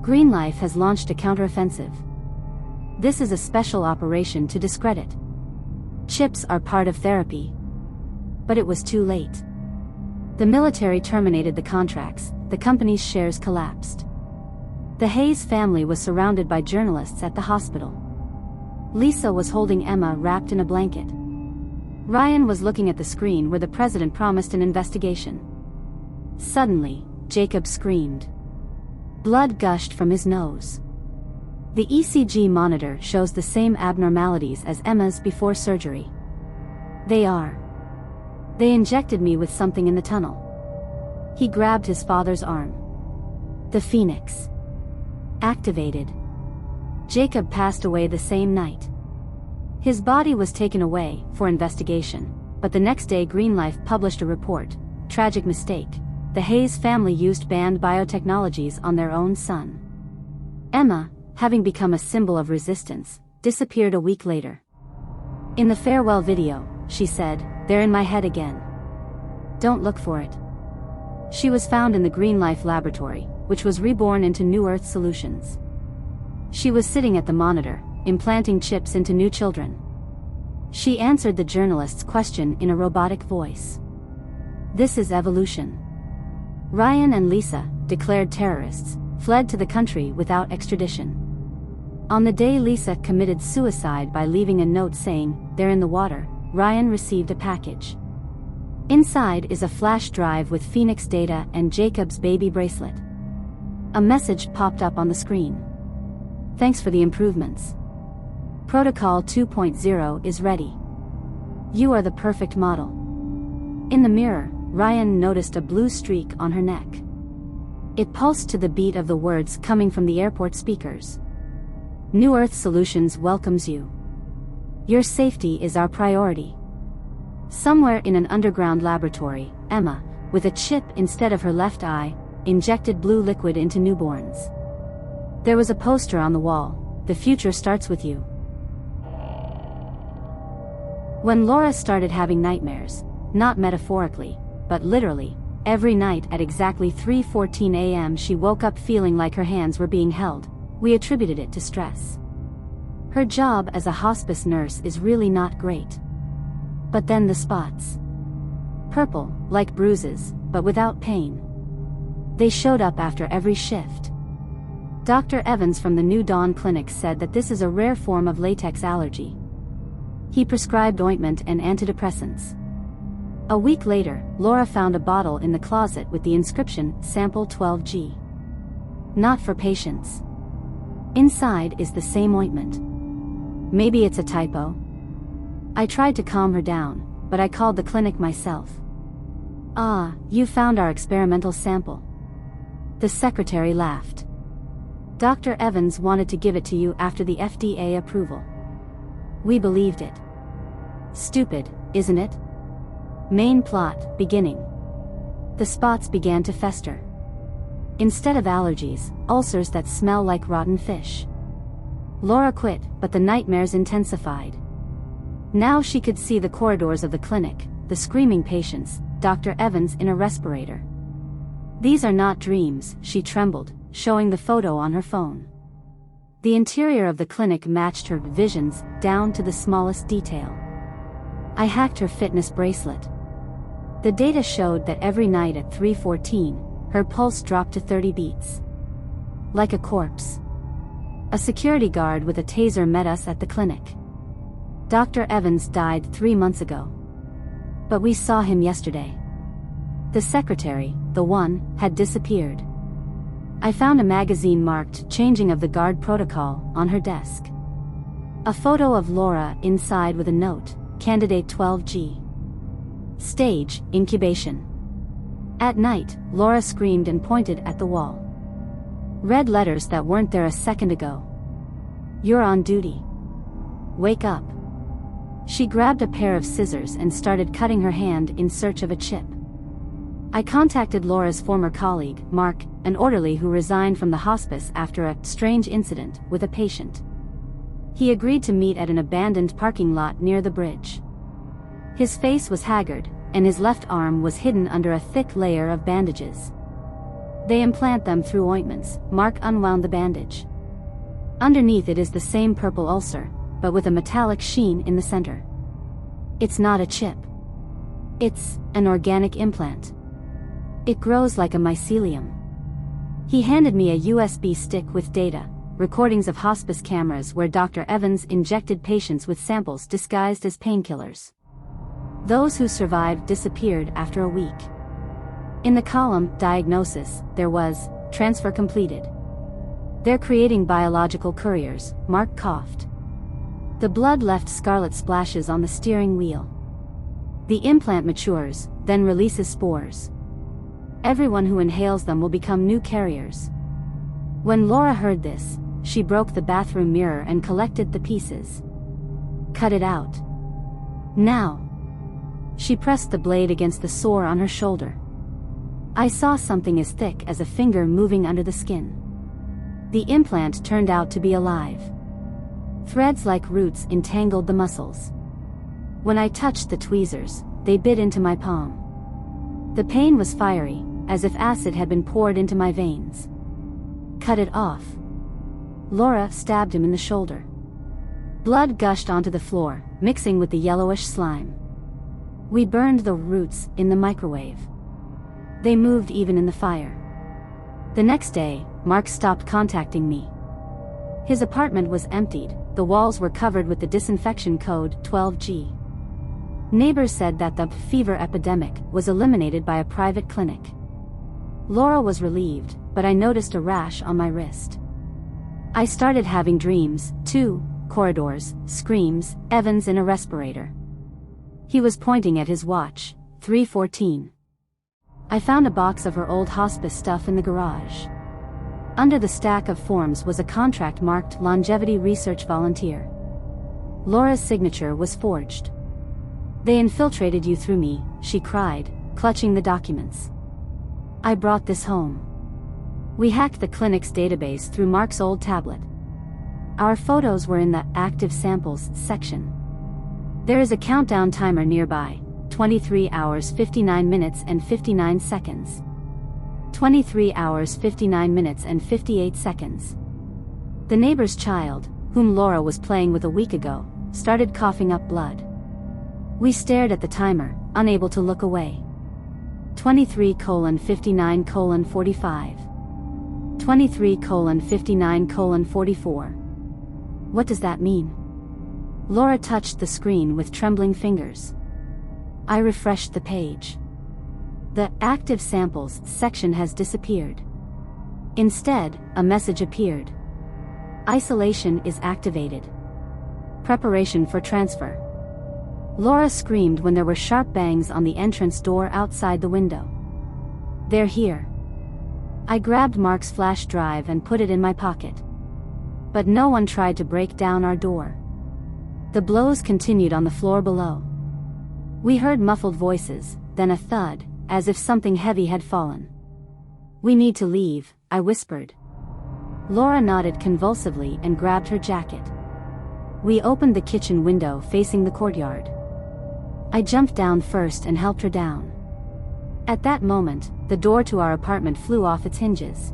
Green Life has launched a counteroffensive. This is a special operation to discredit. Chips are part of therapy. But it was too late. The military terminated the contracts, the company's shares collapsed. The Hayes family was surrounded by journalists at the hospital. Lisa was holding Emma wrapped in a blanket. Ryan was looking at the screen where the president promised an investigation. Suddenly, Jacob screamed. Blood gushed from his nose. The ECG monitor shows the same abnormalities as Emma's before surgery. They injected me with something in the tunnel. He grabbed his father's arm. The Phoenix. Activated. Jacob passed away the same night. His body was taken away for investigation, but the next day Green Life published a report. Tragic mistake. The Hayes family used banned biotechnologies on their own son. Emma, having become a symbol of resistance, disappeared a week later. In the farewell video, she said, "They're in my head again. Don't look for it." She was found in the Green Life laboratory, which was reborn into New Earth Solutions. She was sitting at the monitor, implanting chips into new children. She answered the journalist's question in a robotic voice. This is evolution. Ryan and Lisa, declared terrorists, fled to the country without extradition. On the day Lisa committed suicide by leaving a note saying, "They're in the water," Ryan received a package. Inside is a flash drive with Phoenix data and Jacob's baby bracelet. A message popped up on the screen. "Thanks for the improvements. Protocol 2.0 is ready. You are the perfect model." In the mirror, Ryan noticed a blue streak on her neck. It pulsed to the beat of the words coming from the airport speakers. New Earth Solutions welcomes you. Your safety is our priority. Somewhere in an underground laboratory, Emma, with a chip instead of her left eye, injected blue liquid into newborns. There was a poster on the wall, "The future starts with you." When Laura started having nightmares, not metaphorically, but literally, every night at exactly 3:14 a.m. she woke up feeling like her hands were being held. We attributed it to stress. Her job as a hospice nurse is really not great. But then the spots. Purple, like bruises, but without pain. They showed up after every shift. Dr. Evans from the New Dawn Clinic said that this is a rare form of latex allergy. He prescribed ointment and antidepressants. A week later, Laura found a bottle in the closet with the inscription, "Sample 12G. Not for patients." Inside is the same ointment. Maybe it's a typo. I tried to calm her down, but I called the clinic myself. "Ah, you found our experimental sample." The secretary laughed. "Dr. Evans wanted to give it to you after the FDA approval." We believed it. Stupid, isn't it? Main plot, beginning. The spots began to fester. Instead of allergies, ulcers that smell like rotten fish. Laura quit, but the nightmares intensified. Now she could see the corridors of the clinic, the screaming patients, Dr. Evans in a respirator. These are not dreams, she trembled, showing the photo on her phone. The interior of the clinic matched her visions, down to the smallest detail. I hacked her fitness bracelet. The data showed that every night at 3:14, her pulse dropped to 30 beats. Like a corpse. A security guard with a taser met us at the clinic. Dr. Evans died 3 months ago. But we saw him yesterday. The secretary, the one, had disappeared. I found a magazine marked "Changing of the Guard Protocol" on her desk. A photo of Laura inside with a note, Candidate 12G. Stage, incubation. At night, Laura screamed and pointed at the wall. Red letters that weren't there a second ago. You're on duty. Wake up. She grabbed a pair of scissors and started cutting her hand in search of a chip. I contacted Laura's former colleague, Mark, an orderly who resigned from the hospice after a strange incident with a patient. He agreed to meet at an abandoned parking lot near the bridge. His face was haggard, and his left arm was hidden under a thick layer of bandages. They implant them through ointments. Mark unwound the bandage. Underneath it is the same purple ulcer, but with a metallic sheen in the center. It's not a chip. It's an organic implant. It grows like a mycelium. He handed me a USB stick with data, recordings of hospice cameras where Dr. Evans injected patients with samples disguised as painkillers. Those who survived disappeared after a week. In the column, Diagnosis, there was, Transfer completed. They're creating biological couriers, Mark coughed. The blood left scarlet splashes on the steering wheel. The implant matures, then releases spores. Everyone who inhales them will become new carriers. When Laura heard this, she broke the bathroom mirror and collected the pieces. Cut it out. Now. She pressed the blade against the sore on her shoulder. I saw something as thick as a finger moving under the skin. The implant turned out to be alive. Threads like roots entangled the muscles. When I touched the tweezers, they bit into my palm. The pain was fiery, as if acid had been poured into my veins. Cut it off. Laura stabbed him in the shoulder. Blood gushed onto the floor, mixing with the yellowish slime. We burned the roots in the microwave. They moved even in the fire. The next day, Mark stopped contacting me. His apartment was emptied, the walls were covered with the disinfection code 12G. Neighbors said that the fever epidemic was eliminated by a private clinic. Laura was relieved, but I noticed a rash on my wrist. I started having dreams, too, corridors, screams, Evans in a respirator. He was pointing at his watch, 3:14. I found a box of her old hospice stuff in the garage. Under the stack of forms was a contract marked Longevity Research Volunteer. Laura's signature was forged. They infiltrated you through me, she cried, clutching the documents. I brought this home. We hacked the clinic's database through Mark's old tablet. Our photos were in the active samples section. There is a countdown timer nearby, 23 hours 59 minutes and 59 seconds. 23 hours 59 minutes and 58 seconds. The neighbor's child, whom Laura was playing with a week ago, started coughing up blood. We stared at the timer, unable to look away. 23:59:45. 23:59:44. What does that mean? Laura touched the screen with trembling fingers. I refreshed the page. The active samples section has disappeared. Instead, a message appeared. Isolation is activated. Preparation for transfer. Laura screamed when there were sharp bangs on the entrance door outside the window. They're here. I grabbed Mark's flash drive and put it in my pocket. But no one tried to break down our door. The blows continued on the floor below. We heard muffled voices, then a thud, as if something heavy had fallen. We need to leave, I whispered. Laura nodded convulsively and grabbed her jacket. We opened the kitchen window facing the courtyard. I jumped down first and helped her down. At that moment, the door to our apartment flew off its hinges.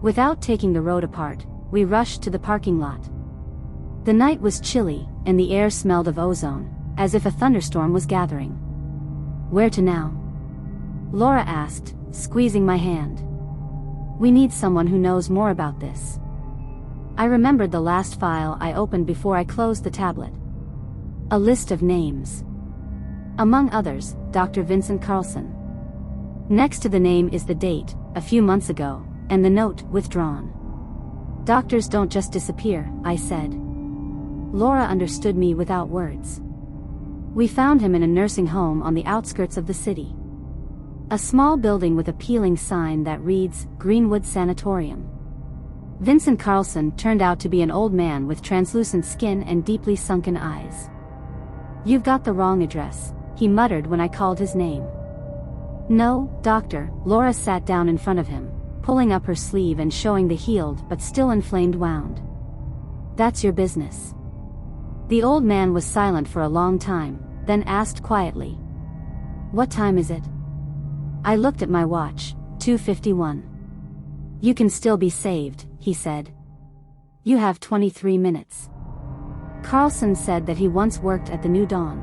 Without taking the road apart, we rushed to the parking lot. The night was chilly, and the air smelled of ozone, as if a thunderstorm was gathering. Where to now? Laura asked, squeezing my hand. We need someone who knows more about this. I remembered the last file I opened before I closed the tablet. A list of names. Among others, Dr. Vincent Carlson. Next to the name is the date, a few months ago, and the note, withdrawn. Doctors don't just disappear, I said. Laura understood me without words. We found him in a nursing home on the outskirts of the city. A small building with a peeling sign that reads, Greenwood Sanatorium. Vincent Carlson turned out to be an old man with translucent skin and deeply sunken eyes. "You've got the wrong address," he muttered when I called his name. "No, doctor." Laura sat down in front of him, pulling up her sleeve and showing the healed but still inflamed wound. "That's your business." The old man was silent for a long time, then asked quietly, "What time is it?" I looked at my watch, 2:51. "You can still be saved," he said. "You have 23 minutes. Carlson said that he once worked at the New Dawn.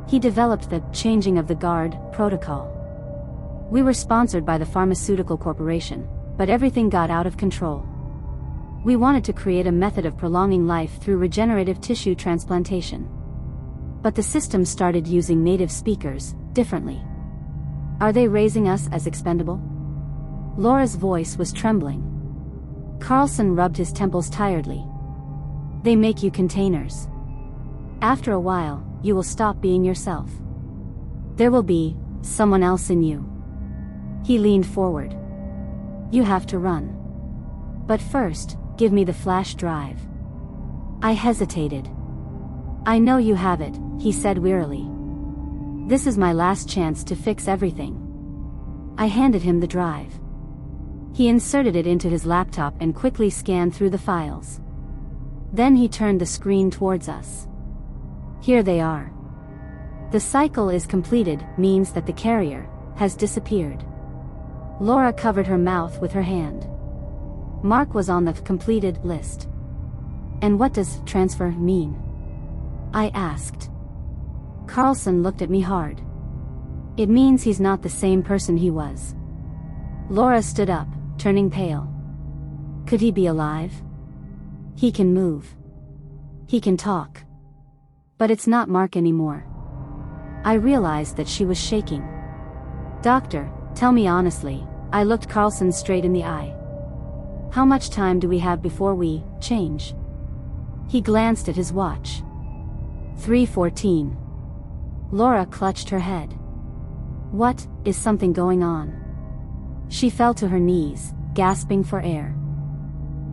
He developed the changing of the guard protocol. We were sponsored by the pharmaceutical corporation, but everything got out of control. We wanted to create a method of prolonging life through regenerative tissue transplantation. But the system started using native speakers differently. Are they raising us as expendable?" Laura's voice was trembling. Carlson rubbed his temples tiredly. "They make you containers. After a while, you will stop being yourself. There will be someone else in you." He leaned forward. "You have to run. But first, give me the flash drive." I hesitated. "I know you have it," he said wearily. "This is my last chance to fix everything." I handed him the drive. He inserted it into his laptop and quickly scanned through the files. Then he turned the screen towards us. "Here they are. The cycle is completed," means that the carrier has disappeared. Laura covered her mouth with her hand. Mark was on the completed list. "And what does transfer mean?" I asked. Carlson looked at me hard. "It means he's not the same person he was." Laura stood up, turning pale. "Could he be alive?" "He can move. He can talk. But it's not Mark anymore." I realized that she was shaking. "Doctor, tell me honestly," I looked Carlson straight in the eye. "How much time do we have before we change?" He glanced at his watch. 3:14. Laura clutched her head. "What, is something going on?" She fell to her knees, gasping for air.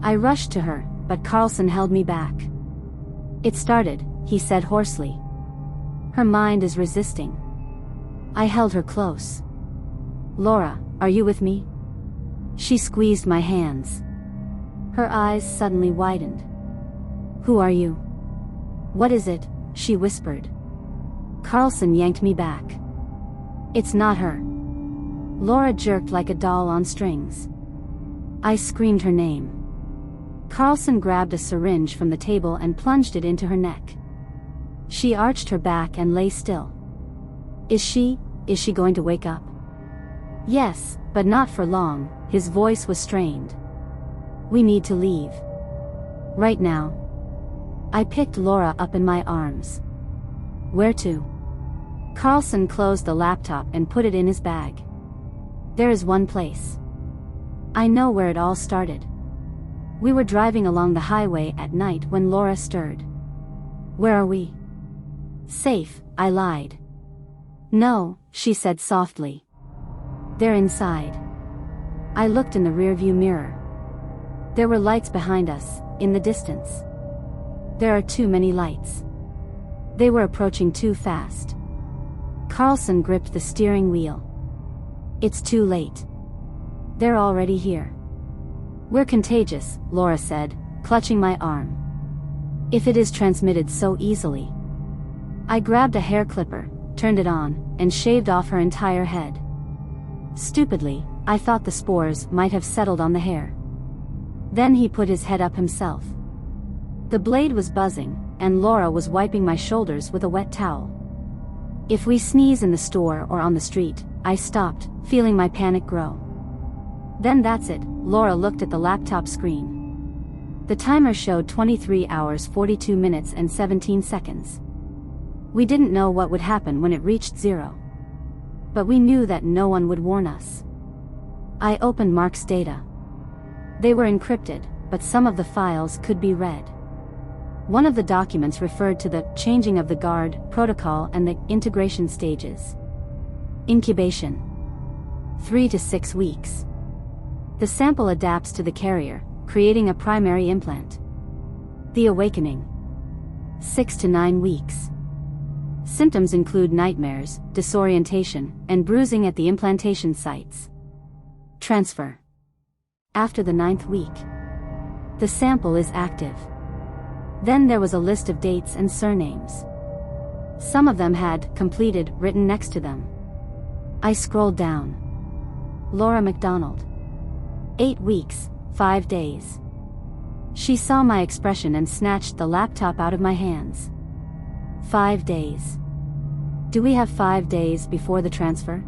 I rushed to her, but Carlson held me back. "It started," he said hoarsely. "Her mind is resisting." I held her close. "Laura, are you with me?" She squeezed my hands. Her eyes suddenly widened. "Who are you?" "What is it?" she whispered. Carlson yanked me back. "It's not her." Laura jerked like a doll on strings. I screamed her name. Carlson grabbed a syringe from the table and plunged it into her neck. She arched her back and lay still. Is she going to wake up?" "Yes, but not for long," his voice was strained. "We need to leave. Right now." I picked Laura up in my arms. "Where to?" Carlson closed the laptop and put it in his bag. "There is one place. I know where it all started." We were driving along the highway at night when Laura stirred. "Where are we?" "Safe," I lied. "No," she said softly. "They're inside." I looked in the rearview mirror. There were lights behind us, in the distance. There are too many lights. They were approaching too fast. Carlson gripped the steering wheel. "It's too late. They're already here." "We're contagious," Laura said, clutching my arm. "If it is transmitted so easily." I grabbed a hair clipper, turned it on, and shaved off her entire head. Stupidly, I thought the spores might have settled on the hair. Then he put his head up himself. The blade was buzzing, and Laura was wiping my shoulders with a wet towel. "If we sneeze in the store or on the street," I stopped, feeling my panic grow. "Then that's it." Laura looked at the laptop screen. The timer showed 23 hours 42 minutes and 17 seconds. We didn't know what would happen when it reached 0. But we knew that no one would warn us. I opened Mark's data. They were encrypted, but some of the files could be read. One of the documents referred to the changing of the guard protocol and the integration stages. Incubation: 3 to 6 weeks. The sample adapts to the carrier, creating a primary implant. The awakening: 6 to 9 weeks. Symptoms include nightmares, disorientation, and bruising at the implantation sites. Transfer: after the 9th week. The sample is active. Then there was a list of dates and surnames. Some of them had "completed" written next to them. I scrolled down. Laura McDonald. 8 weeks, 5 days. She saw my expression and snatched the laptop out of my hands. 5 days. Do we have 5 days before the transfer?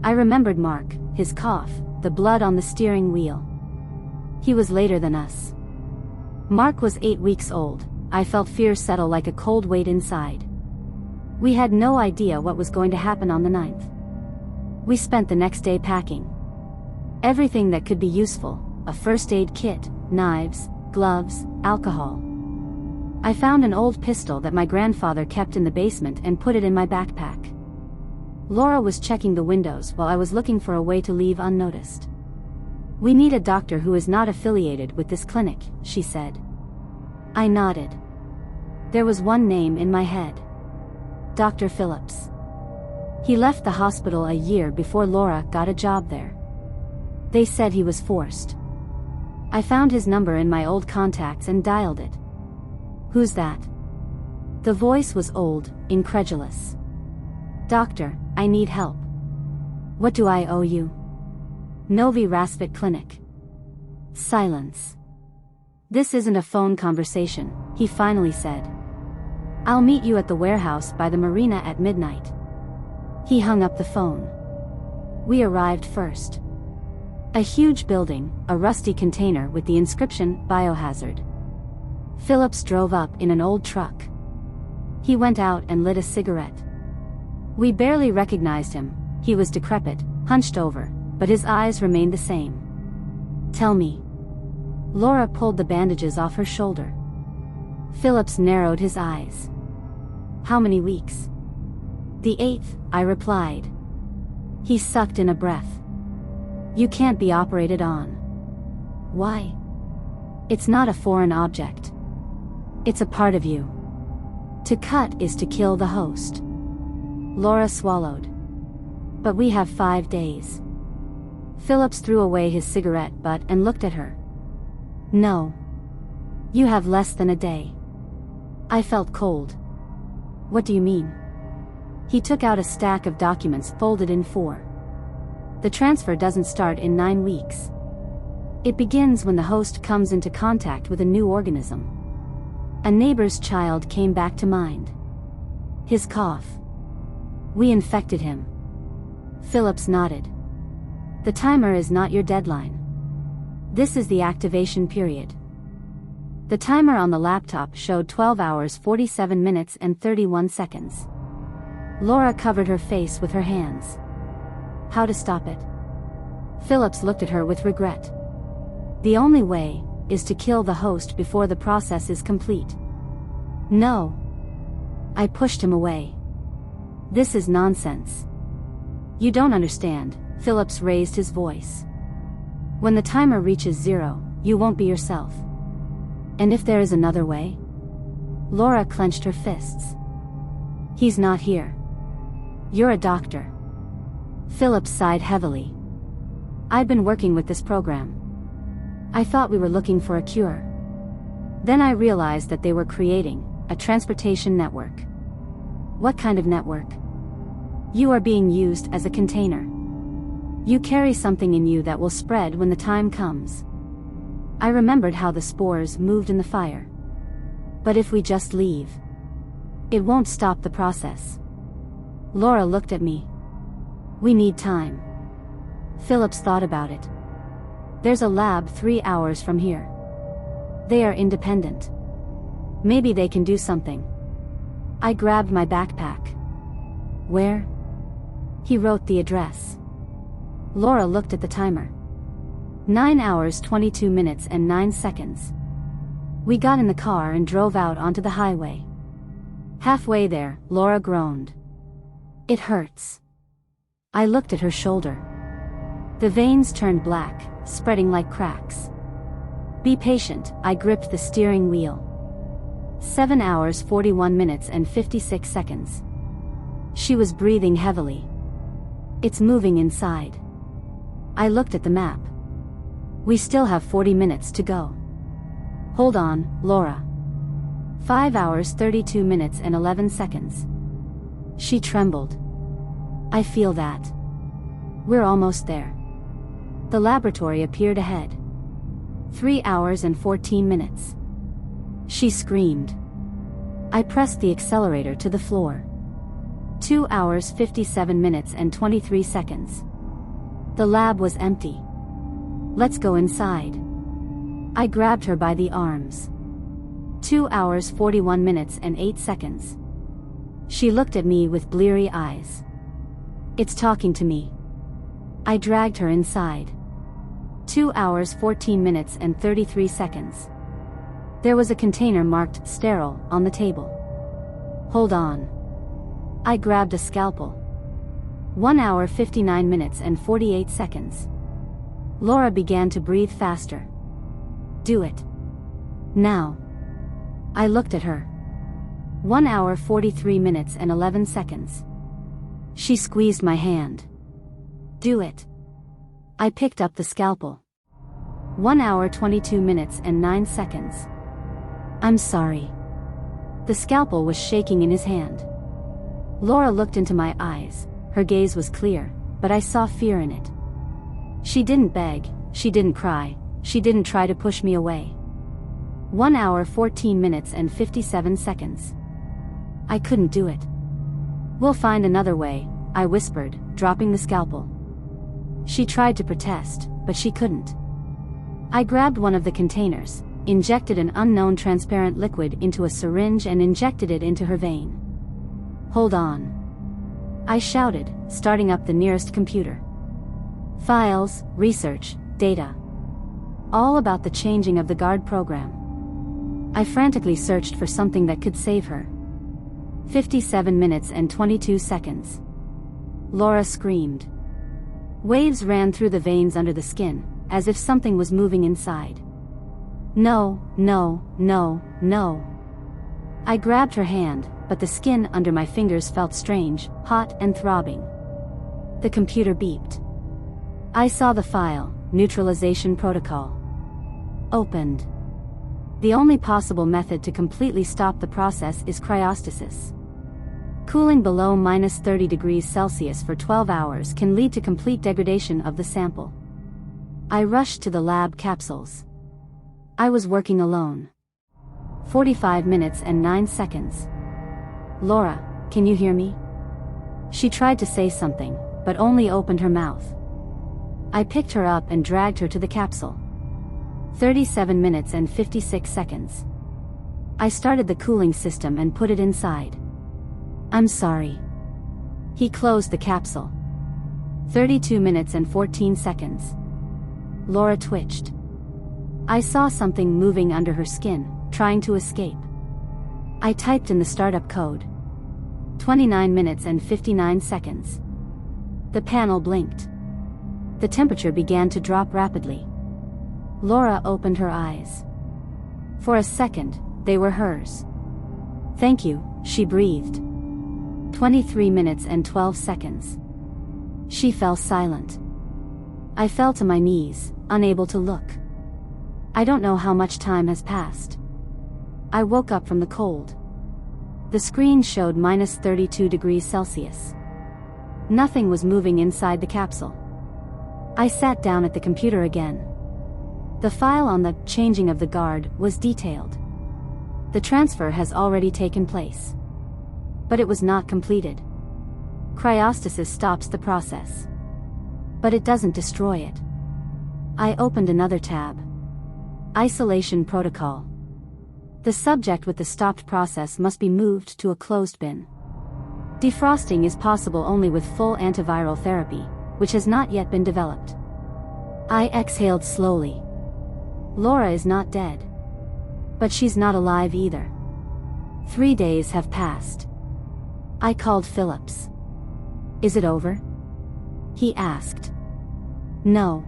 I remembered Mark, his cough, the blood on the steering wheel. He was later than us. Mark was 8 weeks old. I felt fear settle like a cold weight inside. We had no idea what was going to happen on the 9th. We spent the next day packing everything that could be useful: a first aid kit, knives, gloves, alcohol. I found an old pistol that my grandfather kept in the basement and put it in my backpack. Laura was checking the windows while I was looking for a way to leave unnoticed. "We need a doctor who is not affiliated with this clinic," she said. I nodded. There was one name in my head: Dr. Phillips. He left the hospital a year before Laura got a job there. They said he was forced. I found his number in my old contacts and dialed it. "Who's that?" The voice was old, incredulous. "Doctor, I need help." "What do I owe you?" "Novi Respite Clinic." Silence. "This isn't a phone conversation," he finally said. "I'll meet you at the warehouse by the marina at midnight." He hung up the phone. We arrived first. A huge building, a rusty container with the inscription "Biohazard." Phillips drove up in an old truck. He went out and lit a cigarette. We barely recognized him. He was decrepit, hunched over, but his eyes remained the same. "Tell me." Laura pulled the bandages off her shoulder. Phillips narrowed his eyes. "How many weeks?" "The 8th, I replied. He sucked in a breath. "You can't be operated on." "Why?" "It's not a foreign object. It's a part of you. To cut is to kill the host." Laura swallowed. "But we have 5 days." Phillips threw away his cigarette butt and looked at her. "No. You have less than a day." I felt cold. "What do you mean?" He took out a stack of documents folded in 4. "The transfer doesn't start in 9 weeks. It begins when the host comes into contact with a new organism." A neighbor's child came back to mind. His cough. "We infected him." Phillips nodded. "The timer is not your deadline. This is the activation period." The timer on the laptop showed 12 hours 47 minutes and 31 seconds. Laura covered her face with her hands. "How to stop it?" Phillips looked at her with regret. "The only way is to kill the host before the process is complete." "No." I pushed him away. "This is nonsense. You don't understand." Phillips raised his voice. "When the timer reaches 0, you won't be yourself." "And if there is another way?" Laura clenched her fists. "He's not here. You're a doctor." Phillips sighed heavily. "I've been working with this program. I thought we were looking for a cure. Then I realized that they were creating a transportation network." "What kind of network?" "You are being used as a container. You carry something in you that will spread when the time comes." I remembered how the spores moved in the fire. "But if we just leave, it won't stop the process." Laura looked at me. "We need time." Phillips thought about it. "There's a lab 3 hours from here. They are independent. Maybe they can do something." I grabbed my backpack. "Where?" He wrote the address. Laura looked at the timer. 9 hours 22 minutes and 9 seconds. We got in the car and drove out onto the highway. Halfway there, Laura groaned. "It hurts." I looked at her shoulder. The veins turned black, spreading like cracks. "Be patient," I gripped the steering wheel. 7 hours 41 minutes and 56 seconds. She was breathing heavily. "It's moving inside." I looked at the map. "We still have 40 minutes to go." "Hold on, Laura." 5 hours 32 minutes and 11 seconds. She trembled. "I feel that. We're almost there." The laboratory appeared ahead. 3 hours and 14 minutes. She screamed. I pressed the accelerator to the floor. 2 hours 57 minutes and 23 seconds. The lab was empty. "Let's go inside." I grabbed her by the arms. 2 hours 41 minutes and 8 seconds. She looked at me with bleary eyes. "It's talking to me." I dragged her inside. 2 hours 14 minutes and 33 seconds. There was a container marked sterile on the table. "Hold on." I grabbed a scalpel. 1 hour 59 minutes and 48 seconds. Laura began to breathe faster. "Do it. Now." I looked at her. 1 hour 43 minutes and 11 seconds. She squeezed my hand. "Do it." I picked up the scalpel. 1 hour 22 minutes and 9 seconds. "I'm sorry." The scalpel was shaking in his hand. Laura looked into my eyes. Her gaze was clear, but I saw fear in it. She didn't beg, she didn't cry, she didn't try to push me away. 1 hour 14 minutes and 57 seconds. I couldn't do it. "We'll find another way," I whispered, dropping the scalpel. She tried to protest, but she couldn't. I grabbed one of the containers, injected an unknown transparent liquid into a syringe and injected it into her vein. "Hold on," I shouted, starting up the nearest computer. Files, research, data. All about the changing of the guard program. I frantically searched for something that could save her. 57 minutes and 22 seconds. Laura screamed. Waves ran through the veins under the skin, as if something was moving inside. "No, no, no, no." I grabbed her hand, but the skin under my fingers felt strange, hot and throbbing. The computer beeped. I saw the file, neutralization protocol. Opened. The only possible method to completely stop the process is cryostasis. Cooling below -30 degrees Celsius for 12 hours can lead to complete degradation of the sample. I rushed to the lab capsules. I was working alone. 45 minutes and 9 seconds. "Laura, can you hear me?" She tried to say something, but only opened her mouth. I picked her up and dragged her to the capsule. 37 minutes and 56 seconds. I started the cooling system and put it inside. "I'm sorry." He closed the capsule. 32 minutes and 14 seconds. Laura twitched. I saw something moving under her skin, trying to escape. I typed in the startup code. 29 minutes and 59 seconds. The panel blinked. The temperature began to drop rapidly. Laura opened her eyes. For a second, they were hers. "Thank you," she breathed. 23 minutes and 12 seconds. She fell silent. I fell to my knees, unable to look. I don't know how much time has passed. I woke up from the cold. The screen showed -32 degrees Celsius. Nothing was moving inside the capsule. I sat down at the computer again. The file on the changing of the guard was detailed. The transfer has already taken place. But it was not completed. Cryostasis stops the process. But it doesn't destroy it. I opened another tab. Isolation protocol. The subject with the stopped process must be moved to a closed bin. Defrosting is possible only with full antiviral therapy, which has not yet been developed. I exhaled slowly. Laura is not dead. But she's not alive either. 3 days have passed. I called Phillips. Is it over? He asked. No.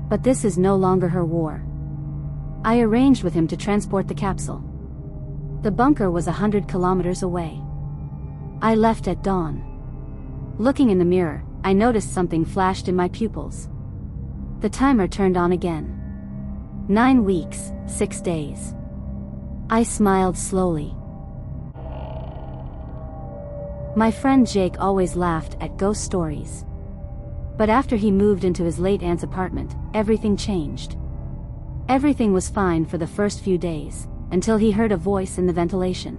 But this is no longer her war. I arranged with him to transport the capsule. The bunker was 100 kilometers away. I left at dawn. Looking in the mirror, I noticed something flashed in my pupils. The timer turned on again. 9 weeks, 6 days. I smiled slowly. My friend Jake always laughed at ghost stories. But after he moved into his late aunt's apartment, everything changed. Everything was fine for the first few days, until he heard a voice in the ventilation.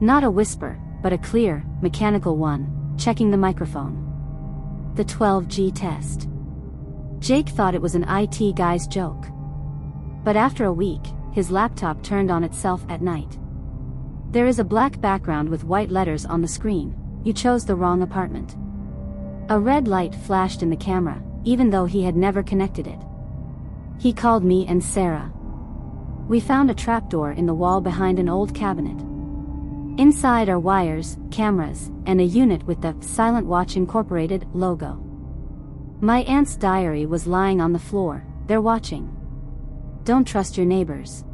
Not a whisper, but a clear, mechanical one, checking the microphone. The 12G test. Jake thought it was an IT guy's joke. But after a week, his laptop turned on itself at night. There is a black background with white letters on the screen. You chose the wrong apartment. A red light flashed in the camera, even though he had never connected it. He called me and Sarah. We found a trapdoor in the wall behind an old cabinet. Inside are wires, cameras, and a unit with the Silent Watch Incorporated logo. My aunt's diary was lying on the floor. They're watching. Don't trust your neighbors.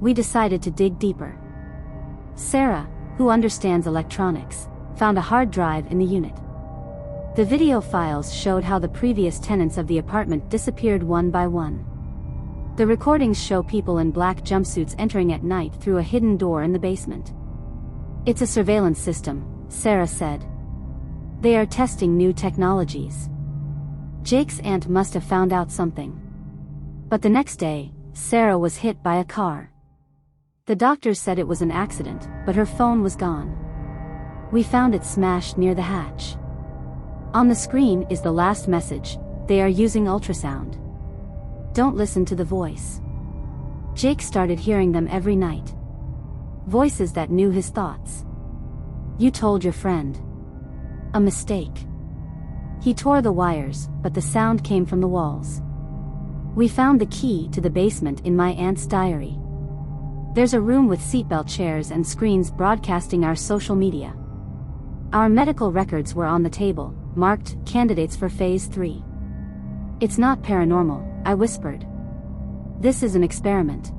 We decided to dig deeper. Sarah, who understands electronics, found a hard drive in the unit. The video files showed how the previous tenants of the apartment disappeared one by one. The recordings show people in black jumpsuits entering at night through a hidden door in the basement. It's a surveillance system, Sarah said. They are testing new technologies. Jake's aunt must have found out something. But the next day, Sarah was hit by a car. The doctors said it was an accident, but her phone was gone. We found it smashed near the hatch. On the screen is the last message: they are using ultrasound. Don't listen to the voice. Jake started hearing them every night. Voices that knew his thoughts. You told your friend. A mistake. He tore the wires, but the sound came from the walls. We found the key to the basement in my aunt's diary. There's a room with seatbelt chairs and screens broadcasting our social media. Our medical records were on the table, marked candidates for Phase 3. It's not paranormal, I whispered. This is an experiment.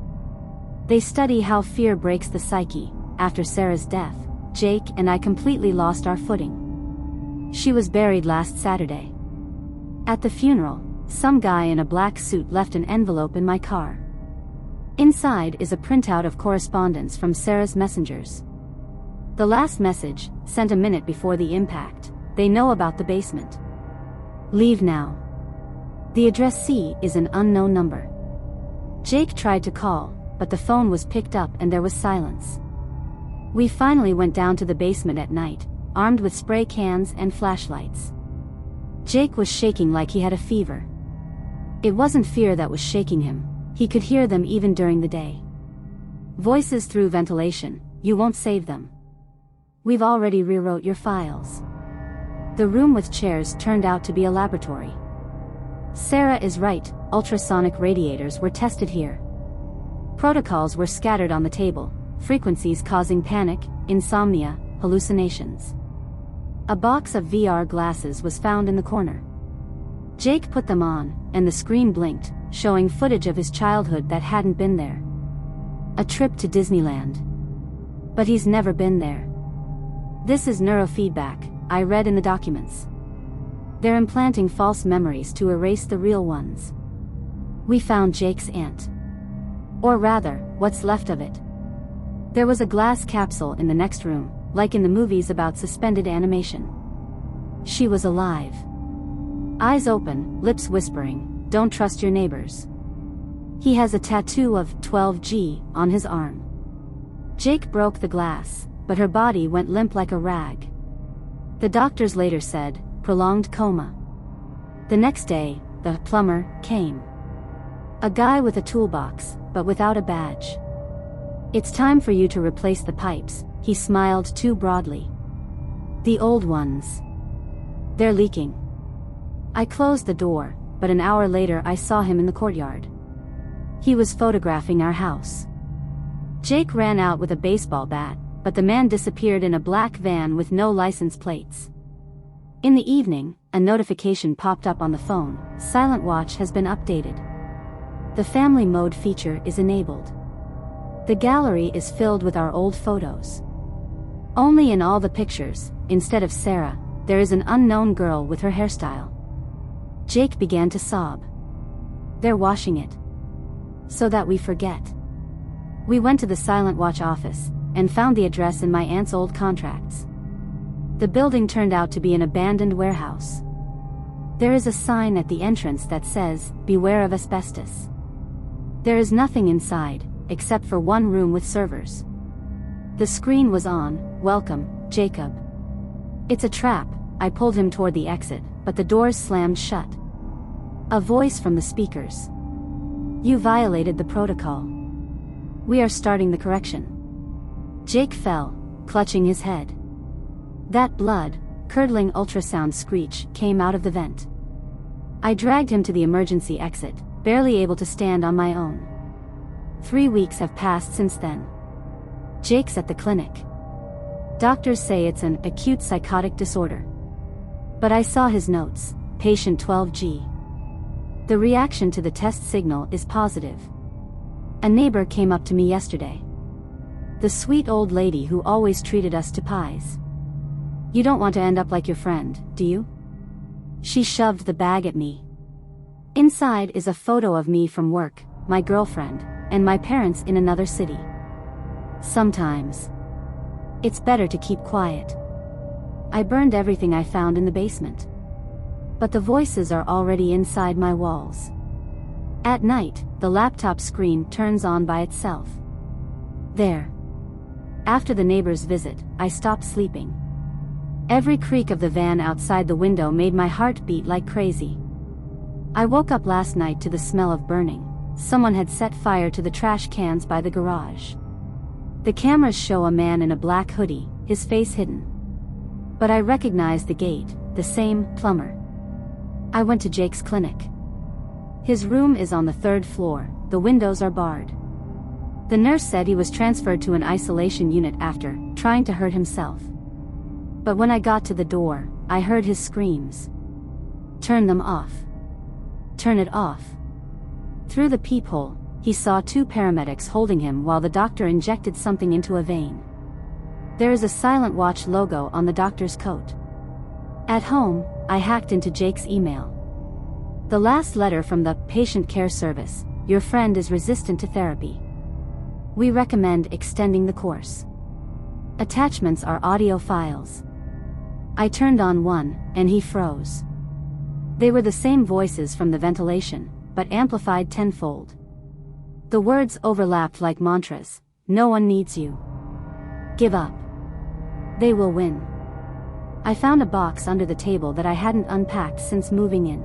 They study how fear breaks the psyche. After Sarah's death, Jake and I completely lost our footing. She was buried last Saturday. At the funeral, some guy in a black suit left an envelope in my car. Inside is a printout of correspondence from Sarah's messengers. The last message, sent a minute before the impact: they know about the basement. Leave now. The addressee is an unknown number. Jake tried to call, but the phone was picked up and there was silence. We finally went down to the basement at night, armed with spray cans and flashlights. Jake was shaking like he had a fever. It wasn't fear that was shaking him. He could hear them even during the day. Voices through ventilation: you won't save them. We've already rewrote your files. The room with chairs turned out to be a laboratory. Sarah is right, ultrasonic radiators were tested here. Protocols were scattered on the table, frequencies causing panic, insomnia, hallucinations. A box of VR glasses was found in the corner. Jake put them on, and the screen blinked, showing footage of his childhood that hadn't been there. A trip to Disneyland. But he's never been there. This is neurofeedback, I read in the documents. They're implanting false memories to erase the real ones. We found Jake's aunt. Or rather, what's left of it. There was a glass capsule in the next room, like in the movies about suspended animation. She was alive. Eyes open, lips whispering, don't trust your neighbors. He has a tattoo of 12G on his arm. Jake broke the glass, but her body went limp like a rag. The doctors later said, prolonged coma. The next day, the plumber came. A guy with a toolbox, but without a badge. It's time for you to replace the pipes, he smiled too broadly. The old ones. They're leaking. I closed the door, but an hour later I saw him in the courtyard. He was photographing our house. Jake ran out with a baseball bat, but the man disappeared in a black van with no license plates. In the evening, a notification popped up on the phone: Silent Watch has been updated. The family mode feature is enabled. The gallery is filled with our old photos. Only in all the pictures, instead of Sarah, there is an unknown girl with her hairstyle. Jake began to sob. They're washing it. So that we forget. We went to the Silent Watch office, and found the address in my aunt's old contracts. The building turned out to be an abandoned warehouse. There is a sign at the entrance that says, "Beware of asbestos." There is nothing inside, except for one room with servers. The screen was on: "Welcome, Jacob." "It's a trap." I pulled him toward the exit, but the doors slammed shut. A voice from the speakers: "You violated the protocol. We are starting the correction." Jake fell, clutching his head. That blood-curdling ultrasound screech came out of the vent. I dragged him to the emergency exit, barely able to stand on my own. 3 weeks have passed since then. Jake's at the clinic. Doctors say it's an acute psychotic disorder. But I saw his notes: patient 12G. The reaction to the test signal is positive. A neighbor came up to me yesterday. The sweet old lady who always treated us to pies. "You don't want to end up like your friend, do you?" She shoved the bag at me. Inside is a photo of me from work, my girlfriend, and my parents in another city. Sometimes it's better to keep quiet. I burned everything I found in the basement. But the voices are already inside my walls. At night, the laptop screen turns on by itself. There. After the neighbor's visit, I stopped sleeping. Every creak of the van outside the window made my heart beat like crazy. I woke up last night to the smell of burning. Someone had set fire to the trash cans by the garage. The cameras show a man in a black hoodie, his face hidden. But I recognized the gate, the same plumber. I went to Jake's clinic. His room is on the 3rd floor, the windows are barred. The nurse said he was transferred to an isolation unit after trying to hurt himself. But when I got to the door, I heard his screams. "Turn them off. Turn it off." Through the peephole, he saw 2 paramedics holding him while the doctor injected something into a vein. There is a Silent Watch logo on the doctor's coat. At home, I hacked into Jake's email. The last letter from the patient care service: "Your friend is resistant to therapy. We recommend extending the course." Attachments are audio files. I turned on one, and he froze. They were the same voices from the ventilation, but amplified tenfold. The words overlapped like mantras: "No one needs you. Give up. They will win." I found a box under the table that I hadn't unpacked since moving in.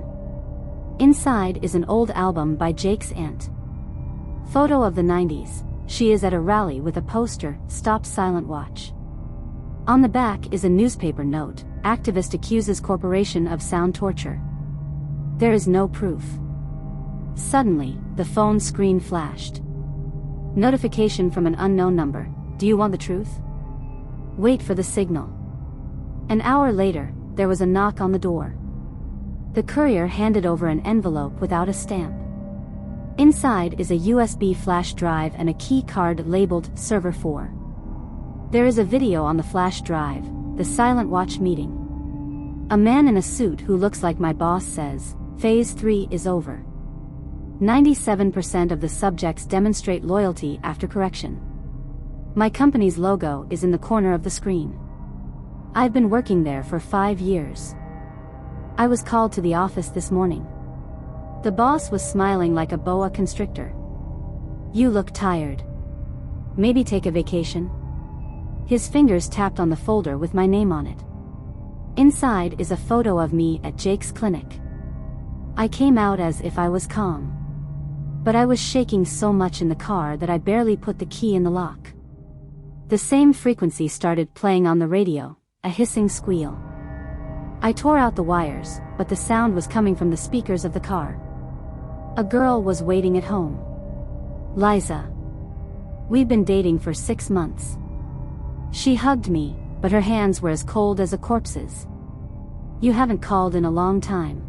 Inside is an old album by Jake's aunt. Photo of the 90s. She is at a rally with a poster: "Stop Silent Watch." On the back is a newspaper note: "Activist accuses corporation of sound torture." There is no proof. Suddenly, the phone screen flashed. Notification from an unknown number: "Do you want the truth? Wait for the signal." An hour later, there was a knock on the door. The courier handed over an envelope without a stamp. Inside is a USB flash drive and a key card labeled Server 4. There is a video on the flash drive: the Silent Watch meeting. A man in a suit who looks like my boss says, "Phase 3 is over. 97% of the subjects demonstrate loyalty after correction." My company's logo is in the corner of the screen. I've been working there for 5 years. I was called to the office this morning. The boss was smiling like a boa constrictor. "You look tired. Maybe take a vacation?" His fingers tapped on the folder with my name on it. Inside is a photo of me at Jake's clinic. I came out as if I was calm. But I was shaking so much in the car that I barely put the key in the lock. The same frequency started playing on the radio, a hissing squeal. I tore out the wires, but the sound was coming from the speakers of the car. A girl was waiting at home. Liza. We've been dating for 6 months. She hugged me, but her hands were as cold as a corpse's. You haven't called in a long time.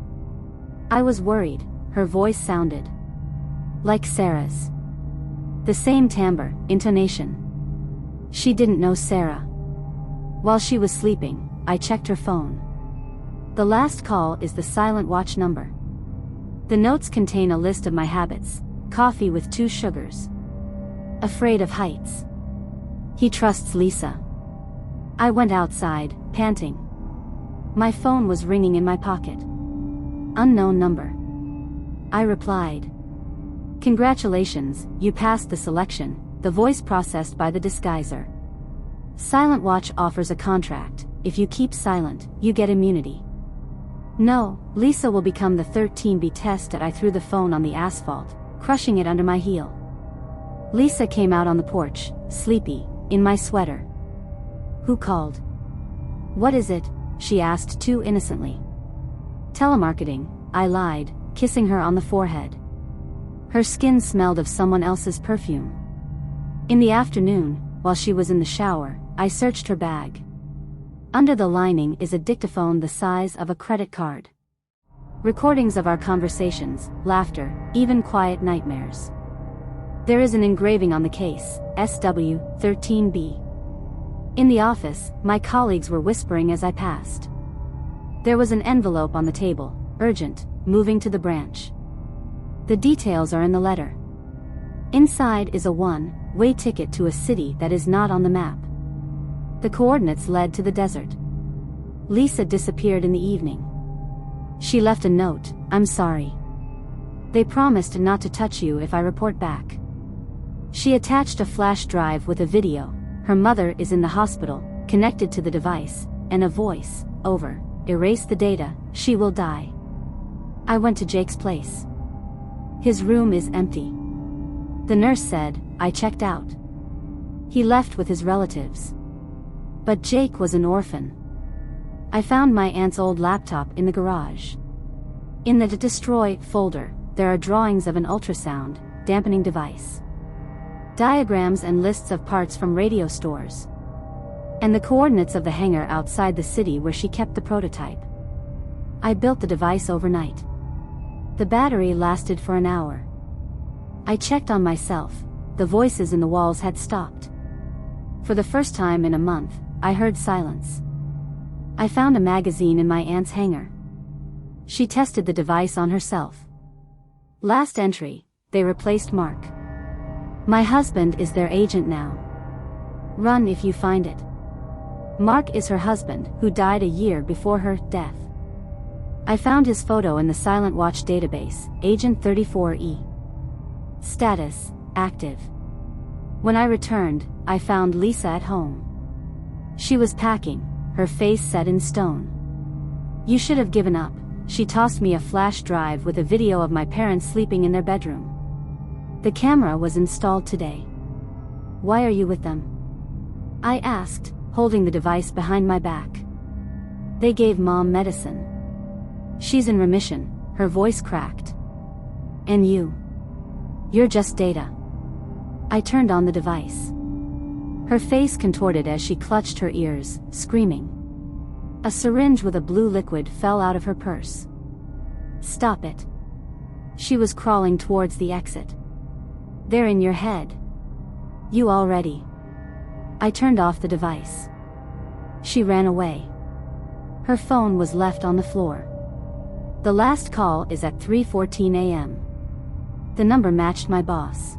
I was worried. Her voice sounded like Sarah's. The same timbre, intonation. She didn't know Sarah. While she was sleeping, I checked her phone. The last call is the silent watch number. The notes contain a list of my habits: coffee with 2 sugars. Afraid of heights. He trusts Lisa. I went outside, panting. My phone was ringing in my pocket. Unknown number. I replied. Congratulations, you passed the selection, the voice processed by the disguiser. Silent Watch offers a contract. If you keep silent, you get immunity. No, Lisa will become the 13B test. I threw the phone on the asphalt, crushing it under my heel. Lisa came out on the porch, sleepy, in my sweater. Who called? What is it? She asked too innocently. Telemarketing, I lied, kissing her on the forehead. Her skin smelled of someone else's perfume. In the afternoon, while she was in the shower, I searched her bag. Under the lining is a dictaphone the size of a credit card. Recordings of our conversations, laughter, even quiet nightmares. There is an engraving on the case, SW13B. In the office, my colleagues were whispering as I passed. There was an envelope on the table, urgent, moving to the branch. The details are in the letter. Inside is a one-way ticket to a city that is not on the map. The coordinates led to the desert. Lisa disappeared in the evening. She left a note: I'm sorry. They promised not to touch you if I report back. She attached a flash drive with a video. Her mother is in the hospital, connected to the device, and a voice: over. Erase the data, she will die. I went to Jake's place. His room is empty. The nurse said, I checked out. He left with his relatives. But Jake was an orphan. I found my aunt's old laptop in the garage. In the destroy folder, there are drawings of an ultrasound dampening device, diagrams and lists of parts from radio stores, and the coordinates of the hangar outside the city where she kept the prototype. I built the device overnight. The battery lasted for an hour. I checked on myself. The voices in the walls had stopped. For the first time in a month, I heard silence. I found a magazine in my aunt's hangar. She tested the device on herself. Last entry: they replaced Mark. My husband is their agent now. Run if you find it. Mark is her husband, who died a year before her death. I found his photo in the Silent Watch database, Agent 34E. Status: active. When I returned, I found Lisa at home. She was packing, her face set in stone. You should have given up. She tossed me a flash drive with a video of my parents sleeping in their bedroom. The camera was installed today. Why are you with them? I asked, holding the device behind my back. They gave Mom medicine. She's in remission, her voice cracked. And you? You're just data. I turned on the device. Her face contorted as she clutched her ears, screaming. A syringe with a blue liquid fell out of her purse. Stop it. She was crawling towards the exit. They're in your head. You already. I turned off the device. She ran away. Her phone was left on the floor. The last call is at 3:14 a.m. The number matched my boss.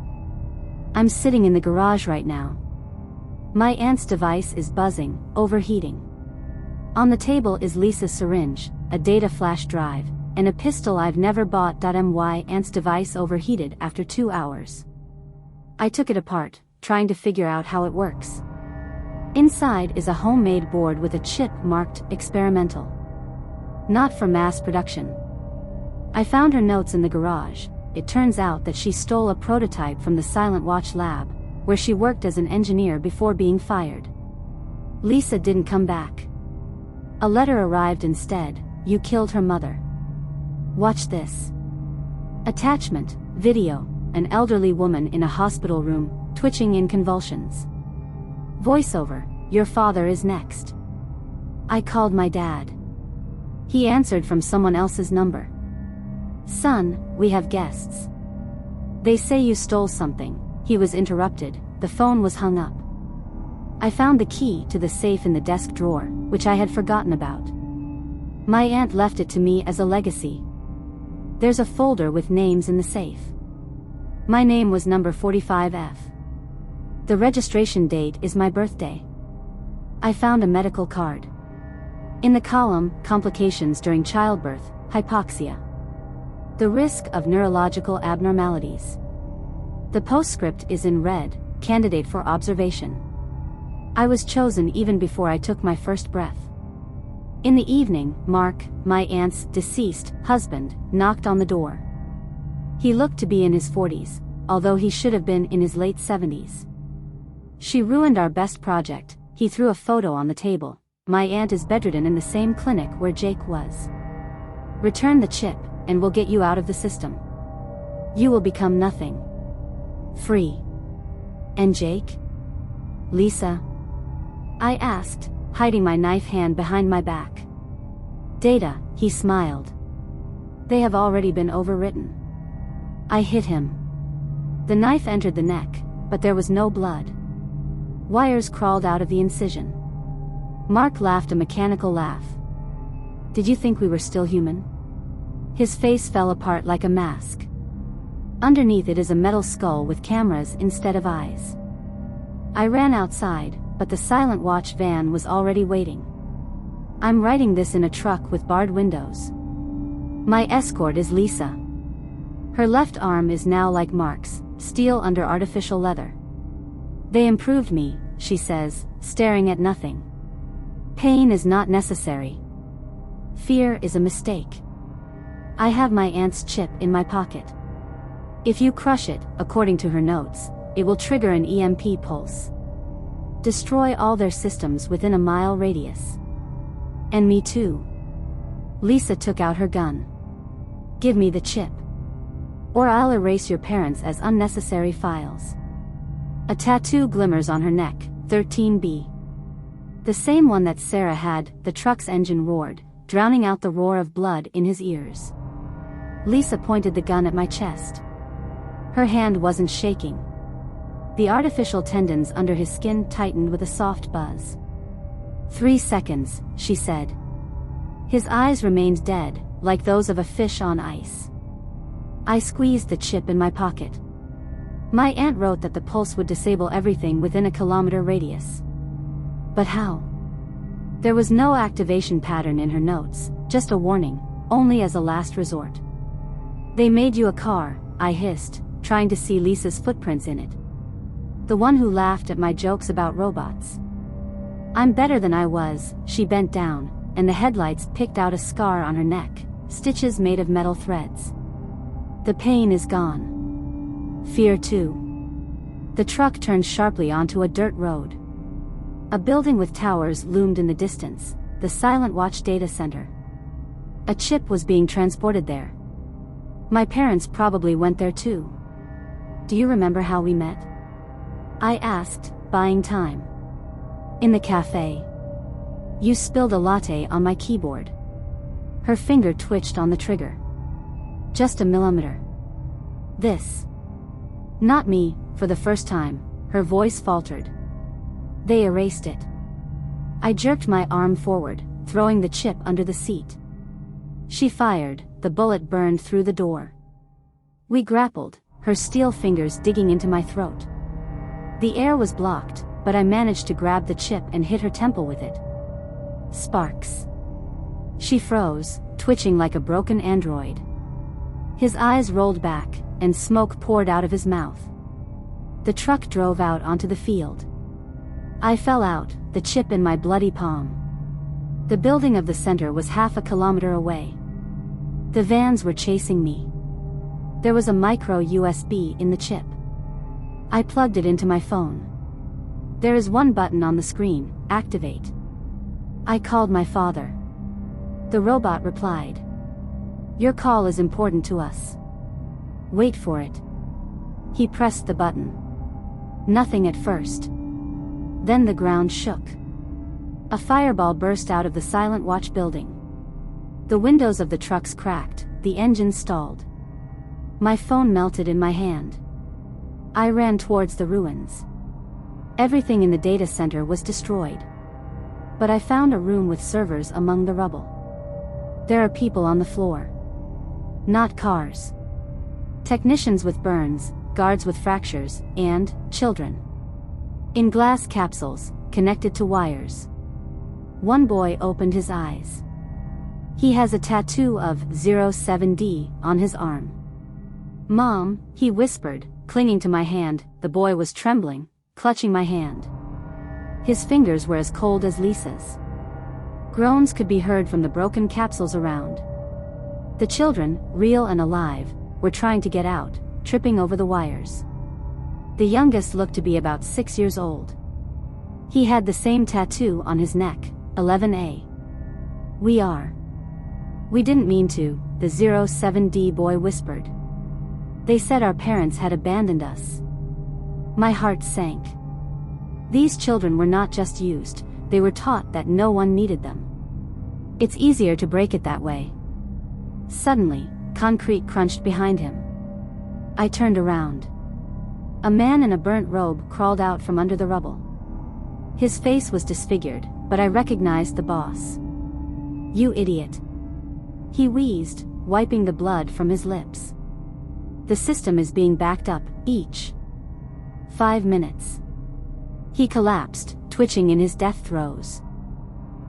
I'm sitting in the garage right now. My aunt's device is buzzing, overheating. On the table is Lisa's syringe, a data flash drive, and a pistol I've never bought. My aunt's device overheated after 2 hours. I took it apart, trying to figure out how it works. Inside is a homemade board with a chip marked experimental. Not for mass production. I found her notes in the garage. It turns out that she stole a prototype from the Silent Watch lab, where she worked as an engineer before being fired. Lisa didn't come back. A letter arrived instead: you killed her mother. Watch this. Attachment: video, an elderly woman in a hospital room, twitching in convulsions. Voiceover, your father is next. I called my dad. He answered from someone else's number. Son, we have guests. They say you stole something. He was interrupted, the phone was hung up. I found the key to the safe in the desk drawer, which I had forgotten about. My aunt left it to me as a legacy. There's a folder with names in the safe. My name was number 45F. The registration date is my birthday. I found a medical card. In the column, complications during childbirth, hypoxia. The risk of neurological abnormalities. The postscript is in red, candidate for observation. I was chosen even before I took my first breath. In the evening, Mark, my aunt's deceased husband, knocked on the door. He looked to be in his 40s, although he should have been in his late 70s. She ruined our best project, he threw a photo on the table. My aunt is bedridden in the same clinic where Jake was. Return the chip, and we'll get you out of the system. You will become nothing. Free. And Jake? Lisa? I asked, hiding my knife hand behind my back. Data, he smiled. They have already been overwritten. I hit him. The knife entered the neck, but there was no blood. Wires crawled out of the incision. Mark laughed a mechanical laugh. Did you think we were still human? His face fell apart like a mask. Underneath it is a metal skull with cameras instead of eyes. I ran outside, but the Silent Watch van was already waiting. I'm writing this in a truck with barred windows. My escort is Lisa. Her left arm is now like Mark's, steel under artificial leather. They improved me, she says, staring at nothing. Pain is not necessary. Fear is a mistake. I have my aunt's chip in my pocket. If you crush it, according to her notes, it will trigger an EMP pulse. Destroy all their systems within a mile radius. And me too. Lisa took out her gun. Give me the chip. Or I'll erase your parents as unnecessary files. A tattoo glimmers on her neck, 13B. The same one that Sarah had. The truck's engine roared, drowning out the roar of blood in his ears. Lisa pointed the gun at my chest. Her hand wasn't shaking. The artificial tendons under his skin tightened with a soft buzz. 3 seconds, she said. His eyes remained dead, like those of a fish on ice. I squeezed the chip in my pocket. My aunt wrote that the pulse would disable everything within a kilometer radius. But how? There was no activation pattern in her notes, just a warning, only as a last resort. They made you a car, I hissed, trying to see Lisa's footprints in it. The one who laughed at my jokes about robots. I'm better than I was, she bent down, and the headlights picked out a scar on her neck, stitches made of metal threads. The pain is gone. Fear too. The truck turned sharply onto a dirt road. A building with towers loomed in the distance, the Silent Watch data center. A chip was being transported there. My parents probably went there too. Do you remember how we met? I asked, buying time. In the cafe. You spilled a latte on my keyboard. Her finger twitched on the trigger. Just a millimeter. This. Not me, for the first time, her voice faltered. They erased it. I jerked my arm forward, throwing the chip under the seat. She fired, the bullet burned through the door. We grappled, her steel fingers digging into my throat. The air was blocked, but I managed to grab the chip and hit her temple with it. Sparks. She froze, twitching like a broken android. His eyes rolled back, and smoke poured out of his mouth. The truck drove out onto the field. I fell out, the chip in my bloody palm. The building of the center was half a kilometer away. The vans were chasing me. There was a micro USB in the chip. I plugged it into my phone. There is one button on the screen, activate. I called my father. The robot replied. Your call is important to us. Wait for it. He pressed the button. Nothing at first. Then the ground shook. A fireball burst out of the Silent Watch building. The windows of the trucks cracked, the engine stalled. My phone melted in my hand. I ran towards the ruins. Everything in the data center was destroyed. But I found a room with servers among the rubble. There are people on the floor. Not cars. Technicians with burns, guards with fractures, and children. In glass capsules, connected to wires. One boy opened his eyes. He has a tattoo of 07D on his arm. "Mom," he whispered, clinging to my hand. The boy was trembling, clutching my hand. His fingers were as cold as Lisa's. Groans could be heard from the broken capsules around. The children, real and alive, were trying to get out, tripping over the wires. The youngest looked to be about 6 years old. He had the same tattoo on his neck, 11A. We didn't mean to," the 07D boy whispered. "They said our parents had abandoned us." My heart sank. These children were not just used, they were taught that no one needed them. It's easier to break it that way. Suddenly, concrete crunched behind him. I turned around. A man in a burnt robe crawled out from under the rubble. His face was disfigured, but I recognized the boss. "You idiot," he wheezed, wiping the blood from his lips. "The system is being backed up, each 5 minutes." He collapsed, twitching in his death throes.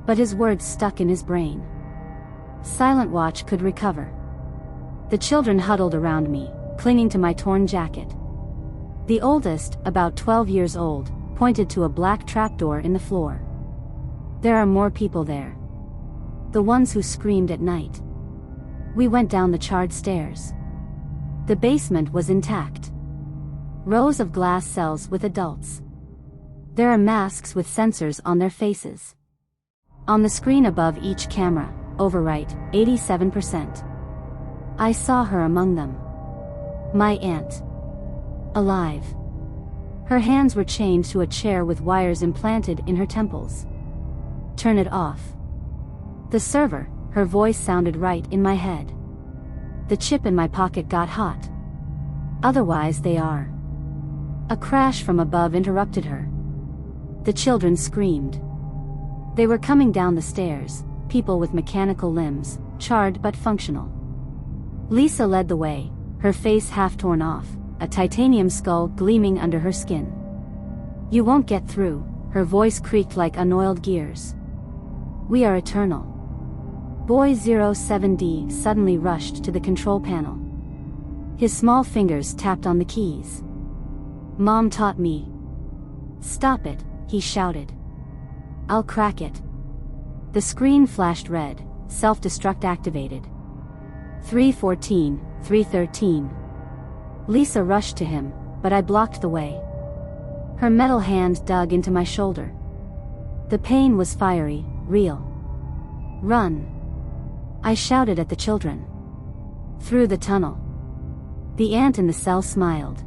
But his words stuck in his brain. Silent Watch could recover. The children huddled around me, clinging to my torn jacket. The oldest, about 12 years old, pointed to a black trapdoor in the floor. "There are more people there. The ones who screamed at night." We went down the charred stairs. The basement was intact. Rows of glass cells with adults. There are masks with sensors on their faces. On the screen above each camera, overwrite, 87%. I saw her among them. My aunt. Alive. Her hands were chained to a chair with wires implanted in her temples. "Turn it off." The server, her voice sounded right in my head. The chip in my pocket got hot. "Otherwise they are." A crash from above interrupted her. The children screamed. They were coming down the stairs, people with mechanical limbs, charred but functional. Lisa led the way, her face half torn off, a titanium skull gleaming under her skin. "You won't get through," her voice creaked like unoiled gears. "We are eternal." Boy 07D suddenly rushed to the control panel. His small fingers tapped on the keys. "Mom taught me." "Stop it," he shouted. "I'll crack it." The screen flashed red, self-destruct activated. 314, 313. Lisa rushed to him, but I blocked the way. Her metal hand dug into my shoulder. The pain was fiery, real. "Run!" I shouted at the children. Through the tunnel. The aunt in the cell smiled.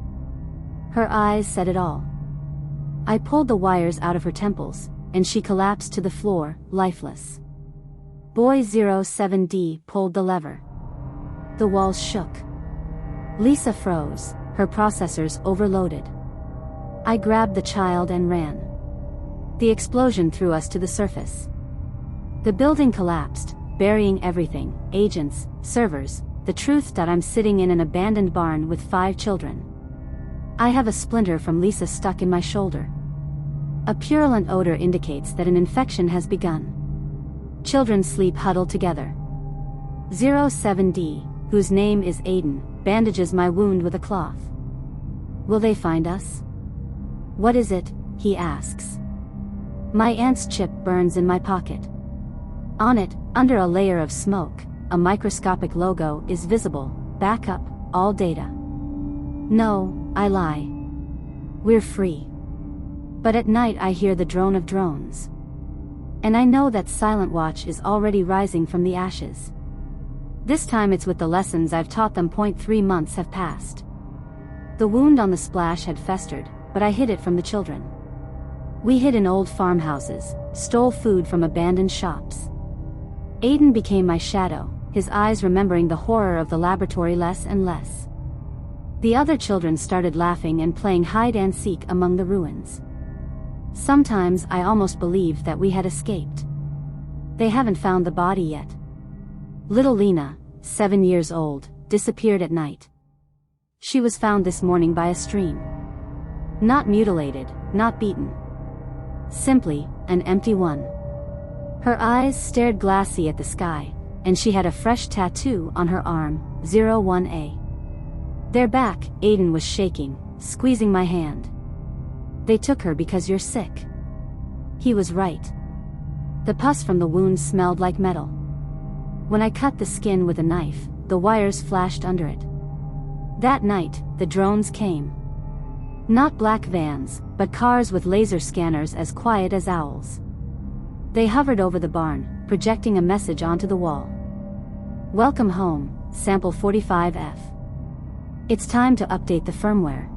Her eyes said it all. I pulled the wires out of her temples, and she collapsed to the floor, lifeless. Boy 07D pulled the lever. The walls shook. Lisa froze, her processors overloaded. I grabbed the child and ran. The explosion threw us to the surface. The building collapsed, burying everything, agents, servers, the truth that I'm sitting in an abandoned barn with 5 children. I have a splinter from Lisa stuck in my shoulder. A purulent odor indicates that an infection has begun. Children sleep huddled together. 07D, whose name is Aiden, bandages my wound with a cloth. Will they find us? What is it? He asks. My aunt's chip burns in my pocket. On it, under a layer of smoke, a microscopic logo is visible, backup, all data. No, I lie. We're free. But at night I hear the drone of drones. And I know that Silent Watch is already rising from the ashes. This time it's with the lessons I've taught them. 3 months have passed. The wound on the splash had festered, but I hid it from the children. We hid in old farmhouses, stole food from abandoned shops. Aiden became my shadow, his eyes remembering the horror of the laboratory less and less. The other children started laughing and playing hide-and-seek among the ruins. Sometimes I almost believed that we had escaped. They haven't found the body yet. Little Lena, 7 years old, disappeared at night. She was found this morning by a stream. Not mutilated, not beaten. Simply, an empty one. Her eyes stared glassy at the sky, and she had a fresh tattoo on her arm, 01A. They're back, Aiden was shaking, squeezing my hand. They took her because you're sick. He was right. The pus from the wound smelled like metal. When I cut the skin with a knife, the wires flashed under it. That night, the drones came. Not black vans, but cars with laser scanners as quiet as owls. They hovered over the barn, projecting a message onto the wall. Welcome home, Sample 45F. It's time to update the firmware.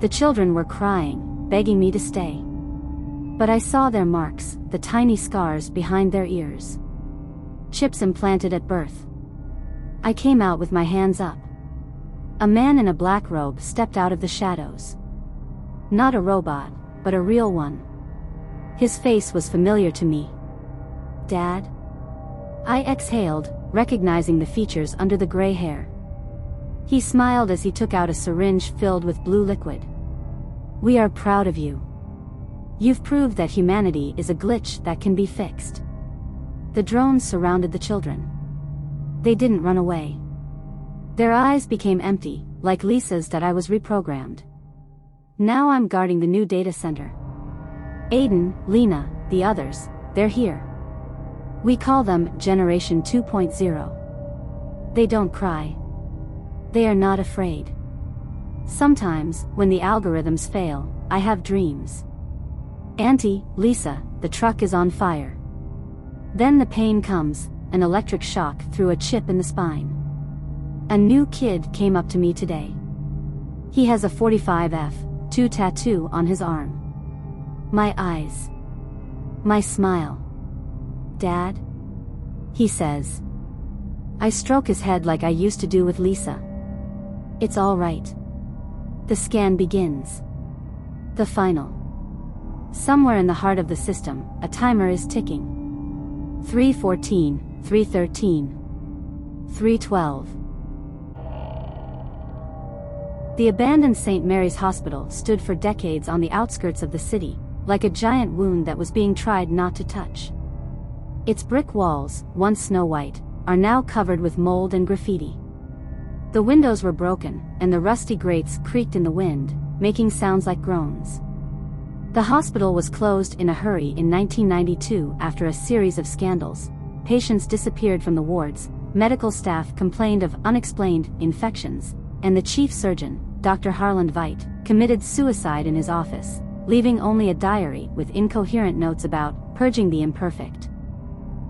The children were crying, begging me to stay. But I saw their marks, the tiny scars behind their ears. Chips implanted at birth. I came out with my hands up. A man in a black robe stepped out of the shadows. Not a robot, but a real one. His face was familiar to me. Dad? I exhaled, recognizing the features under the gray hair. He smiled as he took out a syringe filled with blue liquid. We are proud of you. You've proved that humanity is a glitch that can be fixed. The drones surrounded the children. They didn't run away. Their eyes became empty, like Lisa's that I was reprogrammed. Now I'm guarding the new data center. Aiden, Lena, the others, they're here. We call them Generation 2.0. They don't cry. They are not afraid. Sometimes, when the algorithms fail, I have dreams. Auntie, Lisa, the truck is on fire. Then the pain comes, an electric shock through a chip in the spine. A new kid came up to me today. He has a 45F2 tattoo on his arm. My eyes. My smile. Dad? He says. I stroke his head like I used to do with Lisa. It's all right. The scan begins. The final. Somewhere in the heart of the system, a timer is ticking. 3:14, 3:13, 3:12. The abandoned St. Mary's Hospital stood for decades on the outskirts of the city, like a giant wound that was being tried not to touch. Its brick walls, once snow-white, are now covered with mold and graffiti. The windows were broken, and the rusty grates creaked in the wind, making sounds like groans. The hospital was closed in a hurry in 1992 after a series of scandals. Patients disappeared from the wards, medical staff complained of unexplained infections, and the chief surgeon, Dr. Harland Veit, committed suicide in his office, leaving only a diary with incoherent notes about purging the imperfect.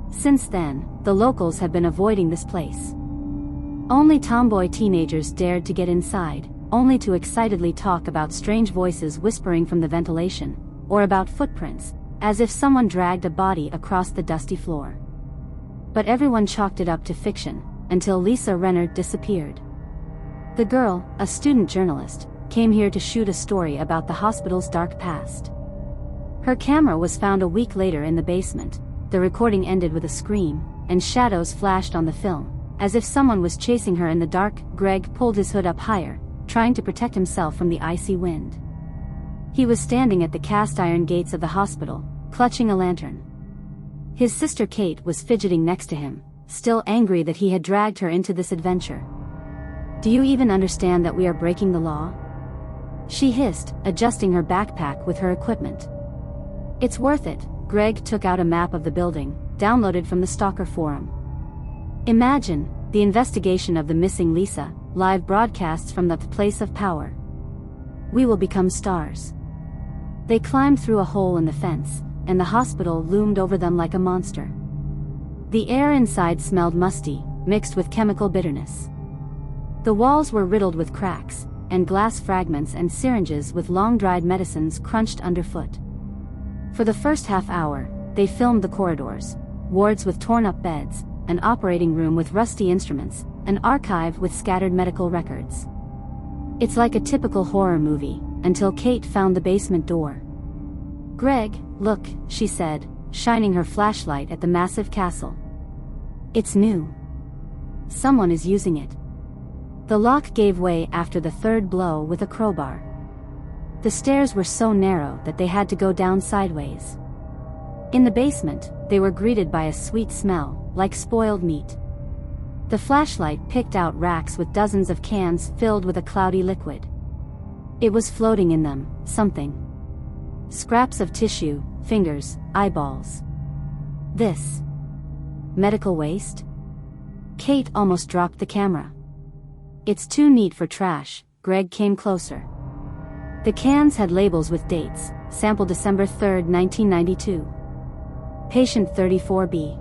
Since then, the locals have been avoiding this place. Only tomboy teenagers dared to get inside, only to excitedly talk about strange voices whispering from the ventilation, or about footprints, as if someone dragged a body across the dusty floor. But everyone chalked it up to fiction, until Lisa Renner disappeared. The girl, a student journalist, came here to shoot a story about the hospital's dark past. Her camera was found a week later in the basement. The recording ended with a scream, and shadows flashed on the film, as if someone was chasing her in the dark. Greg pulled his hood up higher, trying to protect himself from the icy wind. He was standing at the cast-iron gates of the hospital, clutching a lantern. His sister Kate was fidgeting next to him, still angry that he had dragged her into this adventure. Do you even understand that we are breaking the law? She hissed, adjusting her backpack with her equipment. It's worth it. Greg took out a map of the building, downloaded from the Stalker forum. Imagine, the investigation of the missing Lisa, live broadcasts from the place of power. We will become stars. They climbed through a hole in the fence, and the hospital loomed over them like a monster. The air inside smelled musty, mixed with chemical bitterness. The walls were riddled with cracks, and glass fragments and syringes with long-dried medicines crunched underfoot. For the first half hour, they filmed the corridors, wards with torn-up beds, an operating room with rusty instruments, an archive with scattered medical records. It's like a typical horror movie, until Kate found the basement door. "Greg, look," she said, shining her flashlight at the massive castle. "It's new. Someone is using it." The lock gave way after the third blow with a crowbar. The stairs were so narrow that they had to go down sideways. In the basement, they were greeted by a sweet smell, like spoiled meat. The flashlight picked out racks with dozens of cans filled with a cloudy liquid. It was floating in them, something. Scraps of tissue, fingers, eyeballs. This. Medical waste? Kate almost dropped the camera. "It's too neat for trash." Greg came closer. The cans had labels with dates, sample December 3, 1992. Patient 34B.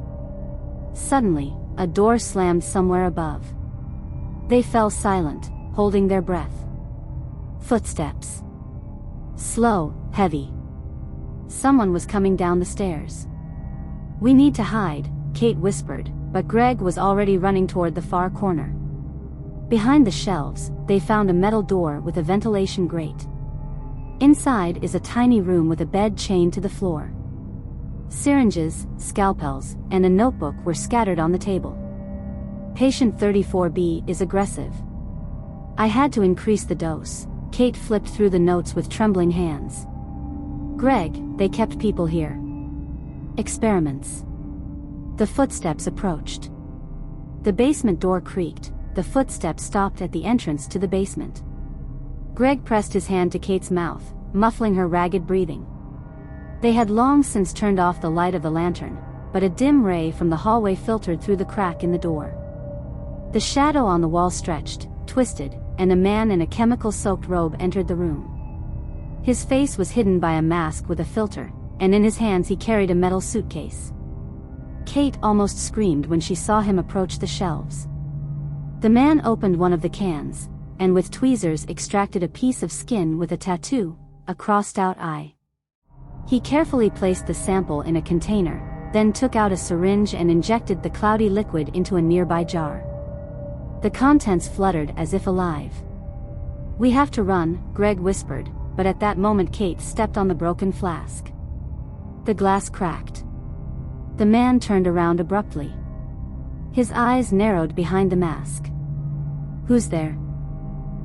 Suddenly, a door slammed somewhere above. They fell silent, holding their breath. Footsteps. Slow, heavy. Someone was coming down the stairs. "We need to hide," Kate whispered, but Greg was already running toward the far corner. Behind the shelves, they found a metal door with a ventilation grate. Inside is a tiny room with a bed chained to the floor. Syringes, scalpels, and a notebook were scattered on the table. "Patient 34B is aggressive. I had to increase the dose." Kate flipped through the notes with trembling hands. "Greg, they kept people here. Experiments." The footsteps approached. The basement door creaked. The footsteps stopped at the entrance to the basement. Greg pressed his hand to Kate's mouth, muffling her ragged breathing. They had long since turned off the light of the lantern, but a dim ray from the hallway filtered through the crack in the door. The shadow on the wall stretched, twisted, and a man in a chemical-soaked robe entered the room. His face was hidden by a mask with a filter, and in his hands he carried a metal suitcase. Kate almost screamed when she saw him approach the shelves. The man opened one of the cans, and with tweezers extracted a piece of skin with a tattoo, a crossed-out eye. He carefully placed the sample in a container, then took out a syringe and injected the cloudy liquid into a nearby jar. The contents fluttered as if alive. "We have to run," Greg whispered, but at that moment Kate stepped on the broken flask. The glass cracked. The man turned around abruptly. His eyes narrowed behind the mask. "Who's there?"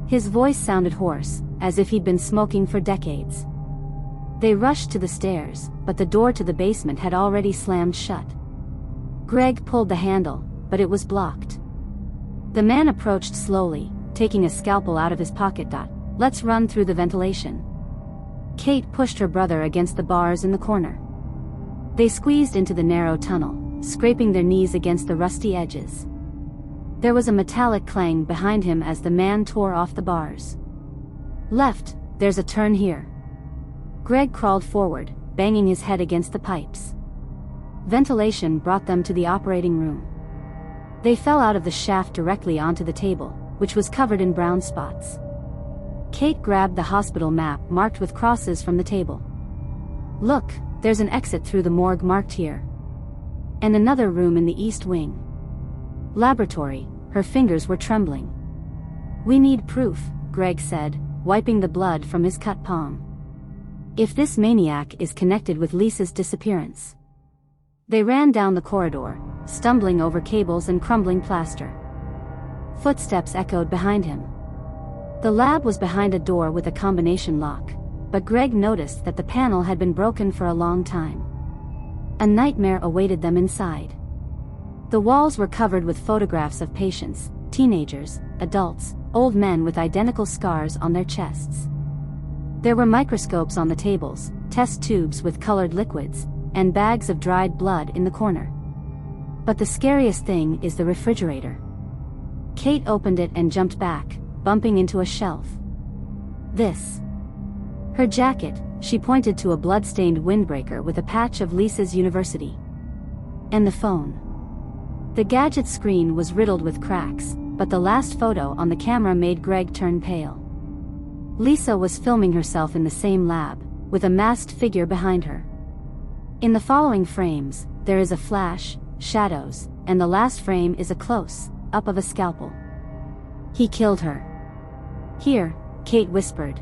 His voice sounded hoarse, as if he'd been smoking for decades. They rushed to the stairs, but the door to the basement had already slammed shut. Greg pulled the handle, but it was blocked. The man approached slowly, taking a scalpel out of his pocket. "Let's run through the ventilation." Kate pushed her brother against the bars in the corner. They squeezed into the narrow tunnel, scraping their knees against the rusty edges. There was a metallic clang behind him as the man tore off the bars. "Left, there's a turn here." Greg crawled forward, banging his head against the pipes. Ventilation brought them to the operating room. They fell out of the shaft directly onto the table, which was covered in brown spots. Kate grabbed the hospital map marked with crosses from the table. "Look, there's an exit through the morgue marked here. And another room in the east wing. Laboratory." Her fingers were trembling. "We need proof," Greg said, wiping the blood from his cut palm. "If this maniac is connected with Lisa's disappearance." They ran down the corridor, stumbling over cables and crumbling plaster. Footsteps echoed behind him. The lab was behind a door with a combination lock, but Greg noticed that the panel had been broken for a long time. A nightmare awaited them inside. The walls were covered with photographs of patients, teenagers, adults, old men with identical scars on their chests. There were microscopes on the tables, test tubes with colored liquids, and bags of dried blood in the corner. But the scariest thing is the refrigerator. Kate opened it and jumped back, bumping into a shelf. "This." Her jacket, she pointed to a blood-stained windbreaker with a patch of Lisa's university. "And the phone." The gadget's screen was riddled with cracks, but the last photo on the camera made Greg turn pale. Lisa was filming herself in the same lab, with a masked figure behind her. In the following frames, there is a flash, shadows, and the last frame is a close-up of a scalpel. He killed her. Here, Kate whispered.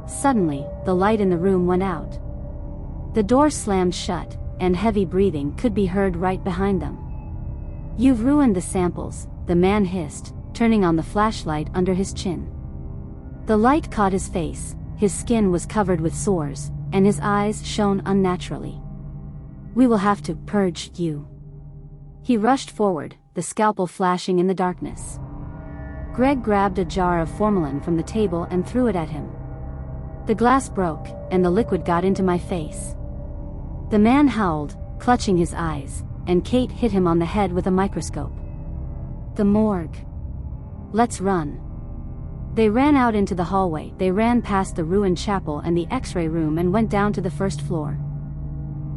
Suddenly, the light in the room went out. The door slammed shut, and heavy breathing could be heard right behind them. "You've ruined the samples," the man hissed, turning on the flashlight under his chin. The light caught his face, his skin was covered with sores, and his eyes shone unnaturally. "We will have to purge you." He rushed forward, the scalpel flashing in the darkness. Greg grabbed a jar of formalin from the table and threw it at him. The glass broke, and the liquid got into my face. The man howled, clutching his eyes, and Kate hit him on the head with a microscope. "The morgue. Let's run." They ran out into the hallway. They ran past the ruined chapel and the X-ray room and went down to the first floor.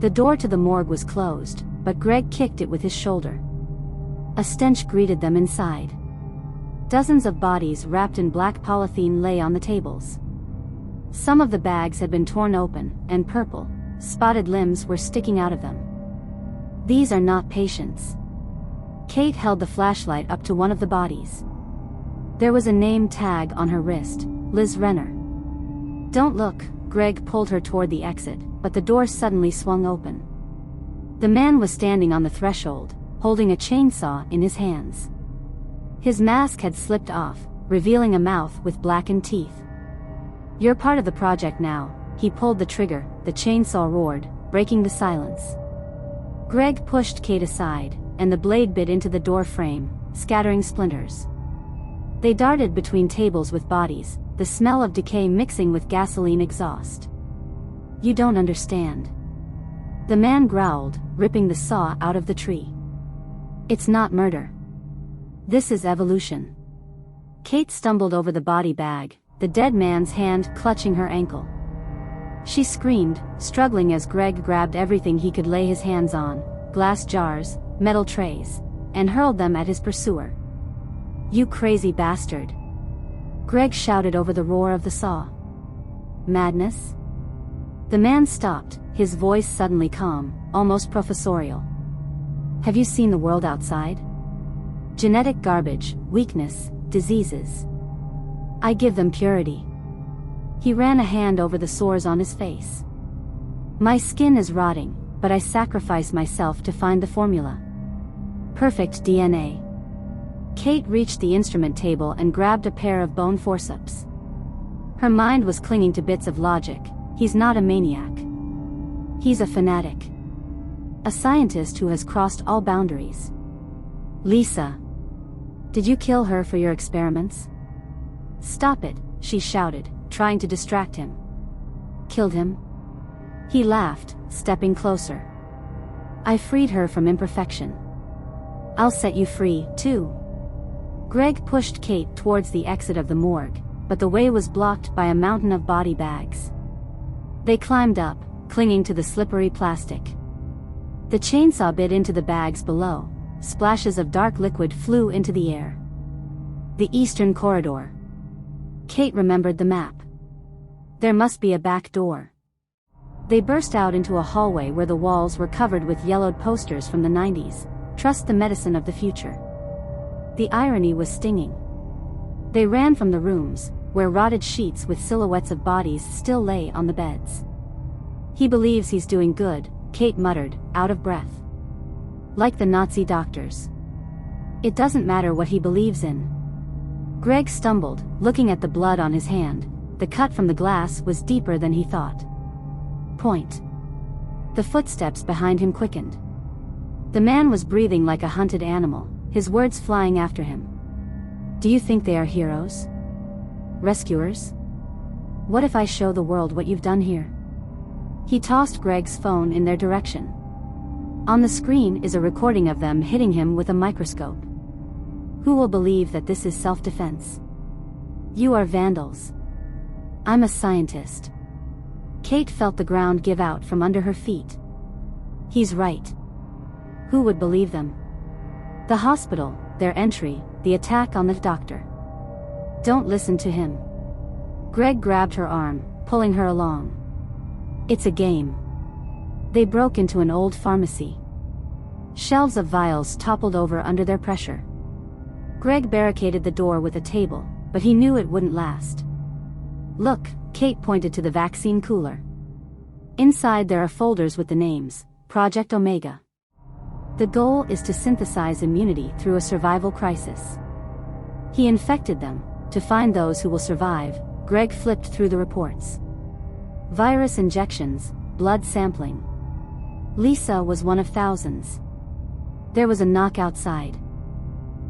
The door to the morgue was closed, but Greg kicked it with his shoulder. A stench greeted them inside. Dozens of bodies wrapped in black polythene lay on the tables. Some of the bags had been torn open, and purple, spotted limbs were sticking out of them. "These are not patients." Kate held the flashlight up to one of the bodies. There was a name tag on her wrist, Liz Renner. "Don't look," Greg pulled her toward the exit, but the door suddenly swung open. The man was standing on the threshold, holding a chainsaw in his hands. His mask had slipped off, revealing a mouth with blackened teeth. "You're part of the project now." He pulled the trigger, the chainsaw roared, breaking the silence. Greg pushed Kate aside, and the blade bit into the door frame, scattering splinters. They darted between tables with bodies, the smell of decay mixing with gasoline exhaust. "You don't understand." The man growled, ripping the saw out of the tree. "It's not murder. This is evolution." Kate stumbled over the body bag, the dead man's hand clutching her ankle. She screamed, struggling as Greg grabbed everything he could lay his hands on, glass jars, metal trays, and hurled them at his pursuer. "You crazy bastard!" Greg shouted over the roar of the saw. "Madness?" The man stopped, his voice suddenly calm, almost professorial. "Have you seen the world outside? Genetic garbage, weakness, diseases. I give them purity." He ran a hand over the sores on his face. "My skin is rotting, but I sacrifice myself to find the formula. Perfect DNA." Kate reached the instrument table and grabbed a pair of bone forceps. Her mind was clinging to bits of logic. He's not a maniac. He's a fanatic. A scientist who has crossed all boundaries. "Lisa. Did you kill her for your experiments?" "Stop it," she shouted, trying to distract him. "Killed him?" He laughed, stepping closer. "I freed her from imperfection. I'll set you free, too." Greg pushed Kate towards the exit of the morgue, but the way was blocked by a mountain of body bags. They climbed up, clinging to the slippery plastic. The chainsaw bit into the bags below. Splashes of dark liquid flew into the air. The eastern corridor. Kate remembered the map. There must be a back door. They burst out into a hallway where the walls were covered with yellowed posters from the 90s. "Trust the medicine of the future." The irony was stinging. They ran from the rooms, where rotted sheets with silhouettes of bodies still lay on the beds. "He believes he's doing good," Kate muttered, out of breath. "Like the Nazi doctors. It doesn't matter what he believes in." Greg stumbled, looking at the blood on his hand. The cut from the glass was deeper than he thought. Point. The footsteps behind him quickened. The man was breathing like a hunted animal, his words flying after him. "Do you think they are heroes? Rescuers? What if I show the world what you've done here?" He tossed Greg's phone in their direction. On the screen is a recording of them hitting him with a microscope. "Who will believe that this is self-defense? You are vandals. I'm a scientist." Kate felt the ground give out from under her feet. He's right. Who would believe them? The hospital, their entry, the attack on the doctor. Don't listen to him. Greg grabbed her arm, pulling her along. It's a game. They broke into an old pharmacy. Shelves of vials toppled over under their pressure. Greg barricaded the door with a table, but he knew it wouldn't last. Look, Kate pointed to the vaccine cooler. Inside there are folders with the names, Project Omega. The goal is to synthesize immunity through a survival crisis. He infected them, to find those who will survive. Greg flipped through the reports. Virus injections, blood sampling. Lisa was one of thousands. There was a knock outside.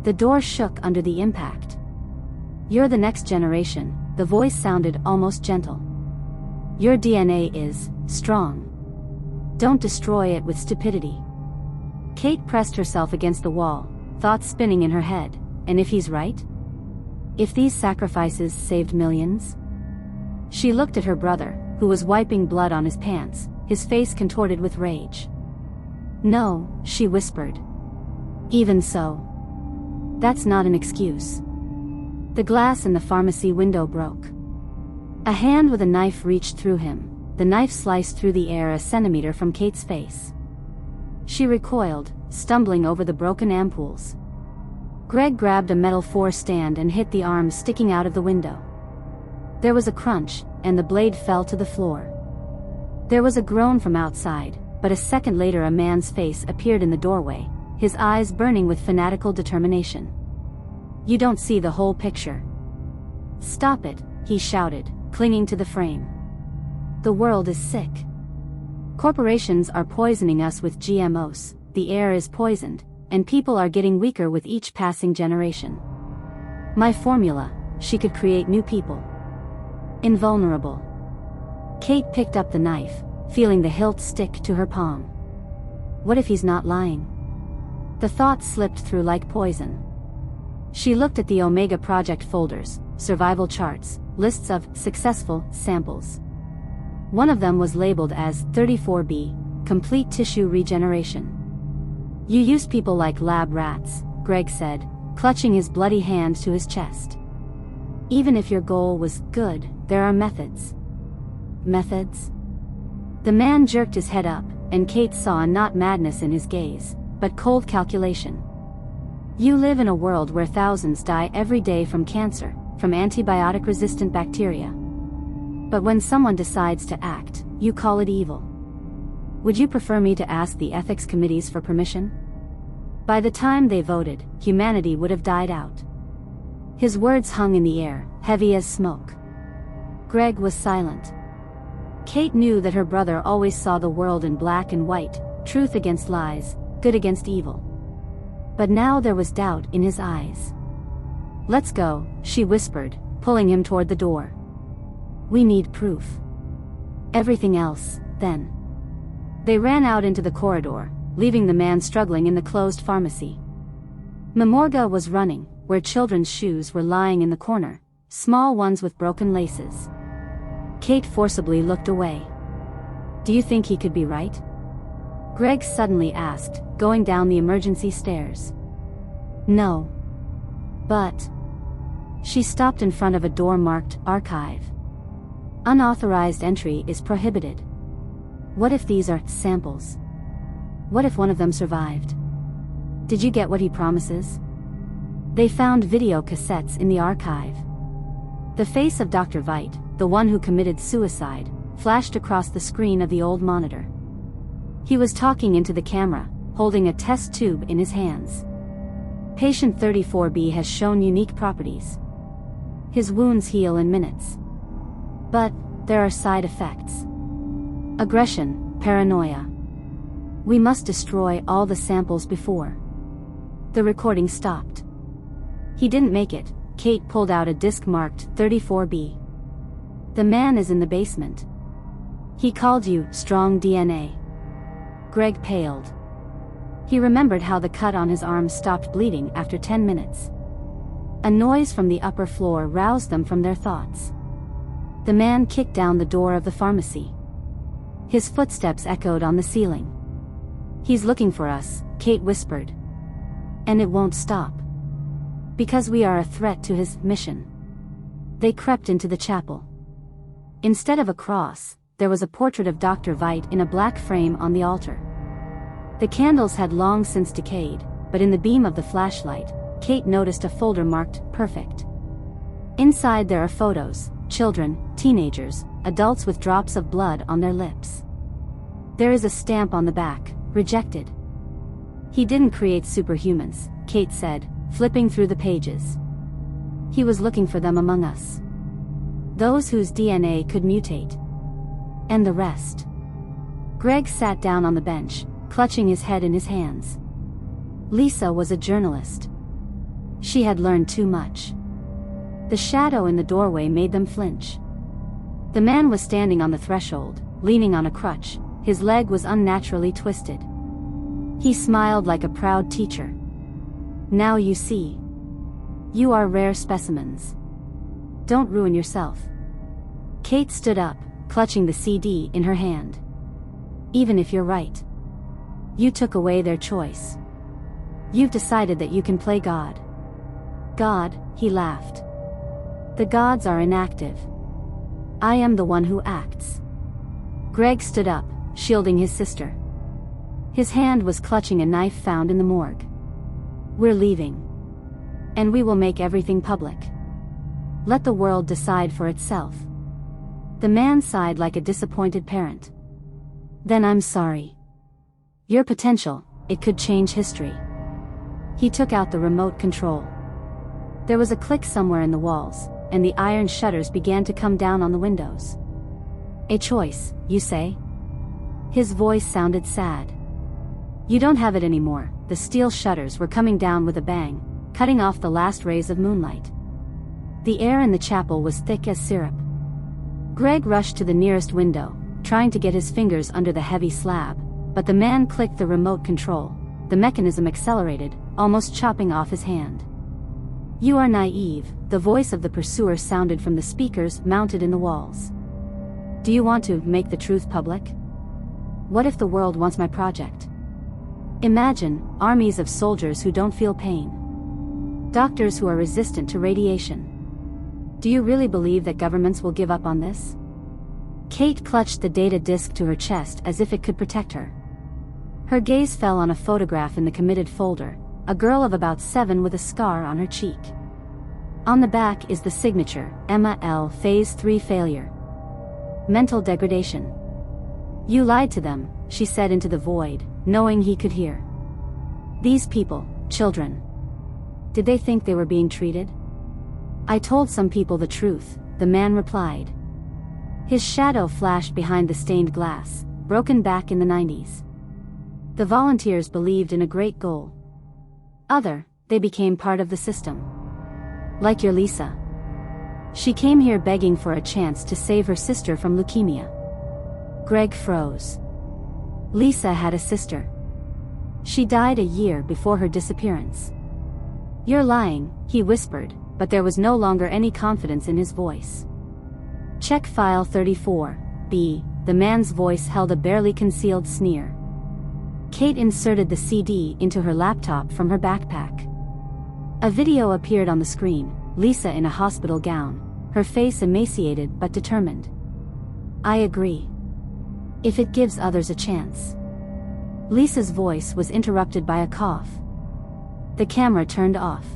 The door shook under the impact. You're the next generation, the voice sounded almost gentle. Your DNA is strong. Don't destroy it with stupidity. Kate pressed herself against the wall, thoughts spinning in her head. And if he's right? If these sacrifices saved millions? She looked at her brother, who was wiping blood on his pants, his face contorted with rage. No, she whispered. Even so. That's not an excuse. The glass in the pharmacy window broke. A hand with a knife reached through him. The knife sliced through the air a centimeter from Kate's face. She recoiled, stumbling over the broken ampoules. Greg grabbed a metal stand and hit the arm sticking out of the window. There was a crunch, and the blade fell to the floor. There was a groan from outside, but a second later a man's face appeared in the doorway, his eyes burning with fanatical determination. You don't see the whole picture. Stop it, he shouted, clinging to the frame. The world is sick. Corporations are poisoning us with GMOs, the air is poisoned, and people are getting weaker with each passing generation. My formula, she could create new people. Invulnerable. Kate picked up the knife, feeling the hilt stick to her palm. What if he's not lying? The thought slipped through like poison. She looked at the Omega Project folders, survival charts, lists of successful samples. One of them was labeled as 34B, complete tissue regeneration. You use people like lab rats, Greg said, clutching his bloody hand to his chest. Even if your goal was good, there are methods. Methods? The man jerked his head up, and Kate saw not madness in his gaze, but cold calculation. You live in a world where thousands die every day from cancer, from antibiotic-resistant bacteria. But when someone decides to act, you call it evil. Would you prefer me to ask the ethics committees for permission? By the time they voted, humanity would have died out. His words hung in the air, heavy as smoke. Greg was silent. Kate knew that her brother always saw the world in black and white, truth against lies, good against evil. But now there was doubt in his eyes. Let's go, she whispered, pulling him toward the door. We need proof. Everything else, then. They ran out into the corridor, leaving the man struggling in the closed pharmacy. Mamorga was running, where children's shoes were lying in the corner, small ones with broken laces. Kate forcibly looked away. Do you think he could be right? Greg suddenly asked, going down the emergency stairs. No. But. She stopped in front of a door marked Archive. Unauthorized entry is prohibited. What if these are samples? What if one of them survived? Did you get what he promises? They found video cassettes in the archive. The face of Dr. Veit, the one who committed suicide, flashed across the screen of the old monitor. He was talking into the camera, holding a test tube in his hands. Patient 34B has shown unique properties. His wounds heal in minutes. But there are side effects. Aggression, paranoia. We must destroy all the samples before. The recording stopped. He didn't make it. Kate pulled out a disc marked 34B. The man is in the basement. He called you strong DNA. Greg paled. He remembered how the cut on his arm stopped bleeding after 10 minutes. A noise from the upper floor roused them from their thoughts. The man kicked down the door of the pharmacy. His footsteps echoed on the ceiling. He's looking for us, Kate whispered. And it won't stop. Because we are a threat to his mission. They crept into the chapel. Instead of a cross, there was a portrait of Dr. Veit in a black frame on the altar. The candles had long since decayed, but in the beam of the flashlight, Kate noticed a folder marked "Perfect." Inside there are photos, children, teenagers, adults with drops of blood on their lips. There is a stamp on the back, "Rejected." "He didn't create superhumans," Kate said, flipping through the pages. "He was looking for them among us. Those whose DNA could mutate. And the rest." Greg sat down on the bench, clutching his head in his hands. Lisa was a journalist. She had learned too much. The shadow in the doorway made them flinch. The man was standing on the threshold, leaning on a crutch, his leg was unnaturally twisted. He smiled like a proud teacher. "Now you see. You are rare specimens. Don't ruin yourself." Kate stood up, clutching the CD in her hand. "Even if you're right. You took away their choice. You've decided that you can play God." "God," he laughed. "The gods are inactive. I am the one who acts." Greg stood up, shielding his sister. His hand was clutching a knife found in the morgue. "We're leaving. And we will make everything public. Let the world decide for itself." The man sighed like a disappointed parent. "Then I'm sorry. Your potential, it could change history." He took out the remote control. There was a click somewhere in the walls, and the iron shutters began to come down on the windows. "A choice, you say?" His voice sounded sad. "You don't have it anymore." The steel shutters were coming down with a bang, cutting off the last rays of moonlight. The air in the chapel was thick as syrup. Greg rushed to the nearest window, trying to get his fingers under the heavy slab, but the man clicked the remote control. The mechanism accelerated, almost chopping off his hand. "You are naive," the voice of the pursuer sounded from the speakers mounted in the walls. "Do you want to make the truth public? What if the world wants my project? Imagine armies of soldiers who don't feel pain. Doctors who are resistant to radiation. Do you really believe that governments will give up on this?" Kate clutched the data disk to her chest as if it could protect her. Her gaze fell on a photograph in the committed folder, a girl of about 7 with a scar on her cheek. On the back is the signature, Emma L. Phase 3 failure. Mental degradation. "You lied to them," she said into the void, knowing he could hear. "These people, children. Did they think they were being treated?" "I told some people the truth," the man replied. His shadow flashed behind the stained glass, broken back in the 90s. The volunteers believed in a great goal. They became part of the system. Like your Lisa. She came here begging for a chance to save her sister from leukemia. Greg froze. Lisa had a sister. She died a year before her disappearance. "You're lying," he whispered, but there was no longer any confidence in his voice. "Check file 34B, the man's voice held a barely concealed sneer. Kate inserted the CD into her laptop from her backpack. A video appeared on the screen, Lisa in a hospital gown, her face emaciated but determined. "I agree. If it gives others a chance." Lisa's voice was interrupted by a cough. The camera turned off.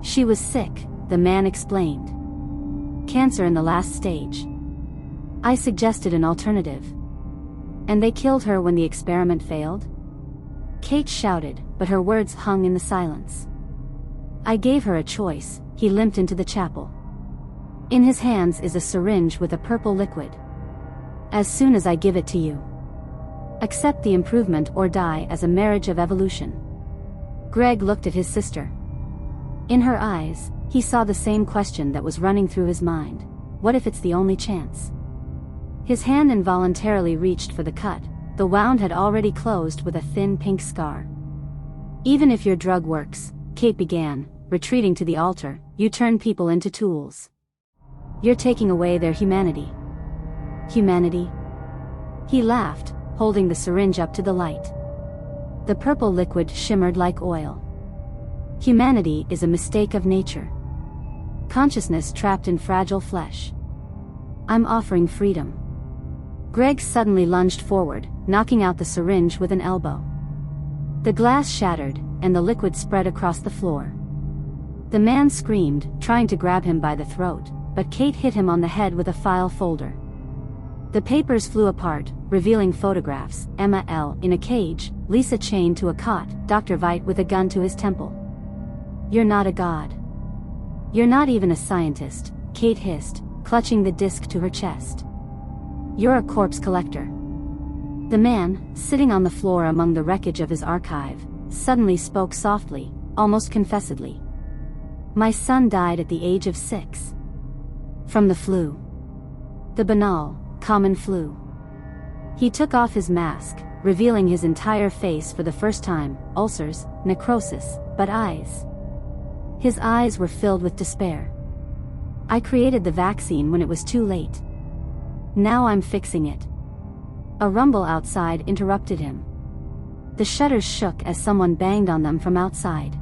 "She was sick," the man explained. "Cancer in the last stage. I suggested an alternative. And they killed her when the experiment failed?" Kate shouted, but her words hung in the silence. "I gave her a choice." He limped into the chapel. In his hands is a syringe with a purple liquid. "As soon as I give it to you, accept the improvement or die as a marriage of evolution." Greg looked at his sister. In her eyes, he saw the same question that was running through his mind. What if it's the only chance? His hand involuntarily reached for the cut. The wound had already closed with a thin pink scar. "Even if your drug works," Kate began, retreating to the altar, "you turn people into tools. You're taking away their humanity." "Humanity?" He laughed, holding the syringe up to the light. The purple liquid shimmered like oil. "Humanity is a mistake of nature. Consciousness trapped in fragile flesh. I'm offering freedom." Greg suddenly lunged forward, knocking out the syringe with an elbow. The glass shattered, and the liquid spread across the floor. The man screamed, trying to grab him by the throat, but Kate hit him on the head with a file folder. The papers flew apart, revealing photographs: Emma L. in a cage, Lisa chained to a cot, Dr. Veit with a gun to his temple. "You're not a god. You're not even a scientist," Kate hissed, clutching the disc to her chest. "You're a corpse collector." The man, sitting on the floor among the wreckage of his archive, suddenly spoke softly, almost confessedly. "My son died at the age of 6. From the flu. The banal, common flu." He took off his mask, revealing his entire face for the first time: ulcers, necrosis, but eyes. His eyes were filled with despair. "I created the vaccine when it was too late. Now I'm fixing it." A rumble outside interrupted him. The shutters shook as someone banged on them from outside.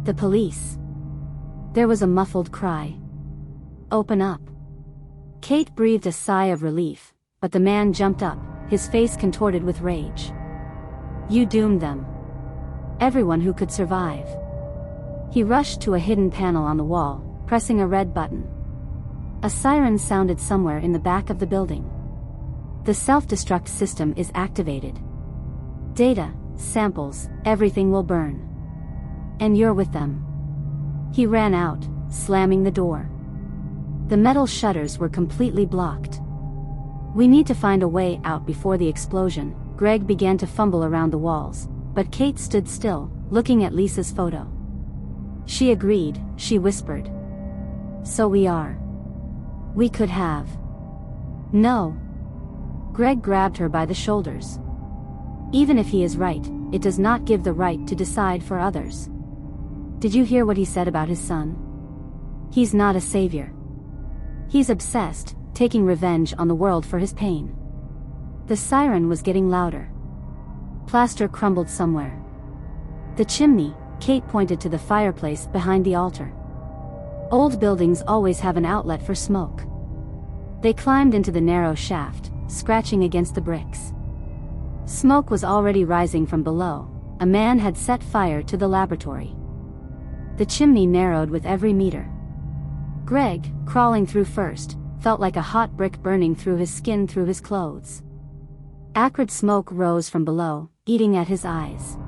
"The police." There was a muffled cry. "Open up." Kate breathed a sigh of relief, but the man jumped up, his face contorted with rage. "You doomed them. Everyone who could survive." He rushed to a hidden panel on the wall, pressing a red button. A siren sounded somewhere in the back of the building. "The self-destruct system is activated. Data, samples, everything will burn. And you're with them." He ran out, slamming the door. The metal shutters were completely blocked. "We need to find a way out before the explosion." Greg began to fumble around the walls, but Kate stood still, looking at Lisa's photo. She agreed, she whispered. "So we are. We could have." "No." Greg grabbed her by the shoulders. "Even if he is right, it does not give the right to decide for others. Did you hear what he said about his son? He's not a savior. He's obsessed, taking revenge on the world for his pain." The siren was getting louder. Plaster crumbled somewhere. "The chimney," Kate pointed to the fireplace behind the altar. "Old buildings always have an outlet for smoke." They climbed into the narrow shaft, scratching against the bricks. Smoke was already rising from below. A man had set fire to the laboratory. The chimney narrowed with every meter. Greg, crawling through first, felt like a hot brick burning through his skin, through his clothes. Acrid smoke rose from below, eating at his eyes.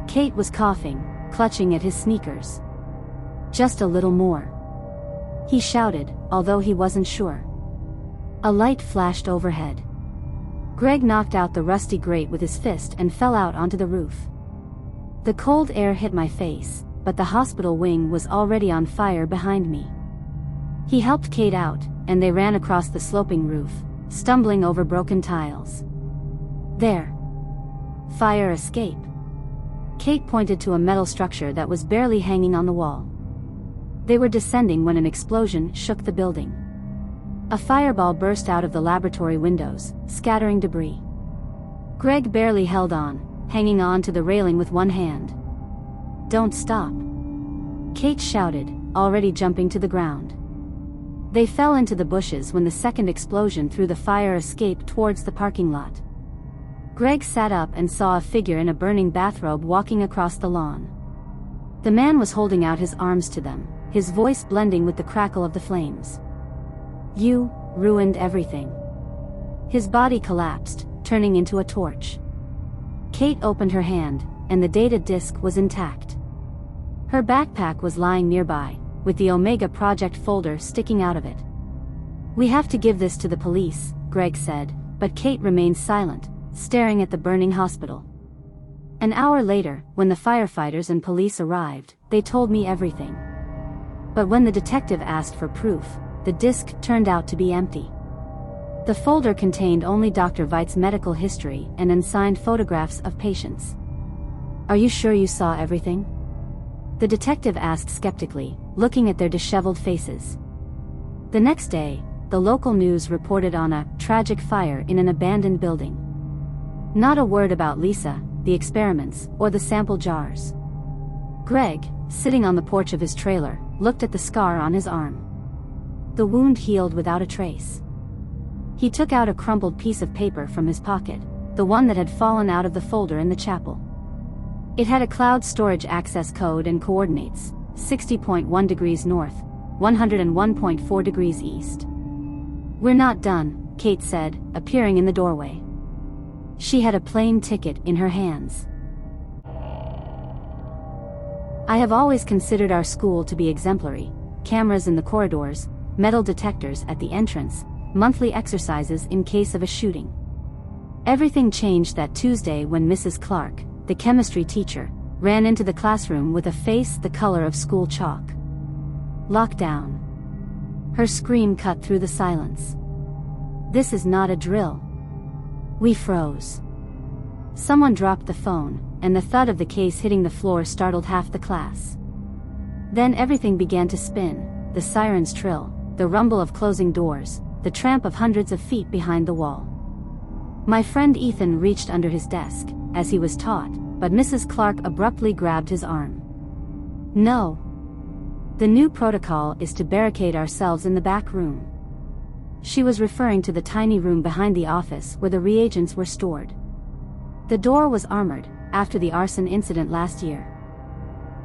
Kate was coughing, clutching at his sneakers. "Just a little more," he shouted, although he wasn't sure. A light flashed overhead. Greg knocked out the rusty grate with his fist and fell out onto the roof. The cold air hit my face, but the hospital wing was already on fire behind me. He helped Kate out, and they ran across the sloping roof, stumbling over broken tiles. "There. Fire escape." Kate pointed to a metal structure that was barely hanging on the wall. They were descending when an explosion shook the building. A fireball burst out of the laboratory windows, scattering debris. Greg barely held on, hanging on to the railing with one hand. "Don't stop," Kate shouted, already jumping to the ground. They fell into the bushes when the second explosion threw the fire escape towards the parking lot. Greg sat up and saw a figure in a burning bathrobe walking across the lawn. The man was holding out his arms to them, his voice blending with the crackle of the flames. "You ruined everything." His body collapsed, turning into a torch. Kate opened her hand, and the data disk was intact. Her backpack was lying nearby, with the Omega Project folder sticking out of it. "We have to give this to the police," Greg said, but Kate remained silent, staring at the burning hospital. An hour later, when the firefighters and police arrived, they told me everything. But when the detective asked for proof, the disk turned out to be empty. The folder contained only Dr. Veit's medical history and unsigned photographs of patients. "Are you sure you saw everything?" the detective asked skeptically, looking at their disheveled faces. The next day, the local news reported on a tragic fire in an abandoned building. Not a word about Lisa, the experiments, or the sample jars. Greg, sitting on the porch of his trailer, looked at the scar on his arm. The wound healed without a trace. He took out a crumpled piece of paper from his pocket, the one that had fallen out of the folder in the chapel. It had a cloud storage access code and coordinates: 60.1 degrees north, 101.4 degrees east. "We're not done," Kate said, appearing in the doorway. She had a plane ticket in her hands. "I have always considered our school to be exemplary: cameras in the corridors, metal detectors at the entrance, monthly exercises in case of a shooting. Everything changed that Tuesday when Mrs. Clark, the chemistry teacher, ran into the classroom with a face the color of school chalk. Lockdown." Her scream cut through the silence. "This is not a drill." We froze. Someone dropped the phone, and the thud of the case hitting the floor startled half the class. Then everything began to spin: the sirens trill, the rumble of closing doors, the tramp of hundreds of feet behind the wall. My friend Ethan reached under his desk, as he was taught, but Mrs. Clark abruptly grabbed his arm. "No. The new protocol is to barricade ourselves in the back room." She was referring to the tiny room behind the office where the reagents were stored. The door was armored, after the arson incident last year.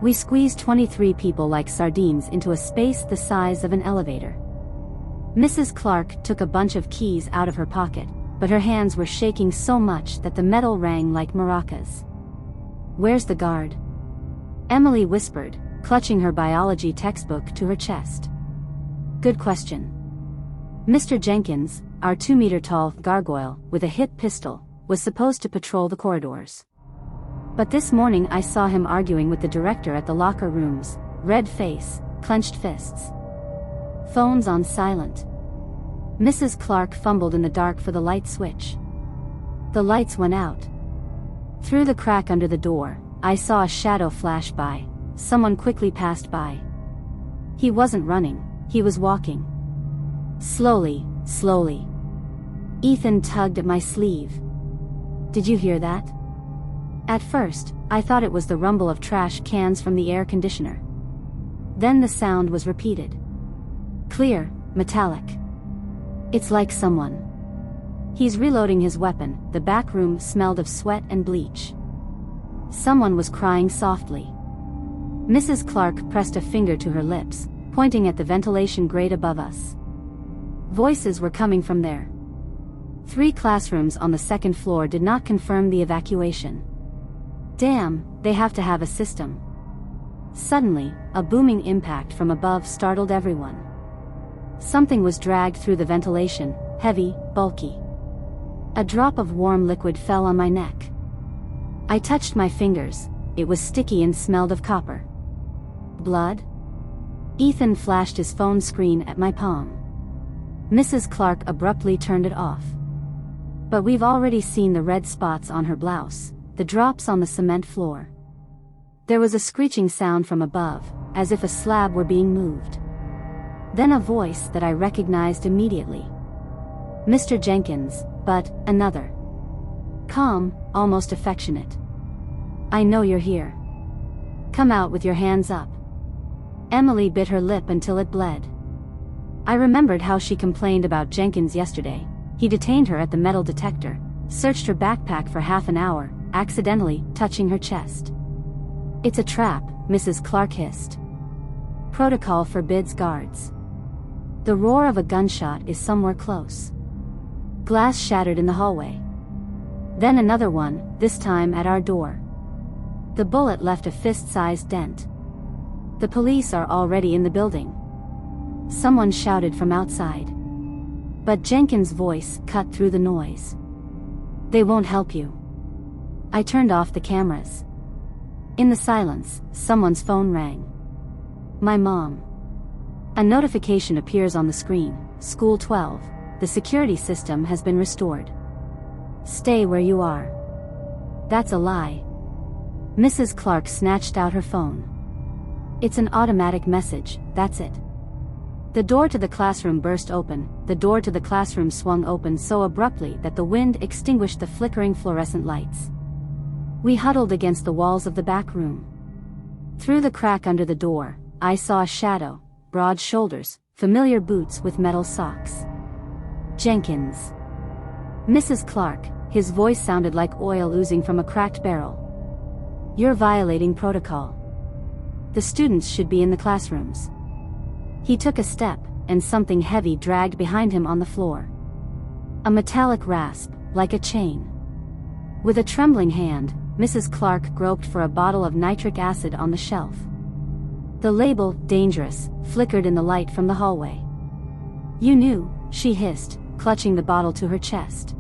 We squeezed 23 people like sardines into a space the size of an elevator. Mrs. Clark took a bunch of keys out of her pocket, but her hands were shaking so much that the metal rang like maracas. "Where's the guard?" Emily whispered, clutching her biology textbook to her chest. "Good question. Mr. Jenkins, our 2-meter-tall gargoyle with a hip pistol, was supposed to patrol the corridors. But this morning I saw him arguing with the director at the locker rooms, red face, clenched fists. Phones on silent." Mrs. Clark fumbled in the dark for the light switch. The lights went out. Through the crack under the door, I saw a shadow flash by. Someone quickly passed by. He wasn't running, he was walking. Slowly, slowly. Ethan tugged at my sleeve. "Did you hear that?" At first, I thought it was the rumble of trash cans from the air conditioner. Then the sound was repeated. Clear, metallic. "It's like someone. He's reloading his weapon." The back room smelled of sweat and bleach. Someone was crying softly. Mrs. Clark pressed a finger to her lips, pointing at the ventilation grate above us. Voices were coming from there. 3 classrooms on the 2nd floor did not confirm the evacuation. Damn, they have to have a system. Suddenly, a booming impact from above startled everyone. Something was dragged through the ventilation, heavy, bulky. A drop of warm liquid fell on my neck. I touched my fingers. It was sticky and smelled of copper. Blood? Ethan flashed his phone screen at my palm. Mrs. Clark abruptly turned it off. But we've already seen the red spots on her blouse, the drops on the cement floor. There was a screeching sound from above, as if a slab were being moved. Then a voice that I recognized immediately. Mr. Jenkins, but another. Calm, almost affectionate. "I know you're here. Come out with your hands up." Emily bit her lip until it bled. I remembered how she complained about Jenkins yesterday. He detained her at the metal detector, searched her backpack for half an hour, accidentally touching her chest. "It's a trap," Mrs. Clark hissed. "Protocol forbids guards." The roar of a gunshot is somewhere close. Glass shattered in the hallway. Then another one, this time at our door. The bullet left a fist-sized dent. "The police are already in the building," someone shouted from outside. But Jenkins' voice cut through the noise. "They won't help you." I turned off the cameras. In the silence, someone's phone rang. My mom. A notification appears on the screen. "School 12. The security system has been restored. Stay where you are." That's a lie. Mrs. Clark snatched out her phone. "It's an automatic message, that's it." The door to the classroom burst open. The door to the classroom swung open so abruptly that the wind extinguished the flickering fluorescent lights. We huddled against the walls of the back room. Through the crack under the door, I saw a shadow, broad shoulders, familiar boots with metal socks. Jenkins. Mrs. Clark, his voice sounded like oil oozing from a cracked barrel. You're violating protocol. The students should be in the classrooms. He took a step, and something heavy dragged behind him on the floor. A metallic rasp, like a chain. With a trembling hand, Mrs. Clark groped for a bottle of nitric acid on the shelf. The label, "Dangerous," flickered in the light from the hallway. You knew, she hissed, clutching the bottle to her chest.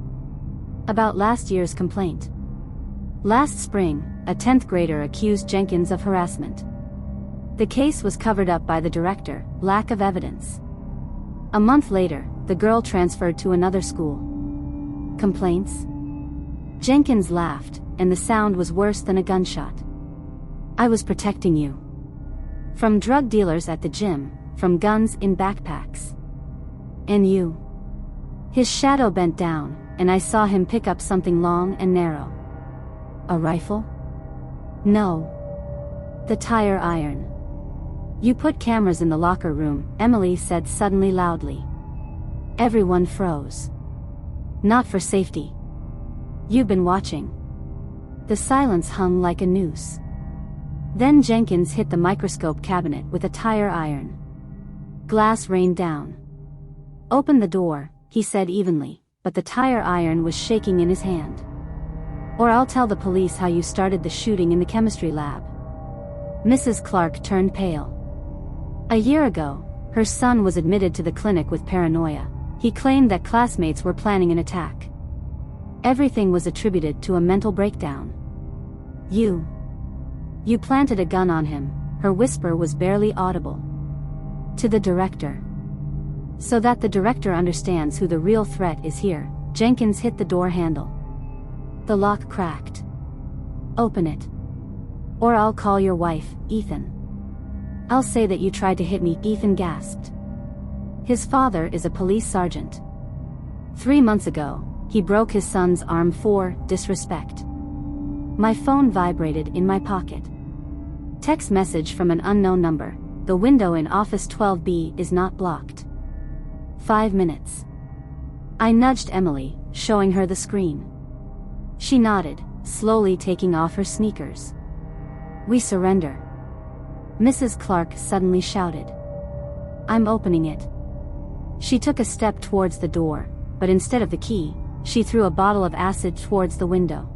About last year's complaint. Last spring, a 10th grader accused Jenkins of harassment. The case was covered up by the director, lack of evidence. A month later, the girl transferred to another school. Complaints? Jenkins laughed, and the sound was worse than a gunshot. I was protecting you. From drug dealers at the gym, from guns in backpacks. And you. His shadow bent down, and I saw him pick up something long and narrow. A rifle? No. The tire iron. You put cameras in the locker room, Emily said suddenly loudly. Everyone froze. Not for safety. You've been watching. The silence hung like a noose. Then Jenkins hit the microscope cabinet with a tire iron. Glass rained down. Open the door, he said evenly, but the tire iron was shaking in his hand. Or I'll tell the police how you started the shooting in the chemistry lab. Mrs. Clark turned pale. A year ago, her son was admitted to the clinic with paranoia. He claimed that classmates were planning an attack. Everything was attributed to a mental breakdown. You planted a gun on him, her whisper was barely audible. To the director. So that the director understands who the real threat is here, Jenkins hit the door handle. The lock cracked. Open it. Or I'll call your wife, Ethan. I'll say that you tried to hit me, Ethan gasped. His father is a police sergeant. 3 months ago, he broke his son's arm for disrespect. My phone vibrated in my pocket. Text message from an unknown number. The window in office 12B is not blocked. 5 minutes. I nudged Emily, showing her the screen. She nodded, slowly taking off her sneakers. We surrender. Mrs. Clark suddenly shouted. I'm opening it. She took a step towards the door, but instead of the key, she threw a bottle of acid towards the window.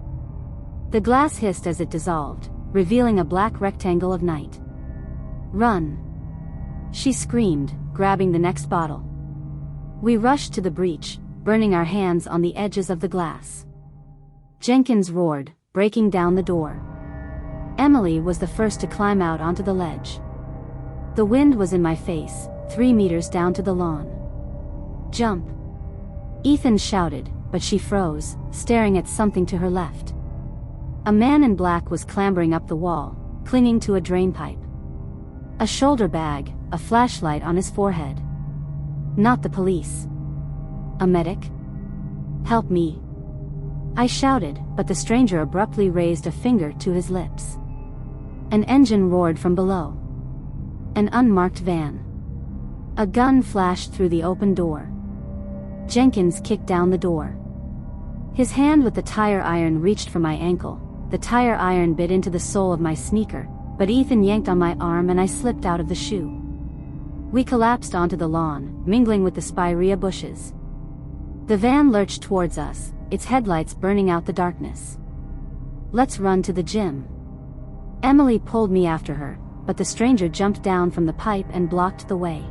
The glass hissed as it dissolved, revealing a black rectangle of night. Run! She screamed, grabbing the next bottle. We rushed to the breach, burning our hands on the edges of the glass. Jenkins roared, breaking down the door. Emily was the first to climb out onto the ledge. The wind was in my face, 3 meters down to the lawn. Jump! Ethan shouted, but she froze, staring at something to her left. A man in black was clambering up the wall, clinging to a drain pipe. A shoulder bag, a flashlight on his forehead. Not the police. A medic? Help me! I shouted, but the stranger abruptly raised a finger to his lips. An engine roared from below. An unmarked van. A gun flashed through the open door. Jenkins kicked down the door. His hand with the tire iron reached for my ankle. The tire iron bit into the sole of my sneaker, but Ethan yanked on my arm and I slipped out of the shoe. We collapsed onto the lawn, mingling with the spirea bushes. The van lurched towards us, its headlights burning out the darkness. Let's run to the gym. Emily pulled me after her, but the stranger jumped down from the pipe and blocked the way.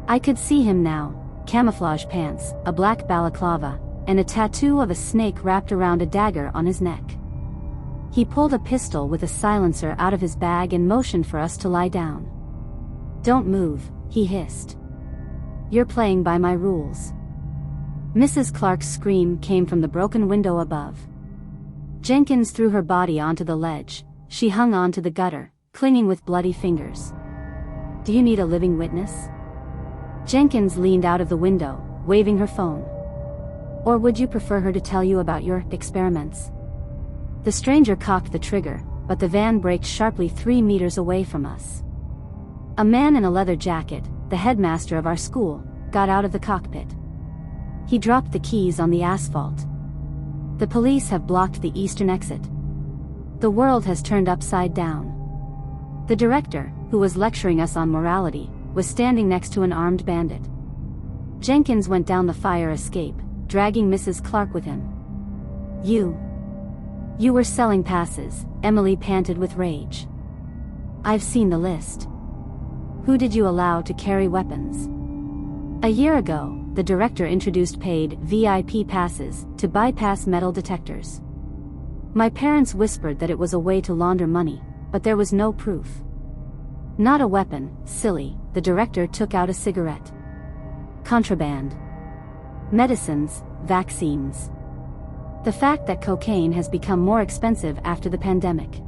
I could see him now, camouflage pants, a black balaclava, and a tattoo of a snake wrapped around a dagger on his neck. He pulled a pistol with a silencer out of his bag and motioned for us to lie down. Don't move, he hissed. You're playing by my rules. Mrs. Clark's scream came from the broken window above. Jenkins threw her body onto the ledge. She hung on to the gutter, clinging with bloody fingers. Do you need a living witness? Jenkins leaned out of the window, waving her phone. Or would you prefer her to tell you about your experiments? The stranger cocked the trigger, but the van braked sharply 3 meters away from us. A man in a leather jacket, the headmaster of our school, got out of the cockpit. He dropped the keys on the asphalt. The police have blocked the eastern exit. The world has turned upside down. The director, who was lecturing us on morality, was standing next to an armed bandit. Jenkins went down the fire escape, dragging Mrs. Clark with him. You were selling passes, Emily panted with rage. I've seen the list. Who did you allow to carry weapons? A year ago, the director introduced paid VIP passes to bypass metal detectors. My parents whispered that it was a way to launder money, but there was no proof. Not a weapon, silly, the director took out a cigarette. Contraband. Medicines, vaccines. The fact that cocaine has become more expensive after the pandemic.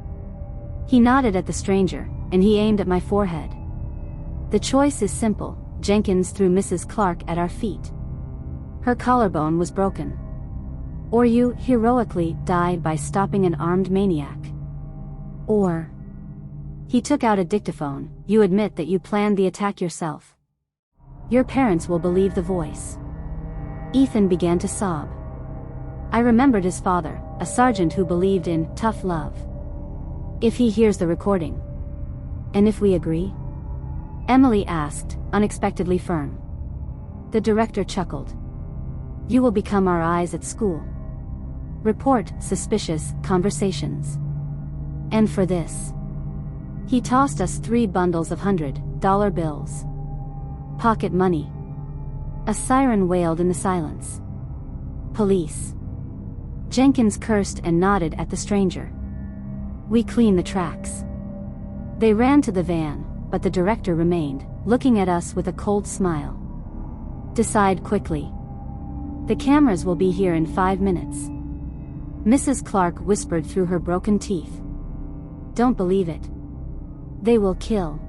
He nodded at the stranger, and he aimed at my forehead. The choice is simple, Jenkins threw Mrs. Clark at our feet. Her collarbone was broken. Or you heroically died by stopping an armed maniac. Or he took out a dictaphone, you admit that you planned the attack yourself. Your parents will believe the voice. Ethan began to sob. I remembered his father, a sergeant who believed in tough love. If he hears the recording. And if we agree? Emily asked, unexpectedly firm. The director chuckled. You will become our eyes at school. Report suspicious conversations. And for this. He tossed us 3 bundles of $100 bills. Pocket money. A siren wailed in the silence. Police. Jenkins cursed and nodded at the stranger. We clean the tracks. They ran to the van, but the director remained, looking at us with a cold smile. Decide quickly. The cameras will be here in 5 minutes. Mrs. Clark whispered through her broken teeth. Don't believe it. They will kill.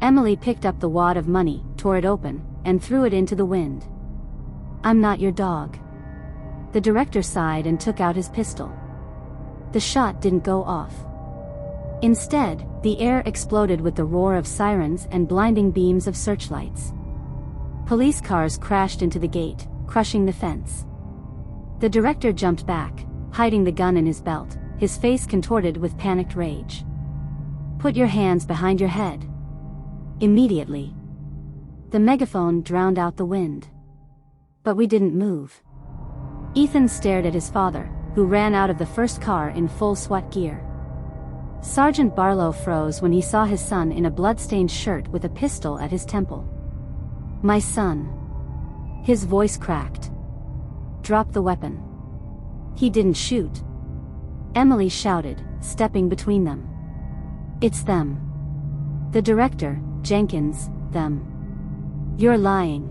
Emily picked up the wad of money, tore it open, and threw it into the wind. I'm not your dog. The director sighed and took out his pistol. The shot didn't go off. Instead, the air exploded with the roar of sirens and blinding beams of searchlights. Police cars crashed into the gate, crushing the fence. The director jumped back, hiding the gun in his belt, his face contorted with panicked rage. Put your hands behind your head. Immediately. The megaphone drowned out the wind. But we didn't move. Ethan stared at his father, who ran out of the first car in full SWAT gear. Sergeant Barlow froze when he saw his son in a blood-stained shirt with a pistol at his temple. My son. His voice cracked. Drop the weapon. He didn't shoot. Emily shouted, stepping between them. It's them. The director, Jenkins, them. You're lying.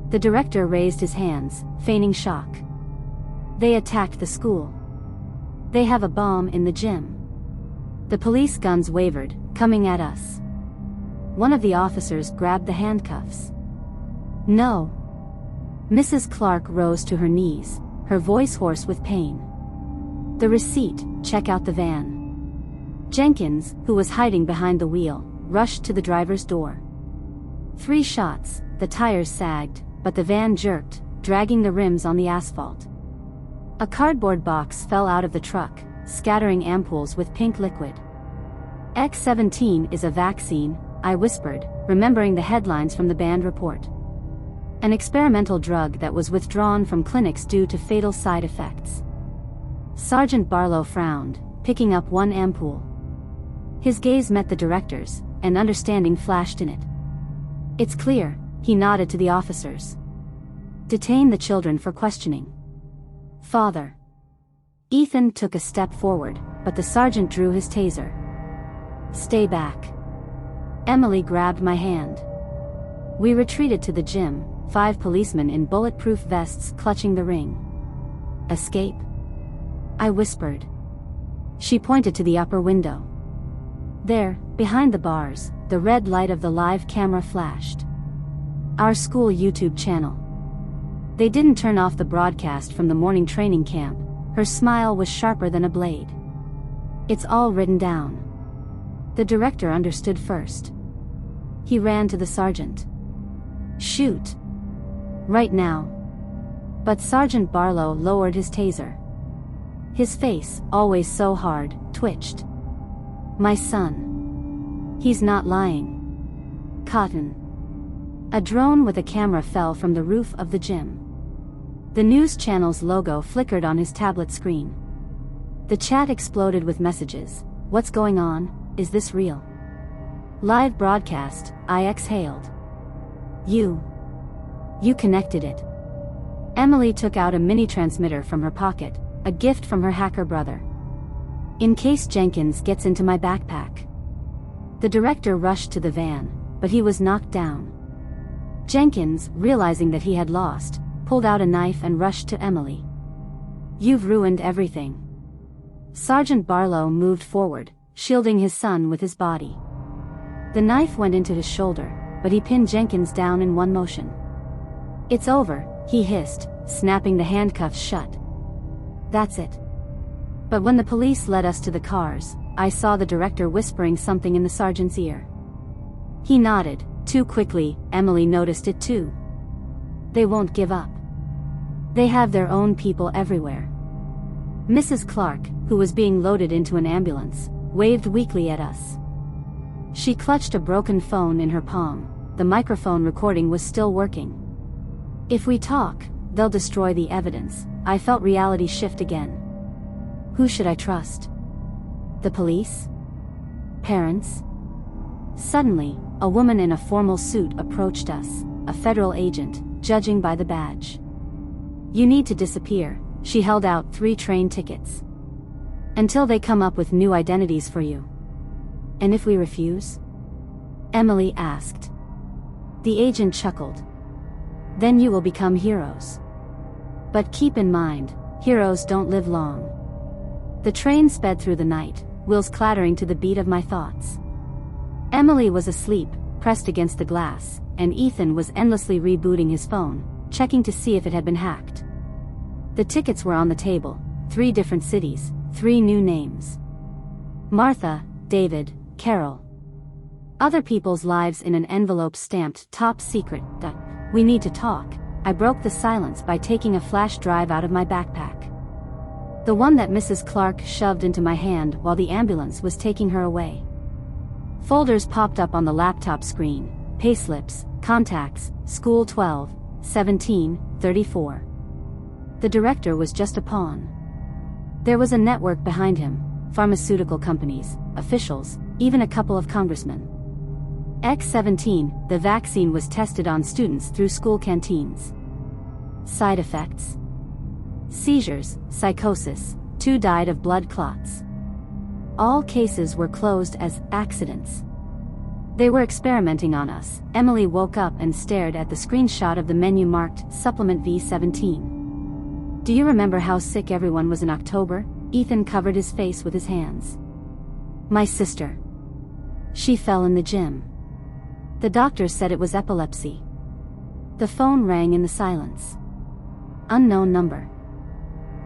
The director raised his hands, feigning shock. They attacked the school. They have a bomb in the gym. The police guns wavered, coming at us. One of the officers grabbed the handcuffs. No. Mrs. Clark rose to her knees, her voice hoarse with pain. The receipt, check out the van. Jenkins, who was hiding behind the wheel, rushed to the driver's door. 3 shots, the tires sagged, but the van jerked, dragging the rims on the asphalt. A cardboard box fell out of the truck, scattering ampoules with pink liquid. X-17 is a vaccine, I whispered, remembering the headlines from the band report. An experimental drug that was withdrawn from clinics due to fatal side effects. Sergeant Barlow frowned, picking up 1 ampoule. His gaze met the director's, and understanding flashed in it. It's clear, he nodded to the officers. Detain the children for questioning. Father. Ethan took a step forward, but the sergeant drew his taser. Stay back. Emily grabbed my hand. We retreated to the gym, 5 policemen in bulletproof vests clutching the ring. Escape? I whispered. She pointed to the upper window. There, behind the bars, the red light of the live camera flashed. Our school YouTube channel. They didn't turn off the broadcast from the morning training camp. Her smile was sharper than a blade. It's all written down. The director understood first. He ran to the sergeant. "Shoot. Right now." But Sergeant Barlow lowered his taser. His face, always so hard, twitched. "My son. He's not lying. Cotton." A drone with a camera fell from the roof of the gym. The news channel's logo flickered on his tablet screen. The chat exploded with messages. "What's going on? Is this real? Live broadcast." I exhaled. You connected it." Emily took out a mini transmitter from her pocket, a gift from her hacker brother. "In case Jenkins gets into my backpack." The director rushed to the van, but he was knocked down. Jenkins, realizing that he had lost, pulled out a knife and rushed to Emily. "You've ruined everything." Sergeant Barlow moved forward, shielding his son with his body. The knife went into his shoulder, but he pinned Jenkins down in one motion. "It's over," he hissed, snapping the handcuffs shut. "That's it." But when the police led us to the cars, I saw the director whispering something in the sergeant's ear. He nodded, too quickly. Emily noticed it too. "They won't give up. They have their own people everywhere." Mrs. Clark, who was being loaded into an ambulance, waved weakly at us. She clutched a broken phone in her palm. The microphone recording was still working. "If we talk, they'll destroy the evidence." I felt reality shift again. Who should I trust? The police? Parents? Suddenly, a woman in a formal suit approached us, a federal agent, judging by the badge. "You need to disappear." She held out 3 train tickets. "Until they come up with new identities for you." "And if we refuse?" Emily asked. The agent chuckled. "Then you will become heroes. But keep in mind, heroes don't live long." The train sped through the night, wheels clattering to the beat of my thoughts. Emily was asleep, pressed against the glass, and Ethan was endlessly rebooting his phone, checking to see if it had been hacked. The tickets were on the table, 3 different cities, 3 new names. Martha, David, Carol. Other people's lives in an envelope stamped "Top Secret." "We need to talk." I broke the silence by taking a flash drive out of my backpack. The one that Mrs. Clark shoved into my hand while the ambulance was taking her away. Folders popped up on the laptop screen: payslips, contacts, school 12, 17, 34. The director was just a pawn. There was a network behind him: pharmaceutical companies, officials, even a couple of congressmen. X-17, the vaccine was tested on students through school canteens. Side effects: seizures, psychosis, 2 died of blood clots. All cases were closed as accidents. They were experimenting on us. Emily woke up and stared at the screenshot of the menu marked Supplement V17. "Do you remember how sick everyone was in October?" Ethan covered his face with his hands. "My sister. She fell in the gym. The doctors said it was epilepsy." The phone rang in the silence. Unknown number.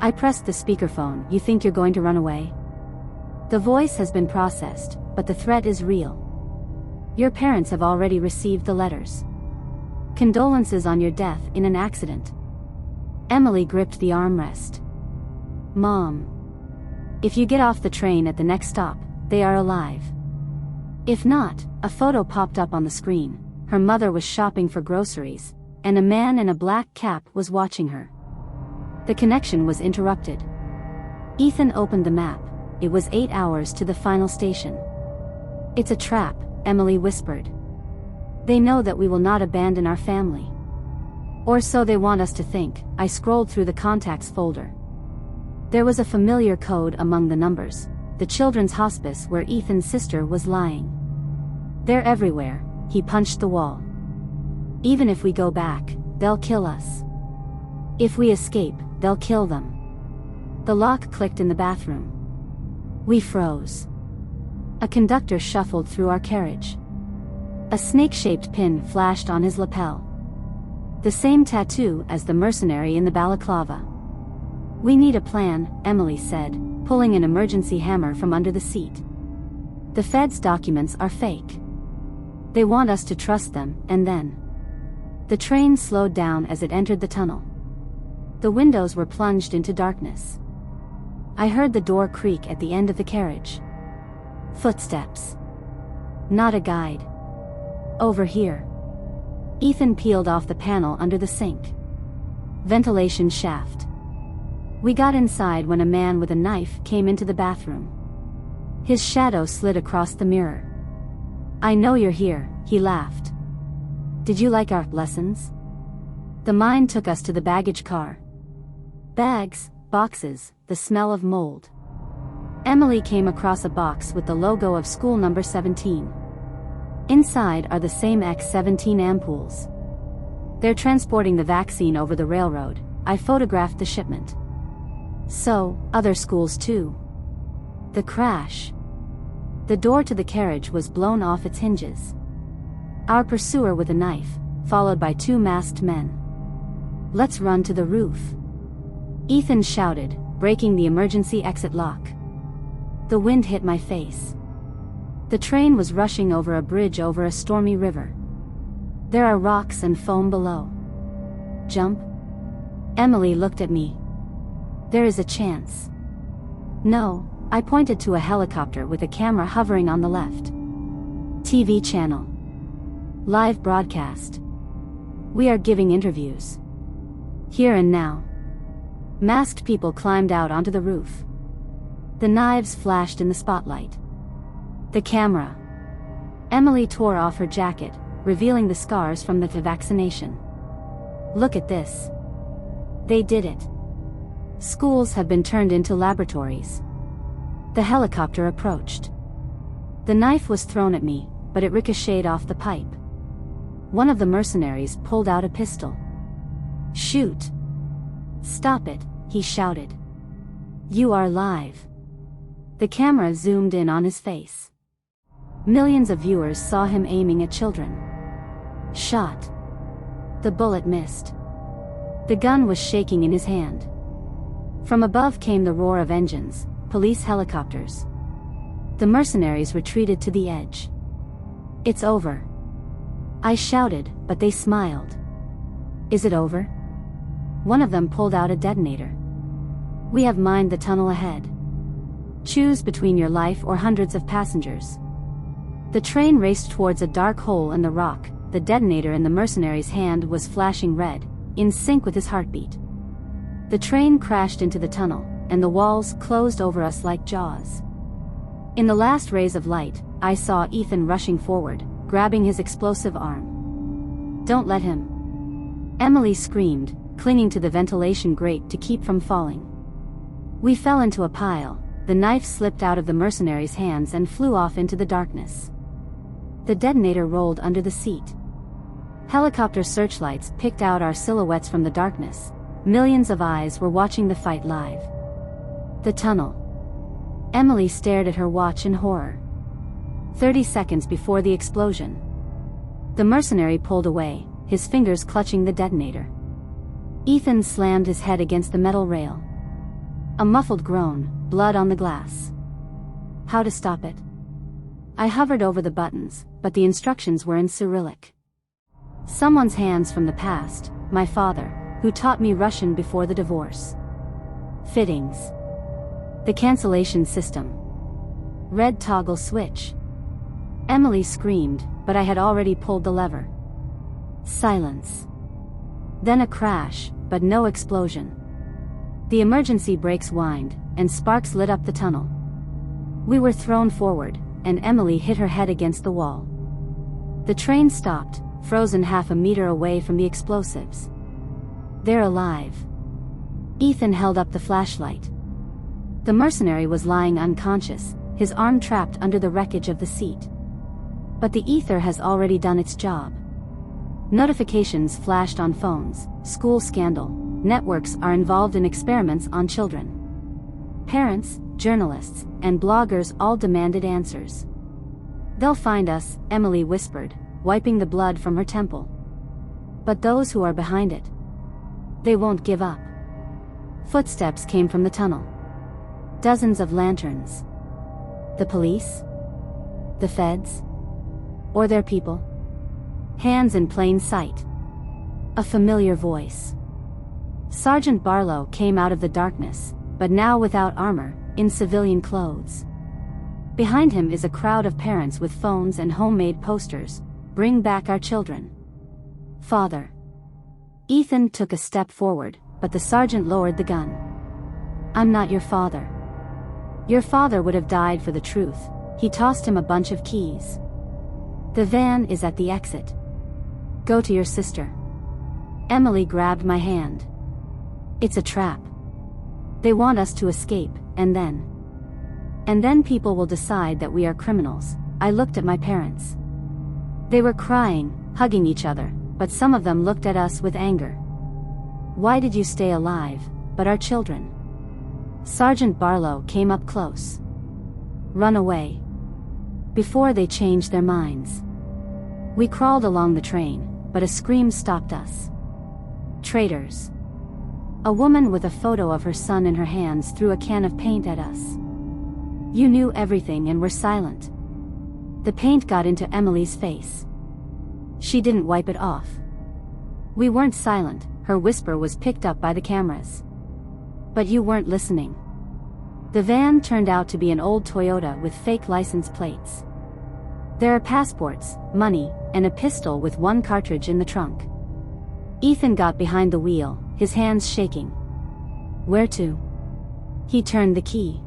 I pressed the speakerphone. "You think you're going to run away? The voice has been processed, but the threat is real. Your parents have already received the letters. Condolences on your death in an accident." Emily gripped the armrest. "Mom. If you get off the train at the next stop, they are alive. If not." A photo popped up on the screen. Her mother was shopping for groceries, and a man in a black cap was watching her. The connection was interrupted. Ethan opened the map. It was 8 hours to the final station. "It's a trap," Emily whispered. "They know that we will not abandon our family. Or so they want us to think." I scrolled through the contacts folder. There was a familiar code among the numbers: the children's hospice where Ethan's sister was lying. "They're everywhere." He punched the wall. "Even if we go back, they'll kill us. If we escape, they'll kill them." The lock clicked in the bathroom. We froze. A conductor shuffled through our carriage. A snake-shaped pin flashed on his lapel. The same tattoo as the mercenary in the balaclava. "We need a plan," Emily said, pulling an emergency hammer from under the seat. "The Fed's documents are fake. They want us to trust them, and then. The train slowed down as it entered the tunnel. The windows were plunged into darkness. I heard the door creak at the end of the carriage. Footsteps. Not a guide. Over here. Ethan peeled off the panel under the sink. Ventilation shaft. We got inside when a man with a knife came into the bathroom. His shadow slid across the mirror. "I know you're here," he laughed. "Did you like our lessons?" The mine took us to the baggage car. Bags, boxes, the smell of mold. Emily came across a box with the logo of school number 17. Inside are the same X-17 ampoules. They're transporting the vaccine over the railroad. I photographed the shipment. So, other schools too. The crash. The door to the carriage was blown off its hinges. Our pursuer with a knife, followed by 2 masked men. "Let's run to the roof," Ethan shouted, breaking the emergency exit lock. The wind hit my face. The train was rushing over a bridge over a stormy river. There are rocks and foam below. "Jump?" Emily looked at me. "There is a chance." "No," I pointed to a helicopter with a camera hovering on the left. "TV channel. Live broadcast. We are giving interviews. Here and now." Masked people climbed out onto the roof. The knives flashed in the spotlight. The camera. Emily tore off her jacket, revealing the scars from the vaccination. "Look at this. They did it. Schools have been turned into laboratories." The helicopter approached. The knife was thrown at me, but it ricocheted off the pipe. One of the mercenaries pulled out a pistol. "Shoot." "Stop it," he shouted. "You are live." The camera zoomed in on his face. Millions of viewers saw him aiming at children. Shot. The bullet missed. The gun was shaking in his hand. From above came the roar of engines, police helicopters. The mercenaries retreated to the edge. "It's over." I shouted, but they smiled. "Is it over?" One of them pulled out a detonator. "We have mined the tunnel ahead. Choose between your life or hundreds of passengers." The train raced towards a dark hole in the rock. The detonator in the mercenary's hand was flashing red, in sync with his heartbeat. The train crashed into the tunnel, and the walls closed over us like jaws. In the last rays of light, I saw Ethan rushing forward, grabbing his explosive arm. "Don't let him!" Emily screamed, clinging to the ventilation grate to keep from falling. We fell into a pile. The knife slipped out of the mercenary's hands and flew off into the darkness. The detonator rolled under the seat. Helicopter searchlights picked out our silhouettes from the darkness. Millions of eyes were watching the fight live. The tunnel. Emily stared at her watch in horror. 30 seconds before the explosion. The mercenary pulled away, his fingers clutching the detonator. Ethan slammed his head against the metal rail. A muffled groan, blood on the glass. How to stop it? I hovered over the buttons, but the instructions were in Cyrillic. Someone's hands from the past, my father, who taught me Russian before the divorce. Fittings. The cancellation system. Red toggle switch. Emily screamed, but I had already pulled the lever. Silence. Then a crash, but no explosion. The emergency brakes whined, and sparks lit up the tunnel. We were thrown forward, and Emily hit her head against the wall. The train stopped, frozen half a meter away from the explosives. They're alive. Ethan held up the flashlight. The mercenary was lying unconscious, his arm trapped under the wreckage of the seat. But the ether has already done its job. Notifications flashed on phones. School scandal. Networks are involved in experiments on children. Parents, journalists, and bloggers all demanded answers. They'll find us, Emily whispered, wiping the blood from her temple. But those who are behind it, they won't give up. Footsteps came from the tunnel. Dozens of lanterns. The police? The feds? Or their people? Hands in plain sight. A familiar voice. Sergeant Barlow came out of the darkness, but now without armor, in civilian clothes. Behind him is a crowd of parents with phones and homemade posters. Bring back our children. Father. Ethan took a step forward, but the sergeant lowered the gun. I'm not your father. Your father would have died for the truth. He tossed him a bunch of keys. The van is at the exit. Go to your sister. Emily grabbed my hand. It's a trap. They want us to escape, and then people will decide that we are criminals. I looked at my parents. They were crying, hugging each other, but some of them looked at us with anger. Why did you stay alive, but our children? Sergeant Barlow came up close. Run away. Before they changed their minds. We crawled along the train, but a scream stopped us. Traitors. A woman with a photo of her son in her hands threw a can of paint at us. You knew everything and were silent. The paint got into Emily's face. She didn't wipe it off. We weren't silent, her whisper was picked up by the cameras. But you weren't listening. The van turned out to be an old Toyota with fake license plates. There are passports, money, and a pistol with one cartridge in the trunk. Ethan got behind the wheel, his hands shaking. Where to? He turned the key.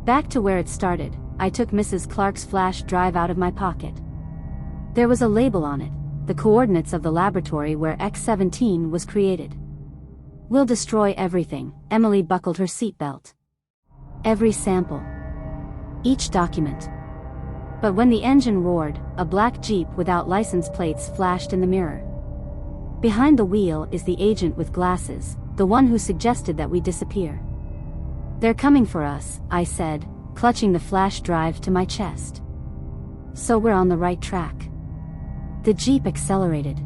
Back to where it started. I took Mrs. Clark's flash drive out of my pocket. There was a label on it, the coordinates of the laboratory where X-17 was created. We'll destroy everything. Emily buckled her seatbelt. Every sample. Each document. But when the engine roared, a black Jeep without license plates flashed in the mirror. Behind the wheel is the agent with glasses, the one who suggested that we disappear. They're coming for us, I said, clutching the flash drive to my chest. So we're on the right track. The Jeep accelerated.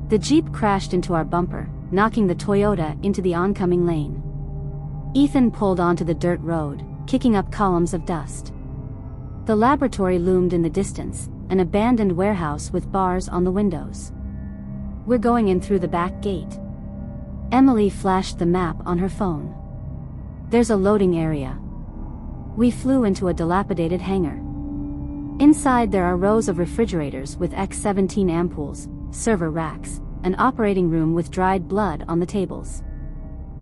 The Jeep crashed into our bumper, knocking the Toyota into the oncoming lane. Ethan pulled onto the dirt road, kicking up columns of dust. The laboratory loomed in the distance, an abandoned warehouse with bars on the windows. We're going in through the back gate. Emily flashed the map on her phone. There's a loading area. We flew into a dilapidated hangar. Inside there are rows of refrigerators with X-17 ampoules, server racks, an operating room with dried blood on the tables.